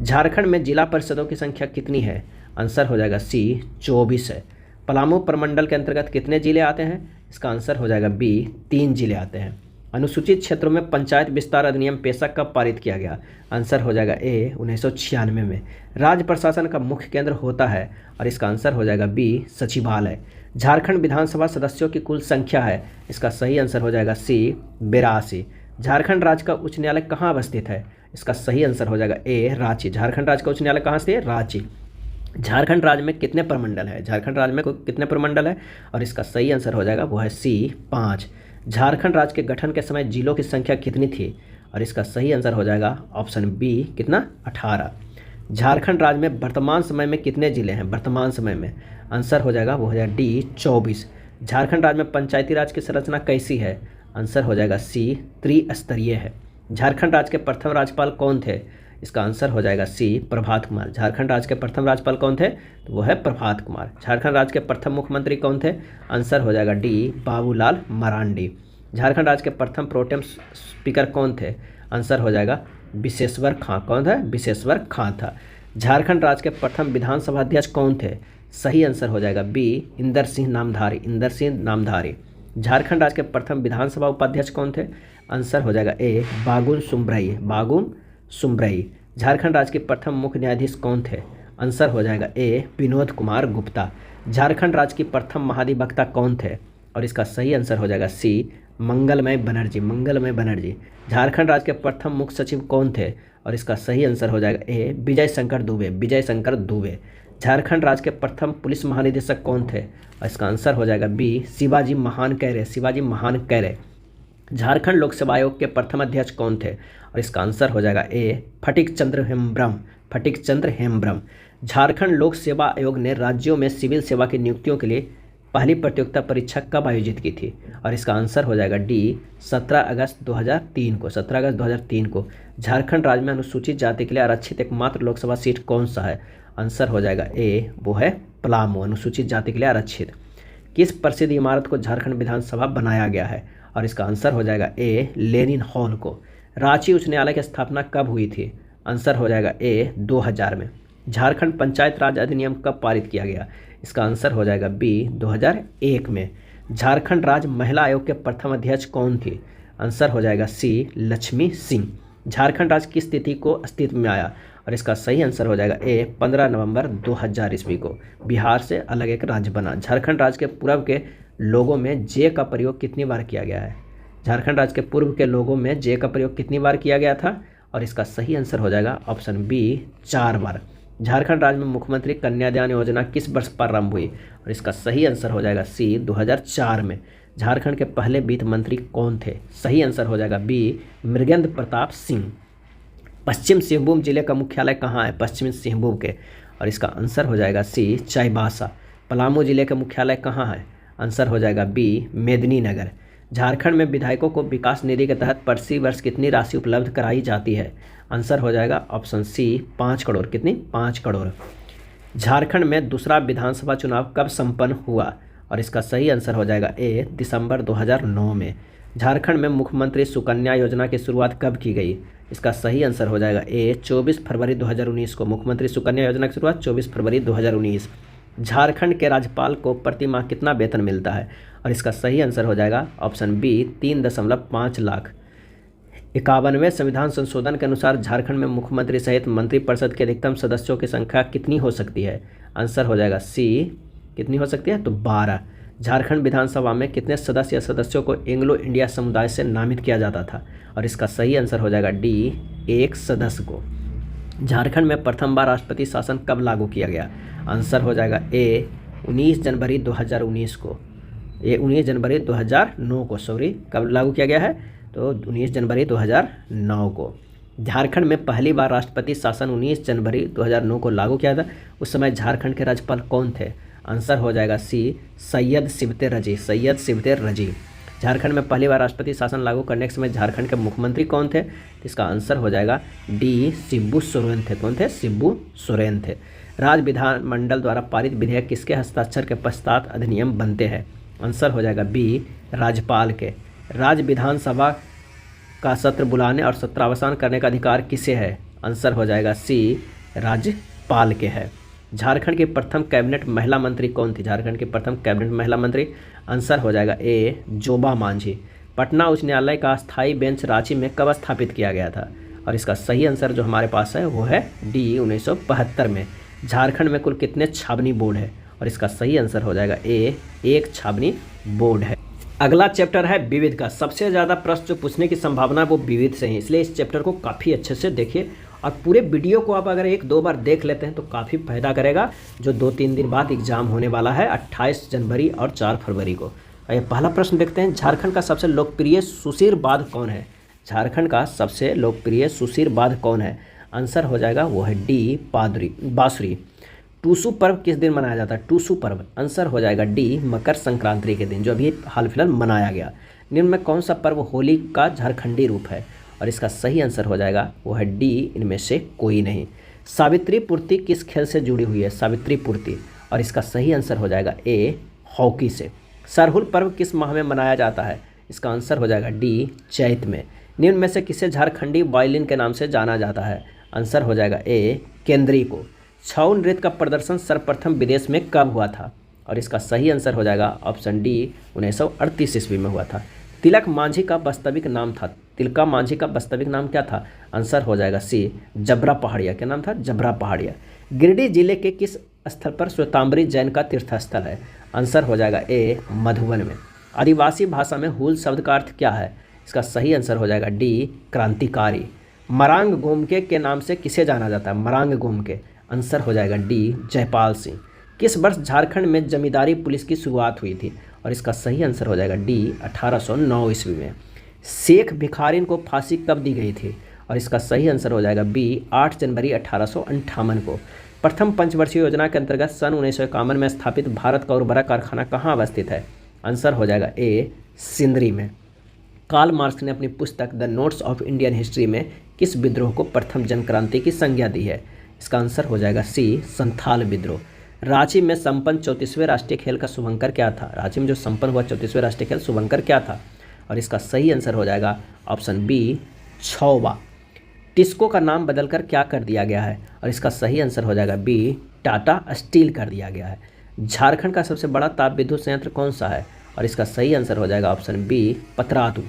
झारखंड में जिला परिषदों की संख्या कितनी है? आंसर हो जाएगा सी 24 है। पलामू प्रमंडल के अंतर्गत कितने जिले आते हैं? इसका आंसर हो जाएगा बी 3 जिले आते हैं। अनुसूचित क्षेत्रों में पंचायत विस्तार अधिनियम पेशा कब पारित किया गया? आंसर हो जाएगा ए 1996 में। राज्य प्रशासन का मुख्य केंद्र होता है? और इसका आंसर हो जाएगा बी सचिवालय। झारखंड विधानसभा सदस्यों की कुल संख्या है? इसका सही आंसर हो जाएगा सी 82। झारखंड राज्य का उच्च न्यायालय कहाँ अवस्थित है? इसका सही आंसर हो जाएगा ए रांची। झारखंड राज्य का उच्च न्यायालय कहाँ स्थित है? रांची। झारखंड राज्य में कितने प्रमंडल है? झारखंड राज्य में कितने प्रमंडल है? और इसका सही आंसर हो जाएगा वो है सी 5। झारखंड राज्य के गठन के समय जिलों की संख्या कितनी थी? और इसका सही आंसर हो जाएगा ऑप्शन बी कितना 18। झारखंड राज्य में वर्तमान समय में कितने जिले हैं? वर्तमान समय में आंसर हो जाएगा वो हो जाएगा डी 24। झारखंड राज्य में पंचायती राज की संरचना कैसी है? आंसर हो जाएगा सी त्रिस्तरीय है। झारखंड राज्य के प्रथम राज्यपाल कौन थे? इसका आंसर हो जाएगा सी प्रभात कुमार। झारखंड राज्य के प्रथम राज्यपाल कौन थे? तो वो है प्रभात कुमार। झारखंड राज्य के प्रथम मुख्यमंत्री कौन थे? आंसर हो जाएगा डी बाबूलाल मरांडी। झारखंड राज्य के प्रथम प्रोटेम स्पीकर कौन थे? आंसर हो जाएगा विशेश्वर खां। कौन था? विशेश्वर खां था। झारखंड राज्य के प्रथम विधानसभा अध्यक्ष कौन थे? सही आंसर हो जाएगा बी इंदर सिंह नामधारी। इंदर सिंह नामधारी। झारखंड राज्य के प्रथम विधानसभा उपाध्यक्ष कौन थे? आंसर हो जाएगा ए बागुन सुम्ब्रई। बागुन सुम्ब्रई। झारखंड राज्य के प्रथम मुख्य न्यायाधीश कौन थे? आंसर हो जाएगा ए विनोद कुमार गुप्ता। झारखंड राज्य की प्रथम महाधिवक्ता कौन थे? और इसका सही आंसर हो जाएगा सी मंगलमय बनर्जी। मंगलमय बनर्जी। झारखंड राज्य के प्रथम मुख्य सचिव कौन थे? और इसका सही आंसर हो जाएगा ए विजय शंकर दुबे। विजय शंकर दुबे। झारखंड राज्य के प्रथम पुलिस महानिदेशक कौन थे? और इसका आंसर हो जाएगा बी शिवाजी महानकैरे। शिवाजी महानकैरे। झारखंड लोक सेवा आयोग के प्रथम अध्यक्ष कौन थे? और इसका आंसर हो जाएगा ए फटिक चंद्र हेम्ब्रम। फटिक चंद्र हेम्ब्रम। झारखंड लोक सेवा आयोग ने राज्यों में सिविल सेवा की नियुक्तियों के लिए पहली प्रतियोगिता परीक्षा कब आयोजित की थी? और इसका आंसर हो जाएगा डी 17 अगस्त 2003 को। 17 अगस्त 2003 को। झारखंड राज्य में अनुसूचित जाति के लिए आरक्षित एकमात्र लोकसभा सीट कौन सा है? आंसर हो जाएगा ए वो है पलामू। अनुसूचित जाति के लिए आरक्षित। किस प्रसिद्ध इमारत को झारखंड विधानसभा बनाया गया है? और इसका आंसर हो जाएगा ए लेनिन हॉल को। रांची उच्च न्यायालय की स्थापना कब हुई थी? आंसर हो जाएगा ए 2000 में। झारखंड पंचायत राज अधिनियम कब पारित किया गया? इसका आंसर हो जाएगा बी 2001 में। झारखंड राज्य महिला आयोग के प्रथम अध्यक्ष कौन थी? आंसर हो जाएगा सी लक्ष्मी सिंह। झारखंड राज्य किस तिथि को अस्तित्व में आया? और इसका सही आंसर हो जाएगा ए 15 नवंबर 2000 ईस्वी को बिहार से अलग एक राज्य बना। झारखंड राज्य के पूर्व के लोगों में जे का प्रयोग कितनी बार किया गया है? झारखंड राज्य के पूर्व के लोगों में जे का प्रयोग कितनी बार किया गया था? और इसका सही आंसर हो जाएगा ऑप्शन बी 4 बार। झारखंड राज्य में मुख्यमंत्री कन्यादान योजना किस वर्ष प्रारंभ हुई? और इसका सही आंसर हो जाएगा सी 2004 में। झारखंड के पहले वित्त मंत्री कौन थे? सही आंसर हो जाएगा बी मृगेंद्र प्रताप सिंह। पश्चिम सिंहभूम जिले का मुख्यालय कहाँ है? पश्चिमी सिंहभूम के। और इसका आंसर हो जाएगा सी चाईबासा। पलामू जिले का मुख्यालय कहाँ है? आंसर हो जाएगा बी मेदिनीनगर। झारखंड में विधायकों को विकास निधि के तहत प्रति वर्ष कितनी राशि उपलब्ध कराई जाती है? आंसर हो जाएगा ऑप्शन सी 5 करोड़। कितनी? 5 करोड़। झारखंड में दूसरा विधानसभा चुनाव कब संपन्न हुआ? और इसका सही आंसर हो जाएगा ए दिसंबर 2009 में। झारखंड में मुख्यमंत्री सुकन्या योजना की शुरुआत कब की गई? इसका सही आंसर हो जाएगा ए 24 फरवरी 2019 को। मुख्यमंत्री सुकन्या योजना की शुरुआत 24 फरवरी 2019। झारखंड के राज्यपाल को प्रति माह कितना वेतन मिलता है? और इसका सही आंसर हो जाएगा ऑप्शन बी 3.5 लाख। 51वें संविधान संशोधन के अनुसार झारखंड में मुख्यमंत्री सहित मंत्रिपरिषद के अधिकतम सदस्यों की संख्या कितनी हो सकती है? आंसर हो जाएगा सी कितनी हो सकती है? तो 12। झारखंड विधानसभा में कितने सदस्य या सदस्यों को एंग्लो इंडिया समुदाय से नामित किया जाता था? और इसका सही आंसर हो जाएगा डी 1 सदस्य को। झारखंड में प्रथम बार राष्ट्रपति शासन कब लागू किया गया? आंसर हो जाएगा ए 19 जनवरी 2019 को। ये 19 जनवरी 2009 को, सॉरी, कब लागू किया गया है? तो 19 जनवरी 2009 को। झारखंड में पहली बार राष्ट्रपति शासन 19 जनवरी 2009 को लागू किया था। उस समय झारखंड के राज्यपाल कौन थे? आंसर हो जाएगा सी सैयद सिबते रजी। सैयद सिबते रजी। झारखंड में पहली बार राष्ट्रपति शासन लागू करने के समय झारखंड के मुख्यमंत्री कौन थे? इसका आंसर हो जाएगा डी शिबू सोरेन थे। कौन थे? शिबू सोरेन थे। राज्य विधानमंडल द्वारा पारित विधेयक किसके हस्ताक्षर के पश्चात अधिनियम बनते हैं? आंसर हो जाएगा बी राज्यपाल के। राज्य विधानसभा का सत्र बुलाने और सत्रावसान करने का अधिकार किसे है? आंसर हो जाएगा सी राज्यपाल के है। झारखंड की प्रथम कैबिनेट महिला मंत्री कौन थी? झारखंड की प्रथम कैबिनेट महिला मंत्री, आंसर हो जाएगा ए जोबा मांझी। पटना उच्च न्यायालय का स्थायी बेंच रांची में कब स्थापित किया गया था? और इसका सही आंसर जो हमारे पास है वो है डी 1972 में। झारखंड में कुल कितने छावनी बोर्ड है? और इसका सही आंसर हो जाएगा ए 1 छावनी बोर्ड है। अगला चैप्टर है विविध का। सबसे ज़्यादा प्रश्न जो पूछने की संभावना है वो विविध से है, इसलिए इस चैप्टर को काफ़ी अच्छे से देखिए और पूरे वीडियो को आप अगर 1-2 बार देख लेते हैं तो काफ़ी फायदा करेगा। जो 2-3 दिन बाद एग्जाम होने वाला है 28 जनवरी और 4 फरवरी को। ये पहला प्रश्न देखते हैं, झारखंड का सबसे लोकप्रिय सुशीर बांध कौन है? झारखंड का सबसे लोकप्रिय सुशीर बांध कौन है? आंसर हो जाएगा वो है डी बांसुरी। टूसू पर्व किस दिन मनाया जाता है? टूसू पर्व, आंसर हो जाएगा डी मकर संक्रांति के दिन, जो अभी हाल फिलहाल मनाया गया। निम्न में कौन सा पर्व होली का झारखंडी रूप है? और इसका सही आंसर हो जाएगा वो है डी इनमें से कोई नहीं। सावित्री पूर्ति किस खेल से जुड़ी हुई है? सावित्री पूर्ति, और इसका सही आंसर हो जाएगा ए हॉकी से। सरहुल पर्व किस माह में मनाया जाता है? इसका आंसर हो जाएगा डी चैत में। निम्न में से किसे झारखंडी वायलिन के नाम से जाना जाता है? आंसर हो जाएगा ए केंद्री को। छऊ नृत्य का प्रदर्शन सर्वप्रथम विदेश में कब हुआ था? और इसका सही आंसर हो जाएगा ऑप्शन डी 1938 ईस्वी में हुआ था। तिलक मांझी का वास्तविक नाम था? तिलका मांझी का वास्तविक नाम क्या था? आंसर हो जाएगा सी जबरा पहाड़िया। क्या नाम था? जबरा पहाड़िया। गिरिडीह जिले के किस स्थल पर श्वेतांबरी जैन का तीर्थस्थल है? आंसर हो जाएगा ए मधुबन में। आदिवासी भाषा में हूल शब्द का अर्थ क्या है? इसका सही आंसर हो जाएगा डी क्रांतिकारी। मरांग गोमके के नाम से किसे जाना जाता है? मरांग गोमके, आंसर हो जाएगा डी जयपाल सिंह। किस वर्ष झारखंड में जमींदारी पुलिस की शुरुआत हुई थी? और इसका सही आंसर हो जाएगा डी 1809 ईस्वी में। शेख भिखारिन को फांसी कब दी गई थी? और इसका सही आंसर हो जाएगा बी 8 जनवरी 1858 को। प्रथम पंचवर्षीय योजना के अंतर्गत सन 1951 में स्थापित भारत का उर्वरक कारखाना कहाँ अवस्थित है? आंसर हो जाएगा ए सिंदरी में। कार्ल मार्क्स ने अपनी पुस्तक the notes of Indian history में किस विद्रोह को प्रथम जनक्रांति की संज्ञा दी है? इसका आंसर हो जाएगा सी संथाल विद्रोह। रांची में संपन्न 34वें राष्ट्रीय खेल का शुभंकर क्या था? रांची में जो संपन्न हुआ 34वें राष्ट्रीय खेल शुभंकर क्या था? और इसका सही आंसर हो जाएगा ऑप्शन बी छौवा। टिस्को का नाम बदलकर क्या कर दिया गया है? और इसका सही आंसर हो जाएगा बी टाटा स्टील कर दिया गया है। झारखंड का सबसे बड़ा ताप विद्युत संयंत्र कौन सा है? और इसका सही आंसर हो जाएगा ऑप्शन बी पतरातू।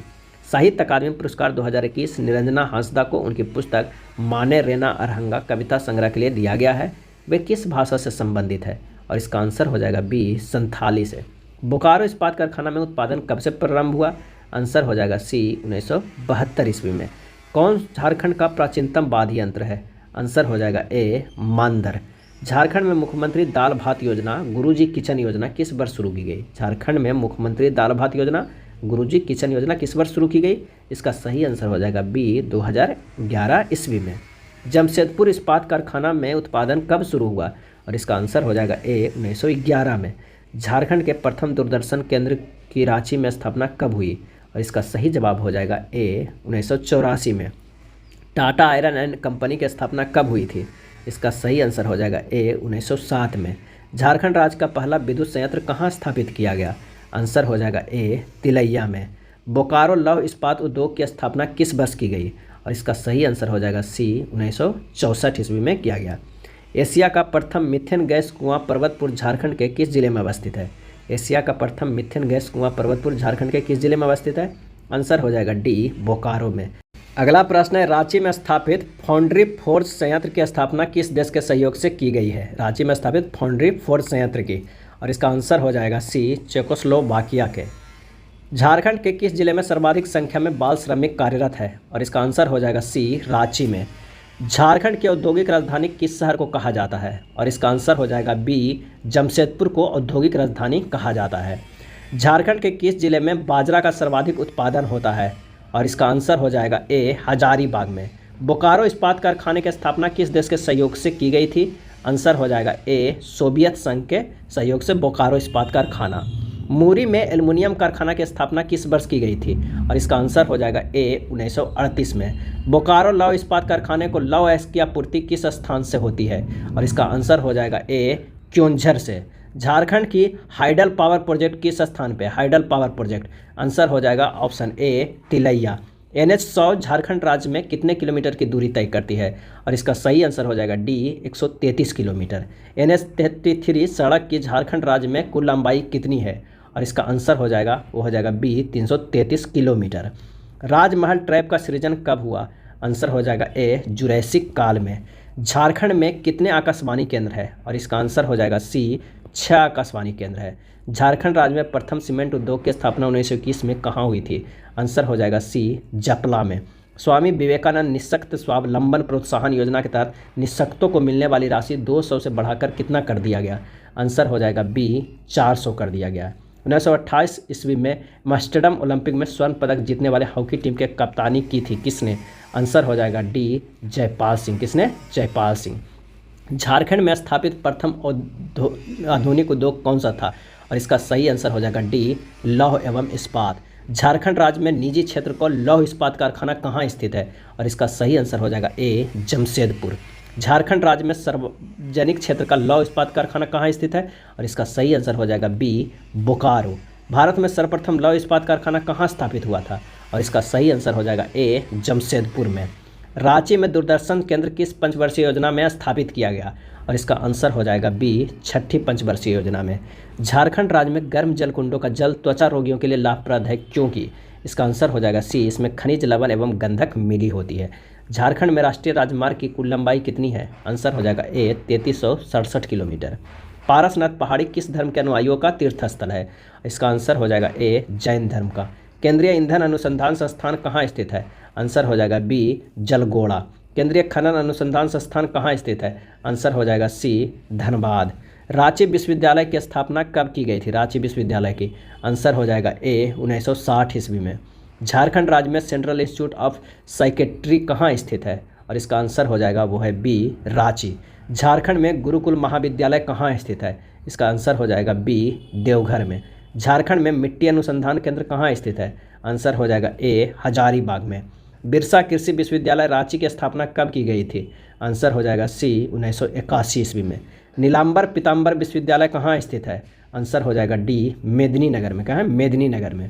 साहित्य अकादमी पुरस्कार 2021 निरंजना हांसदा को उनकी पुस्तक माने रेना अरहंगा कविता संग्रह के लिए दिया गया है। वे किस भाषा से संबंधित है? और इसका आंसर हो जाएगा बी संथाली से। बोकारो इस्पात कारखाना में उत्पादन कब से प्रारंभ हुआ? आंसर हो जाएगा सी 1972 ईस्वी में। कौन झारखंड का प्राचीनतम वाद्य यंत्र है? आंसर हो जाएगा ए मानधर। झारखंड में मुख्यमंत्री दाल भात योजना, गुरुजी किचन योजना किस वर्ष शुरू की गई? झारखंड में मुख्यमंत्री दाल भात योजना, गुरुजी किचन योजना किस वर्ष शुरू की गई? इसका सही आंसर हो जाएगा बी 2011 ईस्वी में। जमशेदपुर इस्पात कारखाना में उत्पादन कब शुरू हुआ? और इसका आंसर हो जाएगा ए 1911 में। झारखंड के प्रथम दूरदर्शन केंद्र की रांची में स्थापना कब हुई? और इसका सही जवाब हो जाएगा ए 1984 में। टाटा आयरन एंड कंपनी की स्थापना कब हुई थी? इसका सही आंसर हो जाएगा ए 1907 में। झारखंड राज्य का पहला विद्युत संयंत्र कहाँ स्थापित किया गया? आंसर हो जाएगा ए तिलैया में। बोकारो लौह इस्पात उद्योग की स्थापना किस वर्ष की गई? और इसका सही आंसर हो जाएगा सी 1964 ईस्वी में किया गया। एशिया का प्रथम मीथेन गैस कुआं पर्वतपुर झारखंड के किस जिले में अवस्थित है? एशिया का प्रथम मीथेन गैस कुआं पर्वतपुर झारखंड के किस जिले में अवस्थित है? आंसर हो जाएगा डी बोकारो में। अगला प्रश्न है, रांची में स्थापित फाउंड्री फोर्ज संयंत्र की स्थापना किस देश के सहयोग से की गई है? रांची में स्थापित फाउंड्री फोर्ज संयंत्र की, और इसका आंसर हो जाएगा सी चेकोस्लोवाकिया के। झारखंड के किस जिले में सर्वाधिक संख्या में बाल श्रमिक कार्यरत है? और इसका आंसर हो जाएगा सी रांची में। झारखंड की औद्योगिक राजधानी किस शहर को कहा जाता है? और इसका आंसर हो जाएगा बी जमशेदपुर को औद्योगिक राजधानी कहा जाता है। झारखंड के किस जिले में बाजरा का सर्वाधिक उत्पादन होता है? और इसका आंसर हो जाएगा ए हजारीबाग में। बोकारो इस्पात कारखाने की स्थापना किस देश के सहयोग से की गई थी? आंसर हो जाएगा ए सोवियत संघ के सहयोग से बोकारो इस्पात कारखाना। मूरी में एल्युमिनियम कारखाना की स्थापना किस वर्ष की गई थी? और इसका आंसर हो जाएगा ए 1938 में। बोकारो लौह इस्पात कारखाने को लौह अयस्क की आपूर्ति किस स्थान से होती है? और इसका आंसर हो जाएगा ए क्योंझर से। झारखंड की हाइडल पावर प्रोजेक्ट किस स्थान पे? हाइडल पावर प्रोजेक्ट, आंसर हो जाएगा option a Tilaiya. NH 100 Jharkhand राज्य में कितने किलोमीटर की दूरी तय करती है? और इसका सही आंसर हो जाएगा डी 133 किलोमीटर। NH 33 सड़क की झारखंड राज्य में कुल लंबाई कितनी है? और इसका आंसर हो जाएगा वो हो जाएगा बी 333 किलोमीटर। राजमहल ट्रैप का सृजन कब हुआ? आंसर हो जाएगा ए जुरैसिक काल में। झारखंड में कितने आकाशवाणी केंद्र है? और इसका आंसर हो जाएगा सी 6 आकाशवाणी केंद्र है। झारखंड राज्य में प्रथम सीमेंट उद्योग की स्थापना 1921 में कहाँ हुई थी? आंसर हो जाएगा सी जपला में। स्वामी विवेकानंद निःशक्त स्वावलंबन प्रोत्साहन योजना के तहत निःशक्तों को मिलने वाली राशि 200 से बढ़ाकर कितना कर दिया गया? आंसर हो जाएगा बी 400 कर दिया गया। 1928 ईस्वी में एम्स्टर्डम ओलंपिक में स्वर्ण पदक जीतने वाले हॉकी टीम के कप्तानी की थी किसने? आंसर हो जाएगा डी जयपाल सिंह। किसने? जयपाल सिंह। झारखंड में स्थापित प्रथम आधुनिक उद्योग कौन सा था? और इसका सही आंसर हो जाएगा डी लौह एवं इस्पात। झारखंड राज्य में निजी क्षेत्र का लौह इस्पात कारखाना कहाँ स्थित है? और इसका सही आंसर हो जाएगा ए जमशेदपुर। झारखंड राज्य में सार्वजनिक क्षेत्र का लौह इस्पात कारखाना कहाँ स्थित है? और इसका सही आंसर हो जाएगा बी बोकारो। भारत में सर्वप्रथम लौह इस्पात कारखाना कहाँ स्थापित हुआ था? और इसका सही आंसर हो जाएगा ए जमशेदपुर में। रांची में दूरदर्शन केंद्र किस पंचवर्षीय योजना में स्थापित किया गया? और इसका आंसर हो जाएगा बी छठी पंचवर्षीय योजना में। झारखंड राज्य में गर्म जलकुंडों का जल त्वचा रोगियों के लिए लाभप्रद है क्योंकि? इसका आंसर हो जाएगा सी, इसमें खनिज लवण एवं गंधक मिली होती है। झारखंड में राष्ट्रीय राजमार्ग की कुल लंबाई कितनी है? आंसर हो जाएगा ए 3367 किलोमीटर। पारसनाथ पहाड़ी किस धर्म के अनुयायियों का तीर्थस्थल है? इसका आंसर हो जाएगा ए जैन धर्म का। केंद्रीय ईंधन अनुसंधान संस्थान कहाँ स्थित है? आंसर हो जाएगा बी जलगोड़ा। केंद्रीय खनन अनुसंधान संस्थान कहाँ स्थित है? आंसर हो जाएगा सी धनबाद। रांची विश्वविद्यालय की स्थापना कब की गई थी? रांची विश्वविद्यालय की, आंसर हो जाएगा ए 1960 ईस्वी में। झारखंड राज्य में सेंट्रल इंस्टीट्यूट ऑफ साइकेट्री कहाँ स्थित है? और इसका आंसर हो जाएगा वो है बी रांची। झारखंड में गुरुकुल महाविद्यालय कहाँ स्थित है? इसका आंसर हो जाएगा बी देवघर में। झारखंड में मिट्टी अनुसंधान केंद्र कहाँ स्थित है? आंसर हो जाएगा ए हजारीबाग में। बिरसा कृषि विश्वविद्यालय रांची की स्थापना कब की गई थी? आंसर हो जाएगा सी 1981 ईस्वी में। नीलांबर पीताम्बर विश्वविद्यालय कहाँ स्थित है? आंसर हो जाएगा डी मेदिनीनगर में। कहाँ है? मेदिनीनगर में।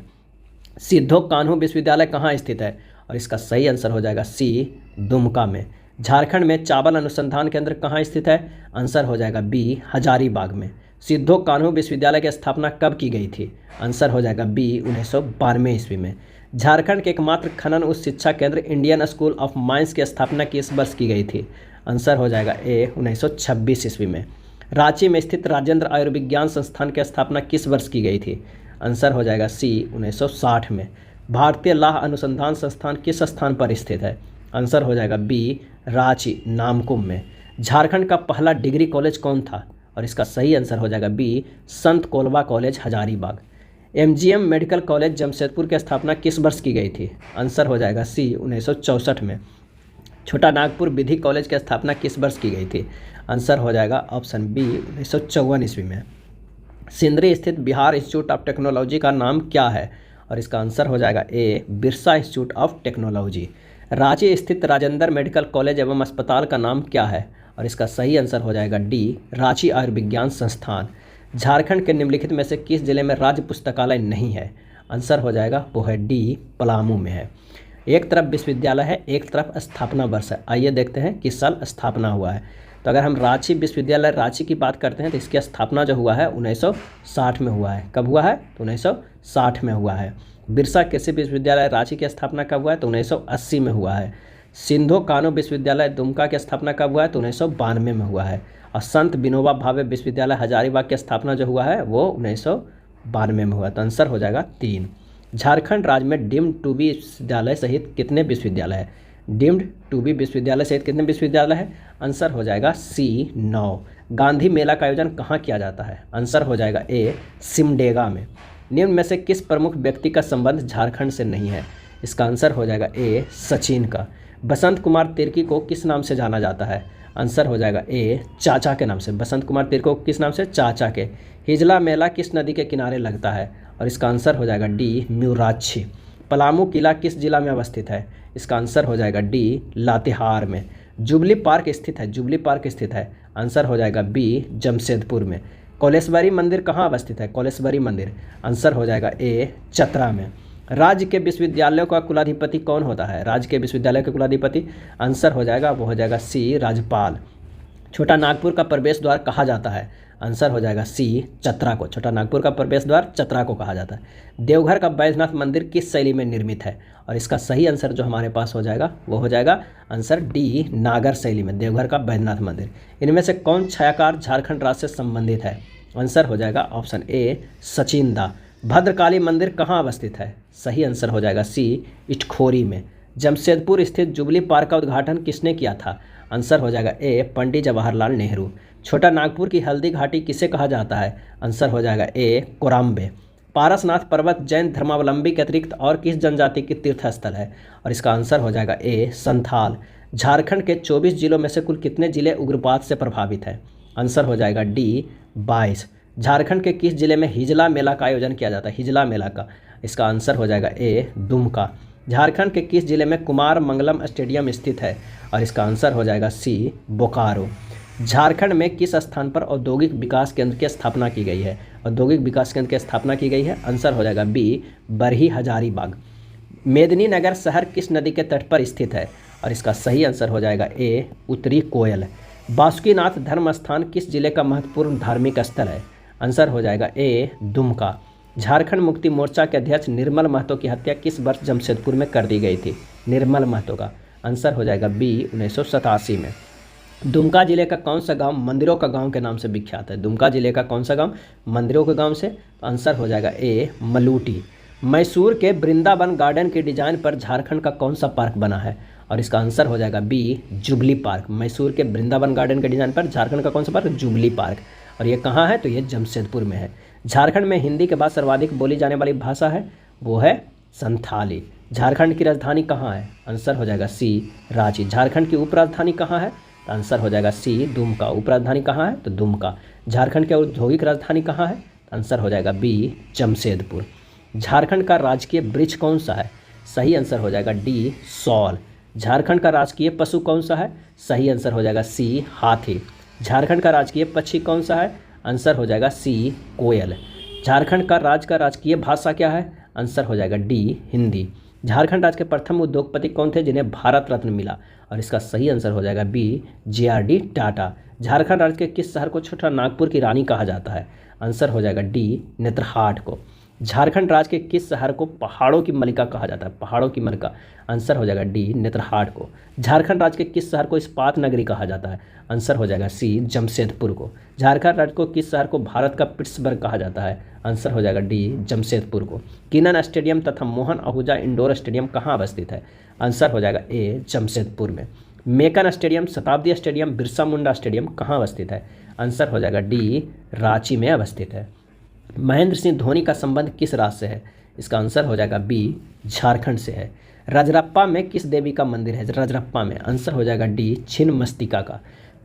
सिद्धो कान्हू विश्वविद्यालय कहाँ स्थित है? और इसका सही आंसर हो जाएगा सी दुमका में। झारखंड में चावल अनुसंधान केंद्र कहाँ स्थित है? आंसर हो जाएगा बी हजारीबाग में। सिद्धो कान्हू विश्वविद्यालय की स्थापना कब की गई थी? आंसर हो जाएगा बी 1992 ईस्वी में। झारखंड के एकमात्र खनन उच्च शिक्षा केंद्र इंडियन स्कूल ऑफ माइंस की स्थापना किस वर्ष की गई थी? आंसर हो जाएगा ए 1926 ईस्वी में। रांची में स्थित राजेंद्र आयुर्विज्ञान संस्थान की स्थापना किस वर्ष की गई थी? आंसर हो जाएगा सी 1960 में। भारतीय लाह अनुसंधान संस्थान किस स्थान पर स्थित है? आंसर हो जाएगा बी, रांची नामकुम में। झारखंड का पहला डिग्री कॉलेज कौन था? और इसका सही आंसर हो जाएगा बी, संत Kolwa college Hazaribagh. MGM medical college Jamshedpur की स्थापना किस वर्ष की गई थी? आंसर हो जाएगा सी, 1964 में। छोटा नागपुर विधि कॉलेज की स्थापना किस वर्ष की गई थी? आंसर हो जाएगा ऑप्शन बी, 1954 ईस्वी में। सिंदरी स्थित बिहार इंस्टीट्यूट ऑफ टेक्नोलॉजी का नाम क्या है? और इसका आंसर हो जाएगा A, Birsa institute of technology. Ranchi स्थित राजेंद्र मेडिकल कॉलेज एवं अस्पताल का नाम क्या है? और इसका सही आंसर हो जाएगा डी, रांची आयुर्विज्ञान संस्थान। झारखंड के निम्नलिखित में से किस जिले में राज्य पुस्तकालय नहीं है? आंसर हो जाएगा वो है डी, पलामू में है। एक तरफ विश्वविद्यालय है, एक तरफ स्थापना वर्ष है। आइए देखते हैं किस साल स्थापना हुआ है। तो अगर हम रांची विश्वविद्यालय रांची की बात करते हैं तो इसकी स्थापना जो हुआ है 1960 में हुआ है। कब हुआ है? तो 1960 में हुआ है। बिरसा कृषि विश्वविद्यालय रांची की स्थापना कब हुआ है? तो 1980 में हुआ है। सिंधो कानो विश्वविद्यालय दुमका की स्थापना कब हुआ है? तो 1992 में हुआ है। और संत विनोबा भावे विश्वविद्यालय हजारीबाग की स्थापना जो हुआ है वो 1992 में हुआ। तो आंसर हो जाएगा 3। झारखंड राज्य में डीम्ड टू बी विश्वविद्यालय सहित कितने विश्वविद्यालय है? डीम्ड टू बी विश्वविद्यालय सहित कितने विश्वविद्यालय है? आंसर हो जाएगा सी, 9। गांधी मेला का आयोजन कहाँ किया जाता है? आंसर हो जाएगा ए, सिमडेगा में। निम्न में से किस प्रमुख व्यक्ति का संबंध झारखंड से नहीं है? इसका आंसर हो जाएगा ए, सचिन का। बसंत कुमार तिर्की को किस नाम से जाना जाता है? आंसर हो जाएगा ए, चाचा के नाम से। बसंत कुमार तिर्की को किस नाम से? चाचा के। हिजला मेला किस नदी के किनारे लगता है? और इसका आंसर हो जाएगा डी, म्यूराक्षी। पलामू किला किस जिला में अवस्थित है? इसका आंसर हो जाएगा डी, लातेहार में। जुबली पार्क स्थित है, जुबली पार्क स्थित है। आंसर हो जाएगा बी, जमशेदपुर में। कौलेश्वरी मंदिर कहाँ अवस्थित है? कौलेश्वरी मंदिर। आंसर हो जाएगा ए, चतरा में। राज्य के विश्वविद्यालयों का कुलाधिपति कौन होता है? राज्य के विश्वविद्यालय के कुलाधिपति आंसर हो जाएगा वो हो जाएगा सी, राज्यपाल। छोटा नागपुर का प्रवेश द्वार कहा जाता है? आंसर हो जाएगा सी, चतरा को। छोटा नागपुर का प्रवेश द्वार चतरा को कहा जाता है। देवघर का बैजनाथ मंदिर किस शैली में निर्मित है? और इसका सही आंसर जो हमारे पास हो जाएगा वो हो जाएगा आंसर डी, नागर शैली में। देवघर का बैजनाथ मंदिर। इनमें से कौन छायाकार झारखंड राज्य से संबंधित है? आंसर हो जाएगा ऑप्शन ए, सचिन दा। भद्रकाली मंदिर कहाँ अवस्थित है? सही आंसर हो जाएगा सी, इटखोरी में। जमशेदपुर स्थित जुबली पार्क का उद्घाटन किसने किया था? आंसर हो जाएगा ए, पंडित जवाहरलाल नेहरू। छोटा नागपुर की हल्दी घाटी किसे कहा जाता है? आंसर हो जाएगा ए, कोराम्बे। पारसनाथ पर्वत जैन धर्मावलंबी के अतिरिक्त और किस जनजाति की तीर्थ स्थल है? और इसका आंसर हो जाएगा ए, संथाल। झारखंड के 24 जिलों में से कुल कितने जिले उग्रवाद से प्रभावित हैं? आंसर हो जाएगा डी, 22। झारखंड के किस जिले में हिजला मेला का आयोजन किया जाता है? हिजला मेला का। इसका आंसर हो जाएगा ए, दुमका। झारखंड के किस जिले में कुमार मंगलम स्टेडियम स्थित है? और इसका आंसर हो जाएगा सी, बोकारो। झारखंड में किस स्थान पर औद्योगिक विकास केंद्र की स्थापना की गई है? औद्योगिक विकास केंद्र की स्थापना की गई है। आंसर हो जाएगा बी, बरही हजारीबाग। मेदिनीनगर शहर किस नदी के तट पर स्थित है? और इसका सही आंसर हो जाएगा ए, उत्तरी कोयल। बासुकीनाथ धर्म स्थान किस जिले का महत्वपूर्ण धार्मिक स्थल है? आंसर हो जाएगा ए, दुमका। झारखंड मुक्ति मोर्चा के अध्यक्ष निर्मल महतो की हत्या किस वर्ष जमशेदपुर में कर दी गई थी? निर्मल महतो का। आंसर हो जाएगा बी, 1987 में। दुमका जिले का कौन सा गांव मंदिरों का गांव के नाम से विख्यात है? दुमका जिले का कौन सा गांव मंदिरों के गांव से? तो आंसर हो जाएगा ए, मलूटी। मैसूर के वृंदावन गार्डन के डिजाइन पर झारखंड का कौन सा पार्क बना है? और इसका आंसर हो जाएगा बी, जुबली पार्क। मैसूर के वृंदावन गार्डन के डिजाइन पर झारखंड का कौन सा पार्क? Jubilee park. और ये कहाँ है? तो ये जमशेदपुर में है। झारखंड में हिंदी के बाद सर्वाधिक बोली जाने वाली भाषा है वो है संथाली। झारखंड की राजधानी कहाँ है? आंसर हो जाएगा सी, रांची। झारखंड की उपराजधानी कहाँ है? तो आंसर हो जाएगा सी, दुमका। उपराजधानी कहाँ है? तो दुमका। झारखंड की औद्योगिक राजधानी कहाँ है? तो आंसर हो जाएगा बी, जमशेदपुर। झारखंड का राजकीय वृक्ष कौन सा है? सही आंसर हो जाएगा डी, सौल। झारखंड का राजकीय पशु कौन सा है? सही आंसर हो जाएगा सी, हाथी। झारखंड का राजकीय पक्षी कौन सा है? आंसर हो जाएगा सी, कोयल। झारखंड का राजकीय भाषा क्या है? आंसर हो जाएगा डी, हिंदी। झारखंड राज्य के प्रथम उद्योगपति कौन थे जिन्हें भारत रत्न मिला? और इसका सही आंसर हो जाएगा बी, JRD टाटा। झारखंड राज्य के किस शहर को छोटा नागपुर की रानी कहा जाता है? आंसर हो जाएगा डी, नेतरहाट को। झारखंड राज्य के किस शहर को पहाड़ों की मलिका कहा जाता है? पहाड़ों की मलिका, आंसर हो जाएगा डी नेतरहाट को। झारखंड राज्य के किस शहर को इस्पात नगरी कहा जाता है? आंसर हो जाएगा सी जमशेदपुर को। झारखंड राज्य को किस शहर को भारत का पिट्सबर्ग कहा जाता है? आंसर हो जाएगा डी जमशेदपुर को। किनन स्टेडियम तथा मोहन आहूजा इंडोर स्टेडियम कहाँ अवस्थित है? आंसर हो जाएगा ए जमशेदपुर में। मेकन स्टेडियम, शताब्दी स्टेडियम, बिरसा मुंडा स्टेडियम कहाँ अवस्थित है? आंसर हो जाएगा डी रांची में अवस्थित है। महेंद्र सिंह धोनी का संबंध किस राज्य से है? इसका आंसर हो जाएगा बी झारखंड से है। रजरप्पा में किस देवी का मंदिर है? रजरप्पा में, आंसर हो जाएगा डी छिन्नमस्तिका का।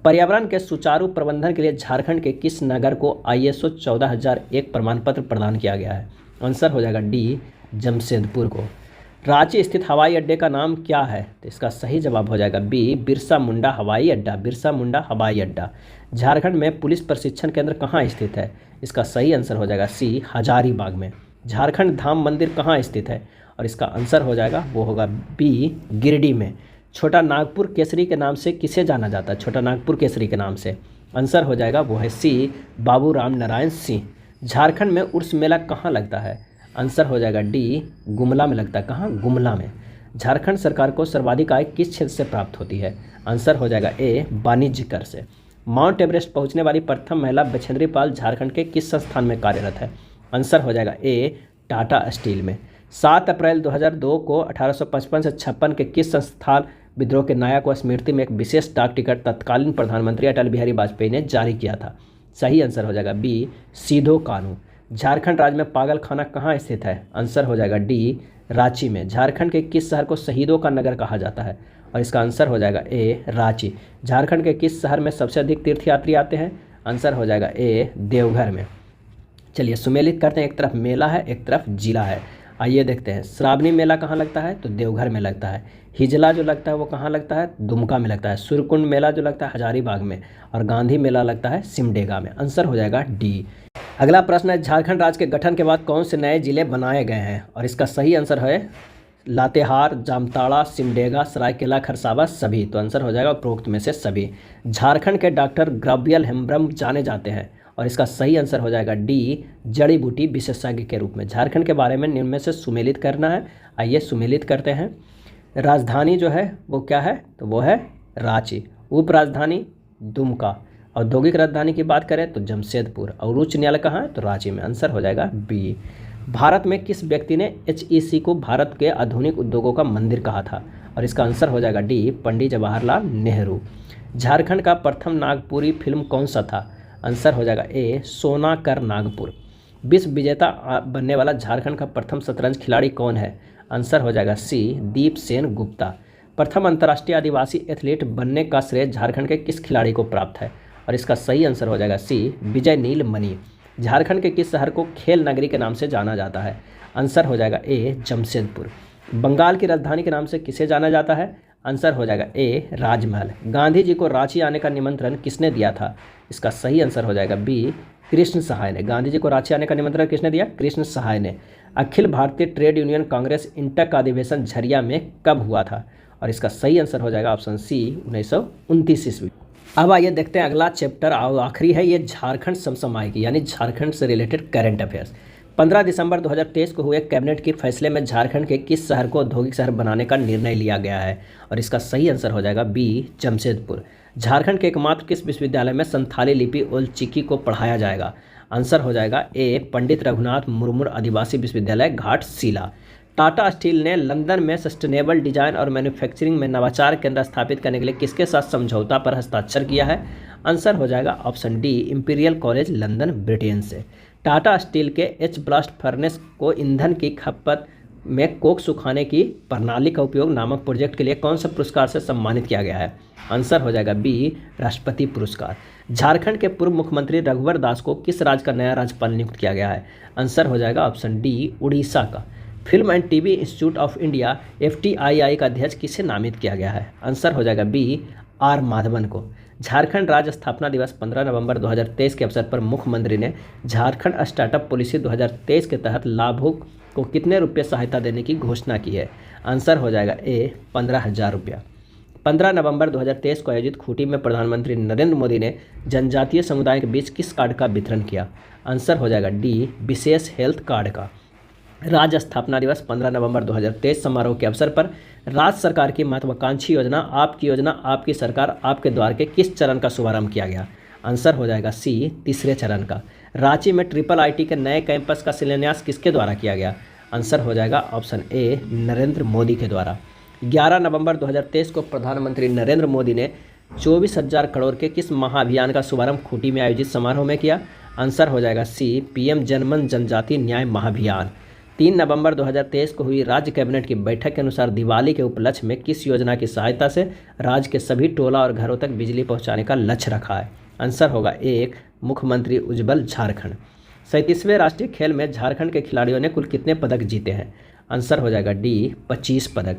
पर्यावरण के सुचारू प्रबंधन के लिए झारखंड के किस नगर को ISO 14001 प्रमाण पत्र प्रदान किया गया है? आंसर हो जाएगा डी जमशेदपुर को। रांची स्थित हवाई अड्डे का नाम क्या है? तो इसका सही जवाब हो जाएगा बी बिरसा मुंडा हवाई अड्डा। बिरसा मुंडा हवाई अड्डा। झारखंड में पुलिस प्रशिक्षण केंद्र कहाँ स्थित है? इसका सही आंसर हो जाएगा सी हजारीबाग में। झारखंड धाम मंदिर कहाँ स्थित है? और इसका आंसर हो जाएगा वो होगा बी गिरिडीह में। छोटा नागपुर केसरी के नाम से किसे जाना जाता है? छोटा नागपुर केसरी के नाम से, आंसर हो जाएगा वो है सी बाबू राम नारायण सिंह। झारखंड में उर्स मेला कहाँ लगता है? आंसर हो जाएगा डी गुमला में लगता है। कहाँ? गुमला में। झारखंड सरकार को सर्वाधिक आय किस क्षेत्र से प्राप्त होती है? आंसर हो जाएगा ए वाणिज्य कर से। माउंट एवरेस्ट पहुंचने वाली प्रथम महिला बछेंद्री पाल झारखंड के किस संस्थान में कार्यरत है? आंसर हो जाएगा ए टाटा स्टील में। 7 अप्रैल 2002 को 1855 से 56 के किस संस्थान विद्रोह के नायक व स्मृति में एक विशेष डाक टिकट तत्कालीन प्रधानमंत्री अटल बिहारी वाजपेयी ने जारी किया था? सही आंसर हो जाएगा बी सीधो कानू। झारखंड राज्य में पागल खाना कहाँ स्थित है? आंसर हो जाएगा डी रांची में। झारखंड के किस शहर को शहीदों का नगर कहा जाता है? और इसका आंसर हो जाएगा ए रांची। झारखंड के किस शहर में सबसे अधिक तीर्थयात्री आते हैं? आंसर हो जाएगा ए देवघर में। चलिए सुमेलित करते हैं, एक तरफ मेला है एक तरफ जिला है। आइए देखते हैं। श्रावणी मेला कहाँ लगता है? तो देवघर में लगता है। हिजला जो लगता है वो कहाँ लगता है? दुमका में लगता है। सूर्यकुंड मेला जो लगता है हजारीबाग में, और गांधी मेला लगता है सिमडेगा में। आंसर हो जाएगा डी। अगला प्रश्न है, झारखंड राज्य के गठन के बाद कौन से नए जिले बनाए गए हैं? और इसका सही आंसर है लातेहार, जामताड़ा, सिमडेगा, सरायकेला खरसावा सभी। तो आंसर हो जाएगा उपरोक्त में से सभी। झारखंड के डॉक्टर ग्राबियल हेम्ब्रम जाने जाते हैं, और इसका सही आंसर हो जाएगा डी जड़ी बूटी विशेषज्ञ के रूप में। झारखंड के बारे में निम्न में से सुमेलित करना है। आइए सुमेलित करते हैं। राजधानी जो है वो क्या है? तो वो है रांची। उप राजधानी दुमका। औद्योगिक राजधानी की बात करें तो जमशेदपुर। और उच्च न्यायालय कहाँ है? तो रांची में। आंसर हो जाएगा बी। भारत में किस व्यक्ति ने HEC को भारत के आधुनिक उद्योगों का मंदिर कहा था? और इसका आंसर हो जाएगा डी पंडित जवाहरलाल नेहरू। झारखंड का प्रथम नागपुरी फिल्म कौन सा था? आंसर हो जाएगा ए सोना कर नागपुर। विश्व विजेता बनने वाला झारखंड का प्रथम शतरंज खिलाड़ी कौन है? आंसर हो जाएगा सी दीप सेन गुप्ता। प्रथम अंतर्राष्ट्रीय आदिवासी एथलीट बनने का श्रेय झारखंड के किस खिलाड़ी को प्राप्त है? और इसका सही आंसर हो जाएगा सी विजय नील मणि। झारखंड के किस शहर को खेल नगरी के नाम से जाना जाता है? आंसर हो जाएगा ए जमशेदपुर। बंगाल की राजधानी के नाम से किसे जाना जाता है? आंसर हो जाएगा ए राजमहल। गांधी जी को रांची आने का निमंत्रण किसने दिया था? इसका सही आंसर हो जाएगा बी कृष्ण सहाय ने। गांधी जी को रांची आने का निमंत्रण किसने दिया? कृष्ण सहाय ने। अखिल भारतीय ट्रेड यूनियन कांग्रेस इंटक का अधिवेशन झरिया में कब हुआ था? और इसका सही आंसर हो जाएगा ऑप्शन सी 1929 ईस्वी। अब आइए देखते हैं अगला चैप्टर, आखिरी है ये झारखंड समसामयिकी यानी झारखंड से रिलेटेड करंट अफेयर्स। 15 दिसंबर 2023 को हुए कैबिनेट के फैसले में झारखंड के किस शहर को औद्योगिक शहर बनाने का निर्णय लिया गया है? और इसका सही आंसर हो जाएगा बी जमशेदपुर। झारखंड के एकमात्र किस विश्वविद्यालय में संथाली लिपि ओल चिकी को पढ़ाया जाएगा? आंसर हो जाएगा ए पंडित रघुनाथ मुर्मू आदिवासी विश्वविद्यालय घाटशिला। टाटा स्टील ने लंदन में सस्टेनेबल डिजाइन और मैन्युफैक्चरिंग में नवाचार केंद्र स्थापित करने के लिए किसके साथ समझौता पर हस्ताक्षर किया है? आंसर हो जाएगा option D imperial college London Britain से। टाटा स्टील के एच ब्लास्ट फर्नेस को ईंधन की खपत में कोक सुखाने की प्रणाली का उपयोग नामक प्रोजेक्ट के लिए कौन सा पुरस्कार से सम्मानित किया गया है? आंसर हो जाएगा बी राष्ट्रपति पुरस्कार। झारखंड के पूर्व मुख्यमंत्री रघुवर दास को किस राज्य का नया राज्यपाल नियुक्त किया गया है? आंसर हो जाएगा ऑप्शन डी उड़ीसा का। Film and TV institute of India FTII का अध्यक्ष किसे नामित किया गया है? आंसर हो जाएगा बी आर माधवन को। झारखंड राज्य स्थापना दिवस 15 नवंबर 2023 के अवसर पर मुख्यमंत्री ने झारखंड स्टार्टअप पॉलिसी 2023 के तहत लाभुक को कितने रुपये सहायता देने की घोषणा की है? आंसर हो जाएगा ए 15,000 रुपया। 15 नवंबर 2023 को आयोजित खूंटी में प्रधानमंत्री नरेंद्र मोदी ने जनजातीय समुदाय के बीच किस कार्ड का वितरण किया? आंसर हो जाएगा डी विशेष हेल्थ कार्ड का। राज्य स्थापना दिवस 15 नवंबर 2023 समारोह के अवसर पर राज्य सरकार की महत्वाकांक्षी योजना आपकी सरकार आपके द्वार के किस चरण का शुभारंभ किया गया? आंसर हो जाएगा सी, तीसरे चरण का। रांची में ट्रिपल आईटी के नए कैंपस का शिलान्यास किसके द्वारा किया गया? आंसर हो जाएगा ऑप्शन ए, नरेंद्र मोदी के द्वारा। 11 नवंबर 2023 को प्रधानमंत्री नरेंद्र मोदी ने 24,000 करोड़ के किस महाअभियान का शुभारंभ खूंटी में आयोजित समारोह में किया? आंसर हो जाएगा सी, पीएम जनमन जनजाति न्याय महाअभियान। 3 नवंबर 2023 को हुई राज्य कैबिनेट की बैठक के अनुसार दिवाली के उपलक्ष्य में किस योजना की सहायता से राज्य के सभी टोला और घरों तक बिजली पहुंचाने का लक्ष्य रखा है? आंसर होगा एक, मुख्यमंत्री उज्ज्वल झारखंड। 37वें राष्ट्रीय खेल में झारखंड के खिलाड़ियों ने कुल कितने पदक जीते हैं? आंसर हो जाएगा डी, 25 पदक।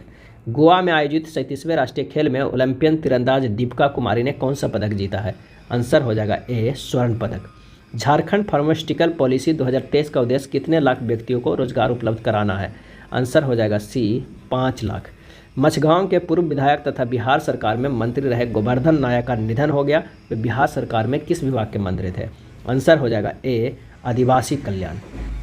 गोवा में आयोजित 37वें राष्ट्रीय खेल में ओलंपियन तीरंदाज दीपिका कुमारी ने कौन सा पदक जीता है? आंसर हो जाएगा ए, स्वर्ण पदक। झारखंड फार्मास्यूटिकल पॉलिसी 2023 का उद्देश्य कितने लाख व्यक्तियों को रोजगार उपलब्ध कराना है? आंसर हो जाएगा सी, 5 लाख। मछगांव के पूर्व विधायक तथा बिहार सरकार में मंत्री रहे गोवर्धन नायक का निधन हो गया। वे बिहार सरकार में किस विभाग के मंत्री थे? आंसर हो जाएगा ए, आदिवासी कल्याण।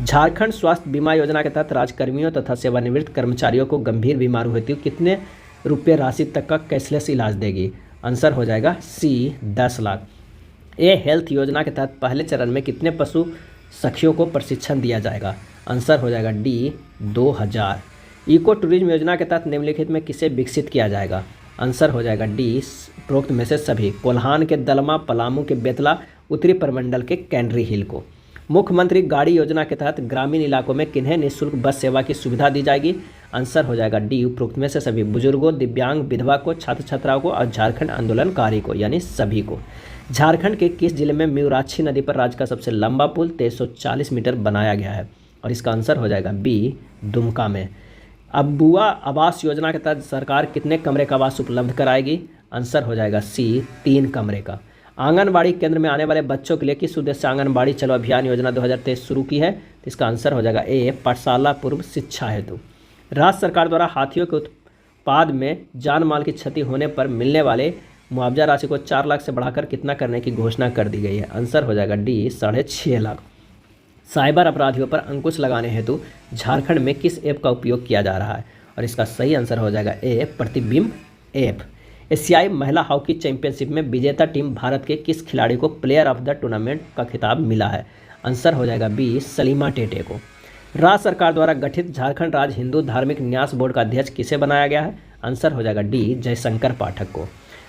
झारखंड स्वास्थ्य बीमा योजना के तहत राज्यकर्मियों तथा सेवानिवृत्त कर्मचारियों को गंभीर बीमारी होती है कितने रुपये राशि तक का कैशलेस इलाज देगी? आंसर हो जाएगा सी, 10 लाख। ए हेल्थ योजना के तहत पहले चरण में कितने पशु सखियों को प्रशिक्षण दिया जाएगा? आंसर हो जाएगा डी, 2000। इको टूरिज्म योजना के तहत निम्नलिखित में किसे विकसित किया जाएगा? आंसर हो जाएगा डी, उपरोक्त में से सभी। कोल्हान के दलमा, पलामू के बेतला, उत्तरी परमंडल के कैंड्री हिल को। मुख्यमंत्री गाड़ी योजना के तहत ग्रामीण इलाकों में किन्हें निःशुल्क बस सेवा की सुविधा दी जाएगी? आंसर हो जाएगा डी, उपरोक्त में से सभी। बुजुर्गों, दिव्यांग, विधवा को, छात्र छात्राओं को और झारखंड आंदोलनकारी को, यानी सभी को। झारखंड के किस जिले में म्यूराक्षी नदी पर राज्य का सबसे लंबा पुल 2340 मीटर बनाया गया है? और इसका आंसर हो जाएगा बी, दुमका में। अबुआ आवास योजना के तहत सरकार कितने कमरे का आवास उपलब्ध कराएगी? आंसर हो जाएगा सी, 3 कमरे का। आंगनबाड़ी केंद्र में आने वाले बच्चों के लिए किस उद्देश्य से आंगनबाड़ी चलो अभियान योजना 2023 शुरू की है? तो इसका आंसर हो जाएगा ए, पाठशाला पूर्व शिक्षा हेतु। राज्य सरकार द्वारा हाथियों के उत्पाद में जान माल की क्षति होने पर मिलने वाले मुआवजा राशि को 4 लाख से बढ़ाकर कितना करने की घोषणा कर दी गई है? आंसर हो जाएगा डी, 6.5 लाख। साइबर अपराधियों पर अंकुश लगाने हेतु झारखंड में किस ऐप का उपयोग किया जा रहा है? और इसका सही आंसर हो जाएगा ए, प्रतिबिंब ऐप। एशियाई महिला हॉकी चैंपियनशिप में विजेता टीम भारत के किस खिलाड़ी को प्लेयर ऑफ द टूर्नामेंट का खिताब मिला है? आंसर हो जाएगा बी, सलीमा टेटे को। राज्य सरकार द्वारा गठित झारखंड राज्य हिंदू धार्मिक न्यास बोर्ड का अध्यक्ष किसे बनाया गया है? आंसर हो जाएगा डी, जयशंकर पाठक को।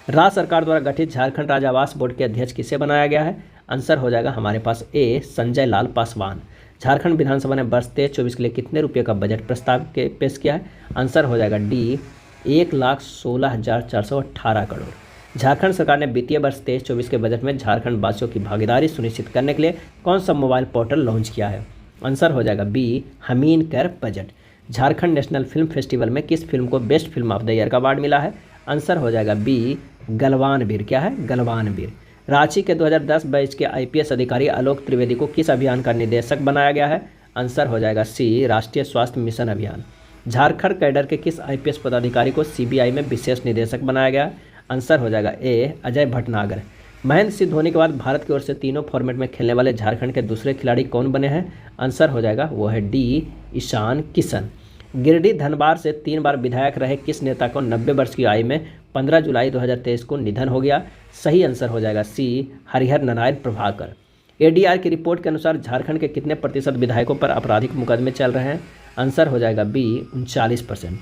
राज्य सरकार द्वारा गठित झारखंड राज्य आवास बोर्ड के अध्यक्ष किसे बनाया गया है? आंसर हो जाएगा हमारे पास ए, संजय लाल पासवान। झारखंड विधानसभा ने वर्ष 23-24 के लिए कितने रुपये का बजट प्रस्ताव के पेश किया है? आंसर हो जाएगा डी, 1,16,418 करोड़। झारखंड सरकार ने वित्तीय वर्ष 23-24 के बजट में झारखंड वासियों की भागीदारी सुनिश्चित करने के लिए कौन सा मोबाइल पोर्टल लॉन्च किया है? आंसर हो जाएगा बी, हमीन कर budget. Jharkhand national film festival में किस फिल्म को best film of the year का अवार्ड मिला है? आंसर हो जाएगा बी, गलवान वीर। क्या है? गलवान वीर। रांची के 2010 बैच के आईपीएस अधिकारी आलोक त्रिवेदी को किस अभियान का निदेशक बनाया गया है? आंसर हो जाएगा सी, राष्ट्रीय स्वास्थ्य मिशन अभियान। झारखंड कैडर के किस आईपीएस पदाधिकारी को सीबीआई में विशेष निदेशक बनाया गया? आंसर हो जाएगा ए, अजय भटनागर। महेंद्र सिंह धोनी के बाद भारत की ओर से तीनों फॉर्मेट में खेलने वाले झारखंड के दूसरे खिलाड़ी कौन बने हैं? आंसर हो जाएगा वो है डी, ईशान किशन। गिरिडीह धनबाद से 3 बार विधायक रहे किस नेता को 90 वर्ष की आयु में 15 जुलाई 2023 को निधन हो गया? सही आंसर हो जाएगा सी, हरिहर नारायण प्रभाकर। एडीआर की रिपोर्ट के अनुसार झारखंड के कितने प्रतिशत विधायकों पर आपराधिक मुकदमे चल रहे हैं? आंसर हो जाएगा बी, 39%।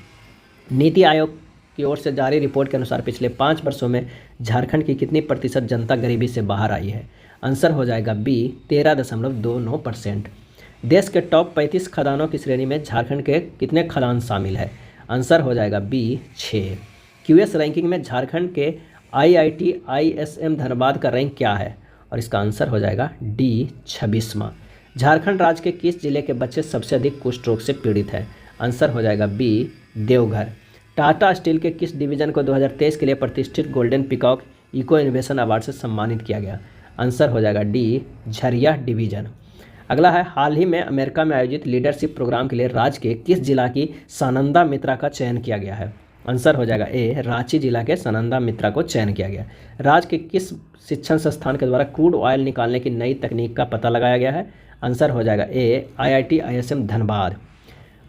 नीति आयोग की ओर से जारी रिपोर्ट के अनुसार पिछले 5 वर्षों में झारखंड की कितनी प्रतिशत जनता गरीबी से बाहर आई है? आंसर हो जाएगा बी, 13.29%। देश के टॉप 35 खदानों की श्रेणी में झारखंड के कितने खदान शामिल है? आंसर हो जाएगा बी, 6। क्यूएस रैंकिंग में झारखंड के आईआईटी आईएसएम धनबाद का रैंक क्या है? और इसका आंसर हो जाएगा डी, 26वां। झारखंड राज्य के किस जिले के बच्चे सबसे अधिक कुष्ठ रोग से पीड़ित है? आंसर हो जाएगा बी, देवघर। टाटा स्टील के किस डिवीजन को 2023 के लिए प्रतिष्ठित golden peacock eco innovation award से सम्मानित किया गया? आंसर हो जाएगा डी, झरिया डिवीजन। अगला है, हाल ही में अमेरिका में आयोजित लीडरशिप प्रोग्राम के लिए राज्य के किस जिला की सानंदा मित्रा का चयन किया गया है? आंसर हो जाएगा ए, रांची जिला के सानंदा मित्रा को चयन किया गया। राज्य के किस शिक्षण संस्थान के द्वारा क्रूड ऑयल निकालने की नई तकनीक का पता लगाया गया है? आंसर हो जाएगा A, IIT ISM Dhanbad.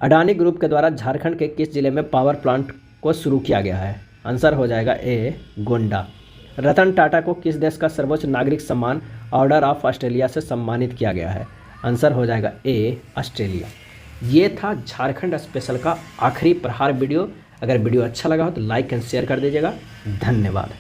Adani group के द्वारा झारखंड के किस जिले में पावर प्लांट को शुरू किया गया है? आंसर हो जाएगा ए गोंडा। रतन टाटा को किस देश का सर्वोच्च नागरिक सम्मान ऑर्डर ऑफ ऑस्ट्रेलिया से सम्मानित किया गया है? आंसर हो जाएगा ए ऑस्ट्रेलिया। ये था झारखंड स्पेशल का आखिरी प्रहार वीडियो। अगर वीडियो अच्छा लगा हो तो लाइक एंड शेयर कर दीजिएगा। धन्यवाद।